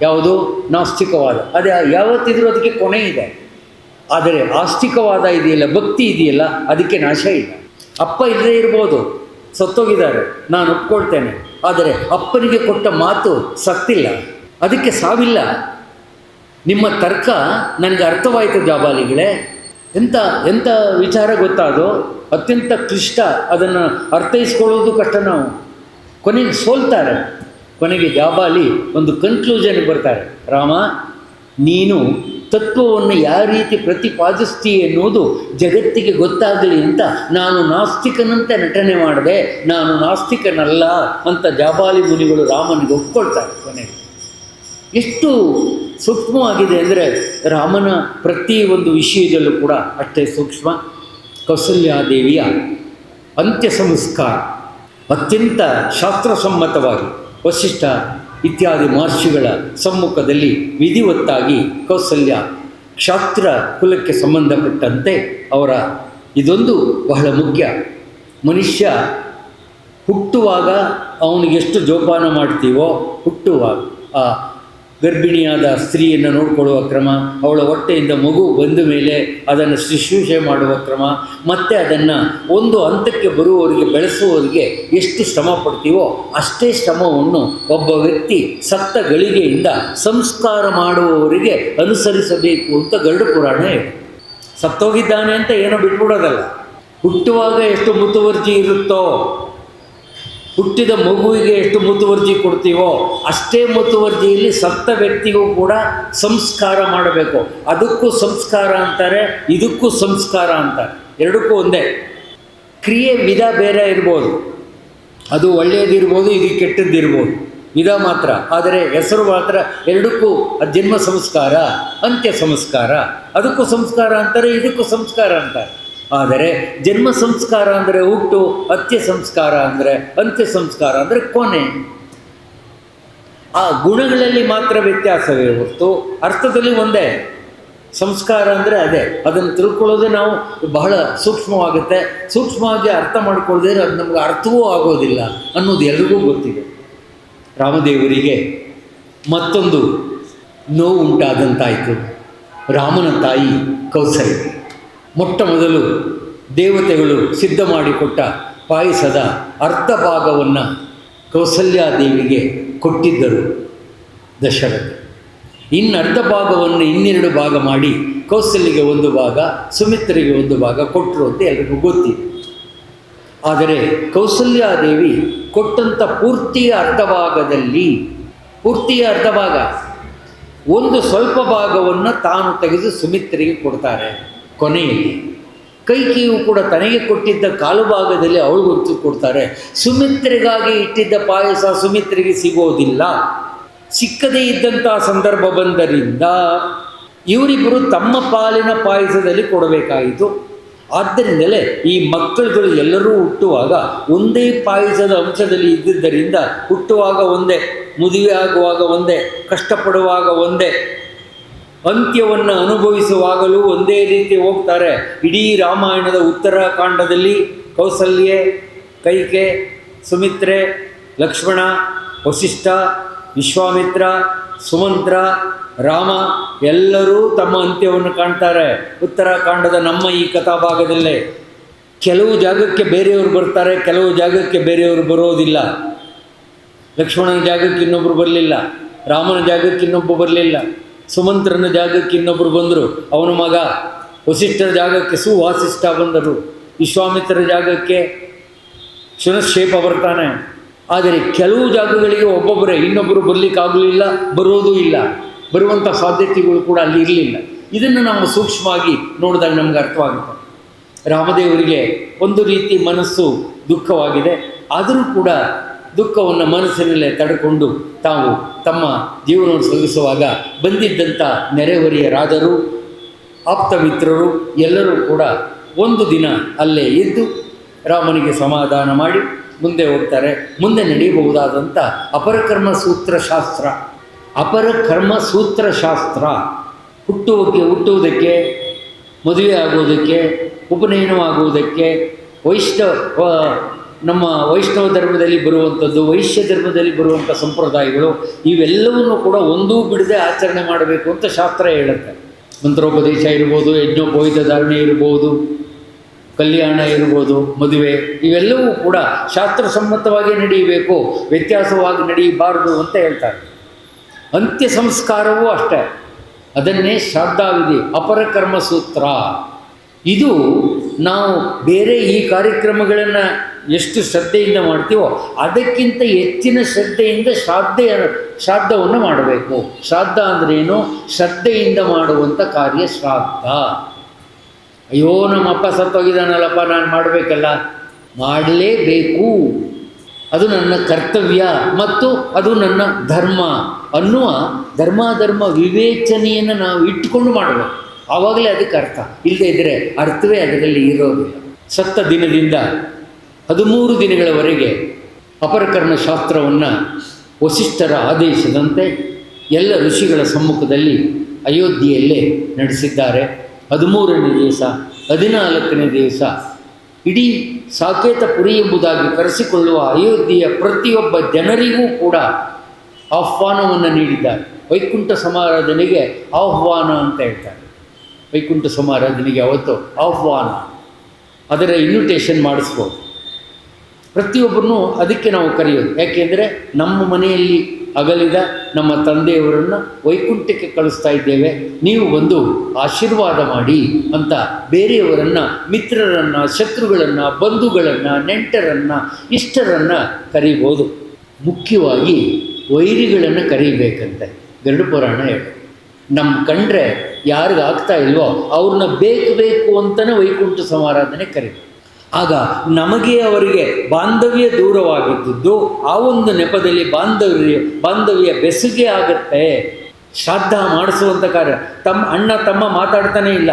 ಯಾವುದು? ನಾಸ್ತಿಕವಾದ. ಅದು ಯಾವತ್ತಿದ್ರೂ ಅದಕ್ಕೆ ಕೊನೆ ಇದೆ. ಆದರೆ ಆಸ್ತಿಕವಾದ ಇದೆಯಲ್ಲ, ಭಕ್ತಿ ಇದೆಯಲ್ಲ, ಅದಕ್ಕೆ ನಾಶ ಇಲ್ಲ. ಅಪ್ಪ ಇಲ್ಲದೇ ಇರ್ಬೋದು, ಸತ್ತೋಗಿದ್ದಾರೆ, ನಾನು ಒಪ್ಕೊಳ್ತೇನೆ. ಆದರೆ ಅಪ್ಪನಿಗೆ ಕೊಟ್ಟ ಮಾತು ಸತ್ತಿಲ್ಲ, ಅದಕ್ಕೆ ಸಾವಿಲ್ಲ. ನಿಮ್ಮ ತರ್ಕ ನನಗೆ ಅರ್ಥವಾಯಿತು ಜಾಬಾಲಿಗಳೇ. ಎಂಥ ವಿಚಾರ ಗೊತ್ತಾದೋ, ಅತ್ಯಂತ ಕ್ಲಿಷ್ಟ. ಅದನ್ನು ಅರ್ಥೈಸ್ಕೊಳ್ಳೋದು ಕಷ್ಟ. ನಾವು ಕೊನೆಗೆ ಸೋಲ್ತಾರೆ. ಕೊನೆಗೆ ಜಾಬಾಲಿ ಒಂದು ಕನ್ಕ್ಲೂಷನ್ಗೆ ಬರ್ತಾರೆ. ರಾಮ, ನೀನು ತತ್ವವನ್ನು ಯಾವ ರೀತಿ ಪ್ರತಿಪಾದಿಸ್ತೀಯ ಎನ್ನುವುದು ಜಗತ್ತಿಗೆ ಗೊತ್ತಾಗಲಿ ಅಂತ ನಾನು ನಾಸ್ತಿಕನಂತೆ ನಟನೆ ಮಾಡಿದೆ, ನಾನು ನಾಸ್ತಿಕನಲ್ಲ ಅಂತ ಜಾಬಾಲಿ ಮುನಿಗಳು ರಾಮನಿಗೆ ಒಪ್ಕೊಳ್ತಾರೆ. ಕೊನೆಗೆ ಎಷ್ಟು ಸೂಕ್ಷ್ಮವಾಗಿದೆ ಅಂದರೆ ರಾಮನ ಪ್ರತಿ ಒಂದು ವಿಷಯದಲ್ಲೂ ಕೂಡ ಅಷ್ಟೇ ಸೂಕ್ಷ್ಮ. ಕೌಸಲ್ಯಾದೇವಿಯ ಅಂತ್ಯ ಸಂಸ್ಕಾರ ಅತ್ಯಂತ ಶಾಸ್ತ್ರಸಮ್ಮತವಾಗಿ ವಸಿಷ್ಠ ಇತ್ಯಾದಿ ಮಹರ್ಷಿಗಳ ಸಮ್ಮುಖದಲ್ಲಿ ವಿಧಿವತ್ತಾಗಿ ಕೌಸಲ್ಯ ಕ್ಷಾತ್ರ ಕುಲಕ್ಕೆ ಸಂಬಂಧಪಟ್ಟಂತೆ ಅವರ ಇದೊಂದು ಬಹಳ ಮುಖ್ಯ. ಮನುಷ್ಯ ಹುಟ್ಟುವಾಗ ಅವನಿಗೆಷ್ಟು ಜೋಪಾನ ಮಾಡ್ತೀವೋ, ಹುಟ್ಟುವಾಗ ಆ ಗರ್ಭಿಣಿಯಾದ ಸ್ತ್ರೀಯನ್ನು ನೋಡಿಕೊಳ್ಳುವ ಕ್ರಮ, ಅವಳ ಹೊಟ್ಟೆಯಿಂದ ಮಗು ಬಂದ ಮೇಲೆ ಅದನ್ನು ಶುಶ್ರೂಷೆ ಮಾಡುವ ಕ್ರಮ, ಮತ್ತು ಅದನ್ನು ಒಂದು ಹಂತಕ್ಕೆ ಬರುವವರಿಗೆ ಬೆಳೆಸುವವರಿಗೆ ಎಷ್ಟು ಶ್ರಮ ಪಡ್ತೀವೋ ಅಷ್ಟೇ ಶ್ರಮವನ್ನು ಒಬ್ಬ ವ್ಯಕ್ತಿ ಸತ್ತ ಗಳಿಗೆಯಿಂದ ಸಂಸ್ಕಾರ ಮಾಡುವವರಿಗೆ ಅನುಸರಿಸಬೇಕು ಅಂತ ಗರುಡ ಪುರಾಣ ಹೇಳಿ. ಸತ್ತೋಗಿದ್ದಾನೆ ಅಂತ ಏನೋ ಬಿಟ್ಬಿಡೋದಲ್ಲ. ಹುಟ್ಟುವಾಗ ಎಷ್ಟು ಮುತುವರ್ಜಿ ಇರುತ್ತೋ, ಹುಟ್ಟಿದ ಮಗುವಿಗೆ ಎಷ್ಟು ಮುತುವರ್ಜಿ ಕೊಡ್ತೀವೋ ಅಷ್ಟೇ ಮುತುವರ್ಜಿಯಲ್ಲಿ ಸತ್ತ ವ್ಯಕ್ತಿಗೂ ಕೂಡ ಸಂಸ್ಕಾರ ಮಾಡಬೇಕು. ಅದಕ್ಕೂ ಸಂಸ್ಕಾರ ಅಂತಾರೆ, ಇದಕ್ಕೂ ಸಂಸ್ಕಾರ ಅಂತಾರೆ. ಎರಡಕ್ಕೂ ಒಂದೇ. ಕ್ರಿಯೆ ವಿಧ ಬೇರೆ ಇರ್ಬೋದು, ಅದು ಒಳ್ಳೆಯದಿರ್ಬೋದು, ಇದು ಕೆಟ್ಟದ್ದಿರ್ಬೋದು, ವಿಧ ಮಾತ್ರ. ಆದರೆ ಹೆಸರು ಮಾತ್ರ ಎರಡಕ್ಕೂ. ಜನ್ಮ ಸಂಸ್ಕಾರ, ಅಂತ್ಯ ಸಂಸ್ಕಾರ, ಅದಕ್ಕೂ ಸಂಸ್ಕಾರ ಅಂತಾರೆ, ಇದಕ್ಕೂ ಸಂಸ್ಕಾರ ಅಂತಾರೆ. ಆದರೆ ಜನ್ಮ ಸಂಸ್ಕಾರ ಅಂದರೆ ಹುಟ್ಟು, ಅಂತ್ಯ ಸಂಸ್ಕಾರ ಅಂದರೆ ಅಂತ್ಯ ಸಂಸ್ಕಾರ ಅಂದರೆ ಕೊನೆ. ಆ ಗುಣಗಳಲ್ಲಿ ಮಾತ್ರ ವ್ಯತ್ಯಾಸವೇ ಹೊರತು ಅರ್ಥದಲ್ಲಿ ಒಂದೇ. ಸಂಸ್ಕಾರ ಅಂದರೆ ಅದೇ. ಅದನ್ನು ತಿಳ್ಕೊಳ್ಳೋದೇ ನಾವು ಬಹಳ ಸೂಕ್ಷ್ಮವಾಗುತ್ತೆ. ಸೂಕ್ಷ್ಮವಾಗಿ ಅರ್ಥ ಮಾಡ್ಕೊಳ್ಳೋದೇ ಅದು ನಮ್ಗೆ ಅರ್ಥವೂ ಆಗೋದಿಲ್ಲ ಅನ್ನೋದು ಎಲ್ರಿಗೂ ಗೊತ್ತಿದೆ. ರಾಮದೇವರಿಗೆ ಮತ್ತೊಂದು ನೋವು ಉಂಟಾದಂತಾಯಿತು. ರಾಮನ ತಾಯಿ ಕೌಸಲ್ಯ ಮೊಟ್ಟ ಮೊದಲು ದೇವತೆಗಳು ಸಿದ್ಧ ಮಾಡಿಕೊಟ್ಟ ಪಾಯಸದ ಅರ್ಧ ಭಾಗವನ್ನು ಕೌಸಲ್ಯಾದೇವಿಗೆ ಕೊಟ್ಟಿದ್ದರು ದಶರಥ. ಅರ್ಧ ಭಾಗವನ್ನು 2 ಭಾಗ ಮಾಡಿ ಕೌಸಲ್ಯಗೆ 1 ಭಾಗ, ಸುಮಿತ್ರೆಗೆ 1 ಭಾಗ ಕೊಟ್ಟರು ಅಂತ ಎಲ್ರಿಗೂ ಗೊತ್ತಿದೆ. ಆದರೆ ಕೌಸಲ್ಯಾದೇವಿ ಕೊಟ್ಟಂಥ ಪೂರ್ತಿಯ ಅರ್ಧ ಭಾಗದಲ್ಲಿ, ಪೂರ್ತಿಯ ಅರ್ಧ ಭಾಗ, ಒಂದು ಸ್ವಲ್ಪ ಭಾಗವನ್ನು ತಾನು ತೆಗೆದು ಸುಮಿತ್ರೆಗೆ ಕೊಡ್ತಾರೆ. ಕೊನೆಯಲ್ಲಿ ಕೈಕೆಯು ಕೂಡ ತನಗೆ ಕೊಟ್ಟಿದ್ದ ಕಾಲು ಭಾಗದಲ್ಲಿ ಅವಳಿಗೊತ್ತು ಕೊಡ್ತಾರೆ. ಸುಮಿತ್ರೆಗಾಗಿ ಇಟ್ಟಿದ್ದ ಪಾಯಸ ಸುಮಿತ್ರೆಗೆ ಸಿಗೋದಿಲ್ಲ. ಸಿಕ್ಕದೇ ಇದ್ದಂಥ ಸಂದರ್ಭ ಬಂದರಿಂದ ಇವರಿಬ್ಬರು ತಮ್ಮ ಪಾಲಿನ ಪಾಯಸದಲ್ಲಿ ಕೊಡಬೇಕಾಯಿತು. ಆದ್ದರಿಂದಲೇ ಈ ಮಕ್ಕಳುಗಳು ಎಲ್ಲರೂ ಹುಟ್ಟುವಾಗ ಒಂದೇ ಪಾಯಸದ ಅಂಶದಲ್ಲಿ ಇದ್ದಿದ್ದರಿಂದ ಹುಟ್ಟುವಾಗ ಒಂದೇ, ಮದುವೆ ಆಗುವಾಗ ಒಂದೇ, ಕಷ್ಟಪಡುವಾಗ ಒಂದೇ, ಅಂತ್ಯವನ್ನು ಅನುಭವಿಸುವಾಗಲೂ ಒಂದೇ ರೀತಿ ಹೋಗ್ತಾರೆ. ಇಡೀ ರಾಮಾಯಣದ ಉತ್ತರಾಖಂಡದಲ್ಲಿ ಕೌಸಲ್ಯೆ, ಕೈಕೆ, ಸುಮಿತ್ರೆ, ಲಕ್ಷ್ಮಣ, ವಸಿಷ್ಠ, ವಿಶ್ವಾಮಿತ್ರ, ಸುಮಂತ್ರ ರಾಮ ಎಲ್ಲರೂ ತಮ್ಮ ಅಂತ್ಯವನ್ನು ಕಾಣ್ತಾರೆ. ಉತ್ತರಾಖಂಡದ ನಮ್ಮ ಈ ಕಥಾಭಾಗದಲ್ಲೇ ಕೆಲವು ಜಾಗಕ್ಕೆ ಬೇರೆಯವರು ಬರ್ತಾರೆ, ಕೆಲವು ಜಾಗಕ್ಕೆ ಬೇರೆಯವರು ಬರೋದಿಲ್ಲ. ಲಕ್ಷ್ಮಣನ ಜಾಗಕ್ಕೆ ಇನ್ನೊಬ್ಬರು ಬರಲಿಲ್ಲ, ರಾಮನ ಜಾಗಕ್ಕೆ ಇನ್ನೊಬ್ಬ ಬರಲಿಲ್ಲ, ಸುಮಂತ್ರನ ಜಾಗಕ್ಕೆ ಇನ್ನೊಬ್ಬರು ಬಂದರು, ಅವನ ಮಗ. ವಸಿಷ್ಠರ ಜಾಗಕ್ಕೆ ಸುವಾಸಿಷ್ಠ ಬಂದರು, ವಿಶ್ವಾಮಿತ್ರರ ಜಾಗಕ್ಕೆ ಶುನಶ್ಶೇಪ ಬರ್ತಾನೆ. ಆದರೆ ಕೆಲವು ಜಾಗಗಳಿಗೆ ಒಬ್ಬೊಬ್ಬರೇ, ಇನ್ನೊಬ್ಬರು ಬರಲಿಕ್ಕಾಗಲಿಲ್ಲ, ಬರೋದೂ ಇಲ್ಲ, ಬರುವಂಥ ಸಾಧ್ಯತೆಗಳು ಕೂಡ ಅಲ್ಲಿ ಇರಲಿಲ್ಲ. ಇದನ್ನು ನಾವು ಸೂಕ್ಷ್ಮವಾಗಿ ನೋಡಿದಾಗ ನಮ್ಗೆ ಅರ್ಥವಾಗುತ್ತೆ. ರಾಮದೇವರಿಗೆ ಒಂದು ರೀತಿ ಮನಸ್ಸು ದುಃಖವಾಗಿದೆ, ಆದರೂ ಕೂಡ ದುಃಖವನ್ನು ಮನಸ್ಸಿನಲ್ಲೇ ತಡೆಕೊಂಡು ತಾವು ತಮ್ಮ ಜೀವನವನ್ನು ಸಲ್ಲಿಸುವಾಗ ಬಂದಿದ್ದಂಥ ನೆರೆಹೊರೆಯರಾದರು, ಆಪ್ತ ಮಿತ್ರರು ಎಲ್ಲರೂ ಕೂಡ ಒಂದು ದಿನ ಅಲ್ಲೇ ಇದ್ದು ರಾಮನಿಗೆ ಸಮಾಧಾನ ಮಾಡಿ ಮುಂದೆ ಹೋಗ್ತಾರೆ. ಮುಂದೆ ನಡೆಯಬಹುದಾದಂಥ ಅಪರಕರ್ಮ ಸೂತ್ರಶಾಸ್ತ್ರ ಹುಟ್ಟುವುದಕ್ಕೆ, ಮದುವೆ ಆಗುವುದಕ್ಕೆ, ಉಪನಯನವಾಗುವುದಕ್ಕೆ, ನಮ್ಮ ವೈಷ್ಣವ ಧರ್ಮದಲ್ಲಿ ಬರುವಂಥದ್ದು, ವೈಶ್ಯ ಧರ್ಮದಲ್ಲಿ ಬರುವಂಥ ಸಂಪ್ರದಾಯಗಳು ಇವೆಲ್ಲವನ್ನೂ ಕೂಡ ಒಂದೂ ಬಿಡದೆ ಆಚರಣೆ ಮಾಡಬೇಕು ಅಂತ ಶಾಸ್ತ್ರ ಹೇಳುತ್ತೆ. ಮಂತ್ರೋಪದೇಶ ಇರ್ಬೋದು, ಯಜ್ಞೋಪವೀತ ಧಾರಣೆ ಇರ್ಬೋದು, ಕಲ್ಯಾಣ ಇರ್ಬೋದು, ಮದುವೆ ಇವೆಲ್ಲವೂ ಕೂಡ ಶಾಸ್ತ್ರಸಮ್ಮತವಾಗಿ ನಡೆಯಬೇಕು, ವ್ಯತ್ಯಾಸವಾಗಿ ನಡೆಯಬಾರದು ಅಂತ ಹೇಳ್ತಾರೆ. ಅಂತ್ಯ ಸಂಸ್ಕಾರವೂ ಅಷ್ಟೇ, ಅದನ್ನೇ ಶ್ರಾದ್ದಾವಿಧಿ ಅಪರಕರ್ಮ ಸೂತ್ರ. ಇದು ನಾವು ಬೇರೆ ಈ ಕಾರ್ಯಕ್ರಮಗಳನ್ನು ಎಷ್ಟು ಶ್ರದ್ಧೆಯಿಂದ ಮಾಡ್ತೀವೋ ಅದಕ್ಕಿಂತ ಹೆಚ್ಚಿನ ಶ್ರದ್ಧೆಯಿಂದ ಶ್ರಾದ್ದವನ್ನು ಮಾಡಬೇಕು. ಶ್ರಾದ್ದ ಅಂದ್ರೇನು? ಶ್ರದ್ಧೆಯಿಂದ ಮಾಡುವಂಥ ಕಾರ್ಯ ಶ್ರಾದ್ದ. ಅಯ್ಯೋ ನಮ್ಮಪ್ಪ ಸತ್ತೋಗಿದ್ದಾನಲ್ಲಪ್ಪ, ನಾನು ಮಾಡಬೇಕಲ್ಲ, ಮಾಡಲೇಬೇಕು, ಅದು ನನ್ನ ಕರ್ತವ್ಯ ಮತ್ತು ಅದು ನನ್ನ ಧರ್ಮ ಅನ್ನುವ ಧರ್ಮ ವಿವೇಚನೆಯನ್ನು ನಾವು ಇಟ್ಟುಕೊಂಡು ಮಾಡಬೇಕು. ಆವಾಗಲೇ ಅದಕ್ಕೆ ಅರ್ಥ. ಇಲ್ಲದೇ ಇದ್ದರೆ ಅರ್ಥವೇ ಅದರಲ್ಲಿ ಇರೋದಿಲ್ಲ. ಸತ್ತ ದಿನದಿಂದ 13 ದಿನಗಳವರೆಗೆ ಅಪರಕರ್ಮ ಶಾಸ್ತ್ರವನ್ನು ವಸಿಷ್ಠರ ಆದೇಶದಂತೆ ಎಲ್ಲ ಋಷಿಗಳ ಸಮ್ಮುಖದಲ್ಲಿ ಅಯೋಧ್ಯೆಯಲ್ಲೇ ನಡೆಸಿದ್ದಾರೆ. 13ನೇ ದಿವಸ, 14ನೇ ದಿವಸ ಇಡೀ ಸಾಕೇತಪುರಿ ಎಂಬುದಾಗಿ ಕರೆಸಿಕೊಳ್ಳುವ ಅಯೋಧ್ಯೆಯ ಪ್ರತಿಯೊಬ್ಬ ಜನರಿಗೂ ಕೂಡ ಆಹ್ವಾನವನ್ನು ನೀಡಿದ್ದಾರೆ. ವೈಕುಂಠ ಸಮಾರಾಧನೆಗೆ ಆಹ್ವಾನ ಅಂತ ಹೇಳ್ತಾರೆ. ವೈಕುಂಠ ಸಮಾರಾಧನೆಗೆ ಅವತ್ತು ಆಹ್ವಾನ, ಅದರ ಇನ್ವಿಟೇಷನ್ ಮಾಡಿಸ್ಬೋದು. ಪ್ರತಿಯೊಬ್ಬರನ್ನೂ ಅದಕ್ಕೆ ನಾವು ಕರೆಯೋದು. ಯಾಕೆಂದರೆ ನಮ್ಮ ಮನೆಯಲ್ಲಿ ಅಗಲಿದ ನಮ್ಮ ತಂದೆಯವರನ್ನು ವೈಕುಂಠಕ್ಕೆ ಕಳಿಸ್ತಾ ಇದ್ದೇವೆ, ನೀವು ಬಂದು ಆಶೀರ್ವಾದ ಮಾಡಿ ಅಂತ ಬೇರೆಯವರನ್ನು, ಮಿತ್ರರನ್ನು, ಶತ್ರುಗಳನ್ನು, ಬಂಧುಗಳನ್ನು, ನೆಂಟರನ್ನು, ಇಷ್ಟರನ್ನು ಕರೀಬೋದು. ಮುಖ್ಯವಾಗಿ ವೈರಿಗಳನ್ನು ಕರೀಬೇಕಂತೆ ಗರುಡ ಪುರಾಣ ಹೇಳಿ. ನಮ್ಮ ಕಂಡ್ರೆ ಯಾರಿಗಾಗ್ತಾ ಇಲ್ವೋ ಅವ್ರನ್ನ ಬೇಕು ಅಂತಲೇ ವೈಕುಂಠ ಸಮಾರಾಧನೆ ಕರೀಬೇಕು. ಆಗ ನಮಗೆ ಅವರಿಗೆ ಬಾಂಧವ್ಯ ದೂರವಾಗಿದ್ದು ಆ ಒಂದು ನೆಪದಲ್ಲಿ ಬಾಂಧವ್ಯ ಬೆಸುಗೆ ಆಗುತ್ತೆ. ಶ್ರಾದ್ದ ಮಾಡಿಸುವಂಥ ಕಾರ್ಯ. ಅಣ್ಣ ತಮ್ಮ ಮಾತಾಡ್ತಾನೇ ಇಲ್ಲ,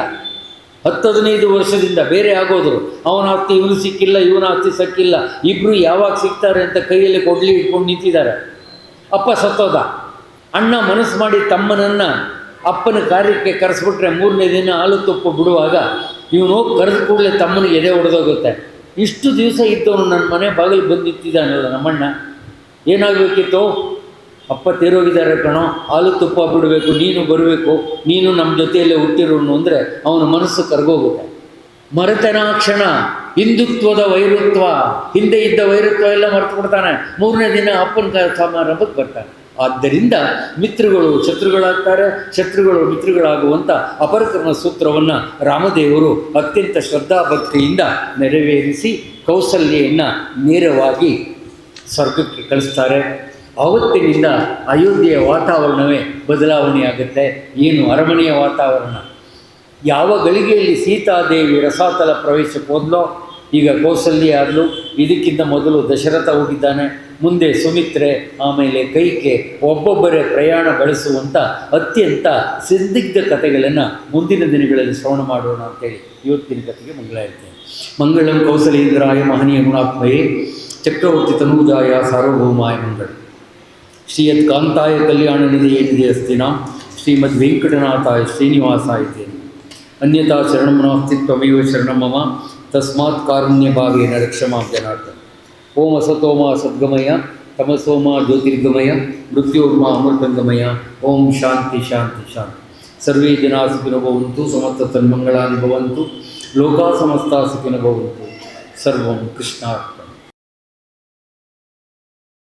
10-15 ವರ್ಷದಿಂದ ಬೇರೆ ಆಗೋದ್ರು. ಅವನ ಆಸ್ತಿ ಇವನು ಸಿಕ್ಕಿಲ್ಲ, ಇವನ ಆಸ್ತಿ ಸಿಕ್ಕಿಲ್ಲ, ಇಬ್ಬರು ಯಾವಾಗ ಸಿಗ್ತಾರೆ ಅಂತ ಕೈಯಲ್ಲಿ ಕೊಡ್ಲಿ ಇಟ್ಕೊಂಡು ನಿಂತಿದ್ದಾರೆ. ಅಪ್ಪ ಸತ್ತೋದ, ಅಣ್ಣ ಮನಸ್ಸು ಮಾಡಿ ತಮ್ಮನನ್ನು ಅಪ್ಪನ ಕಾರ್ಯಕ್ಕೆ ಕರೆಸ್ಬಿಟ್ರೆ 3ನೇ ದಿನ ಹಾಲು ತುಪ್ಪ ಬಿಡುವಾಗ ಇವನು ಹೋಗಿ ಕರೆದ ಕೂಡಲೇ ತಮ್ಮನಿಗೆ ಎದೆ ಹೊಡೆದೋಗುತ್ತೆ. ಇಷ್ಟು ದಿವಸ ಇದ್ದವನು ನನ್ನ ಮನೆ ಬಾಗಿಲು ಬಂದು ನಿಂತಿದ್ದಾನಲ್ಲ ನಮ್ಮಣ್ಣ, ಏನಾಗಬೇಕಿತ್ತು? ಅಪ್ಪ ತೀರೋಗಿದ್ದಾರೆ ಕಣೋ, ಹಾಲು ತುಪ್ಪ ಬಿಡಬೇಕು, ನೀನು ಬರಬೇಕು, ನೀನು ನಮ್ಮ ಜೊತೆಯಲ್ಲೇ ಹುಟ್ಟಿರೋನು ಅಂದರೆ ಅವನ ಮನಸ್ಸು ಕರಗೋಗುತ್ತೆ. ಮರೆತನ ಕ್ಷಣ ಹಿಂದುತ್ವದ ವೈರತ್ವ, ಹಿಂದೆ ಇದ್ದ ವೈರತ್ವ ಎಲ್ಲ ಮರೆತು ಬಿಡ್ತಾನೆ. 3ನೇ ದಿನ ಅಪ್ಪನ ಸಮಾರಂಭಕ್ಕೆ ಬರ್ತಾನೆ. ಆದ್ದರಿಂದ ಮಿತ್ರಗಳು ಶತ್ರುಗಳಾಗ್ತಾರೆ, ಶತ್ರುಗಳು ಮಿತ್ರಗಳಾಗುವಂಥ ಅಪರಕರ್ಮ ಸೂತ್ರವನ್ನು ರಾಮದೇವರು ಅತ್ಯಂತ ಶ್ರದ್ಧಾಭಕ್ತಿಯಿಂದ ನೆರವೇರಿಸಿ ಕೌಸಲ್ಯನ್ನು ನೇರವಾಗಿ ಸ್ವರ್ಗಕ್ಕೆ ಕಳಿಸ್ತಾರೆ. ಆವತ್ತಿನಿಂದ ಅಯೋಧ್ಯೆಯ ವಾತಾವರಣವೇ ಬದಲಾವಣೆಯಾಗುತ್ತೆ. ಏನು ಅರಮನೆಯ ವಾತಾವರಣ! ಯಾವ ಗಳಿಗೆಯಲ್ಲಿ ಸೀತಾದೇವಿ ರಸಾತಲ ಪ್ರವೇಶಕ್ಕೆ ಹೋದ್ಲೋ, ಈಗ ಕೌಸಲ್ಯ ಆದಲು. ಇದಕ್ಕಿಂತ ಮೊದಲು ದಶರಥ ಹೋಗಿದ್ದಾನೆ, ಮುಂದೆ ಸುಮಿತ್ರೆ, ಆಮೇಲೆ ಕೈಕೆ, ಒಬ್ಬೊಬ್ಬರೇ ಪ್ರಯಾಣ ಬೆಳೆಸುವಂಥ ಅತ್ಯಂತ ಸಂದಿಗ್ಧ ಕಥೆಗಳನ್ನು ಮುಂದಿನ ದಿನಗಳಲ್ಲಿ ಶ್ರವಣ ಮಾಡೋಣ ಅಂತೇಳಿ ಇವತ್ತಿನ ಕಥೆಗೆ ಮಂಗಳ ಹೇಳ್ತೇನೆ. ಮಂಗಳಂ ಕೌಸಲೇಂದ್ರಾಯ ಮಹನೀಯ ಗುಣಾತ್ಮಯೇ ಚಕ್ರವರ್ತಿ ತನೂಜಾಯ ಸಾರ್ವಭೌಮಾಯ ಮಂಗಳ. ಶ್ರೀಯತ್ ಕಾಂತಾಯ ಕಲ್ಯಾಣ ನಿಧಿಯೇ ನಿಧಿ ಅಸ್ತಿನಾಂ ಶ್ರೀಮದ್ ವೆಂಕಟನಾಥಾಯ ಶ್ರೀನಿವಾಸಾಯ ತೇನ ಅನ್ಯತಾ ಶರಣಂ ನಾಸ್ತಿ ತ್ವಮೇವ ಶರಣಂ ಮಮ ತಸ್ಮಾತ್ ಕಾರುಣ್ಯ ಭಾವೇನ ರಕ್ಷಮಾಂ ಜನಾರ್ದನ. ಓಂ ಅಸತೋಮ ಸದ್ಗಮಯ ತಮಸೋಮ ಜ್ಯೋತಿರ್ಗಮಯ ಮೃತ್ಯೋರ್ಮ ಅಮೃತಂಗಮಯ. ಓಂ ಶಾಂತಿ ಶಾಂತಿ ಶಾಂತಿ. ಸರ್ವೇ ಜನ ಸುಖಿನೋ ಭವಂತು, ಸಮಸ್ತ ಸನ್ಮಂಗಳಾನಿ ಭವಂತು, ಲೋಕಾ ಸಮಸ್ತ ಸುಖಿನೋ ಭವಂತು. ಸರ್ವಂ ಕೃಷ್ಣಾರ್ಪಣಮಸ್ತು.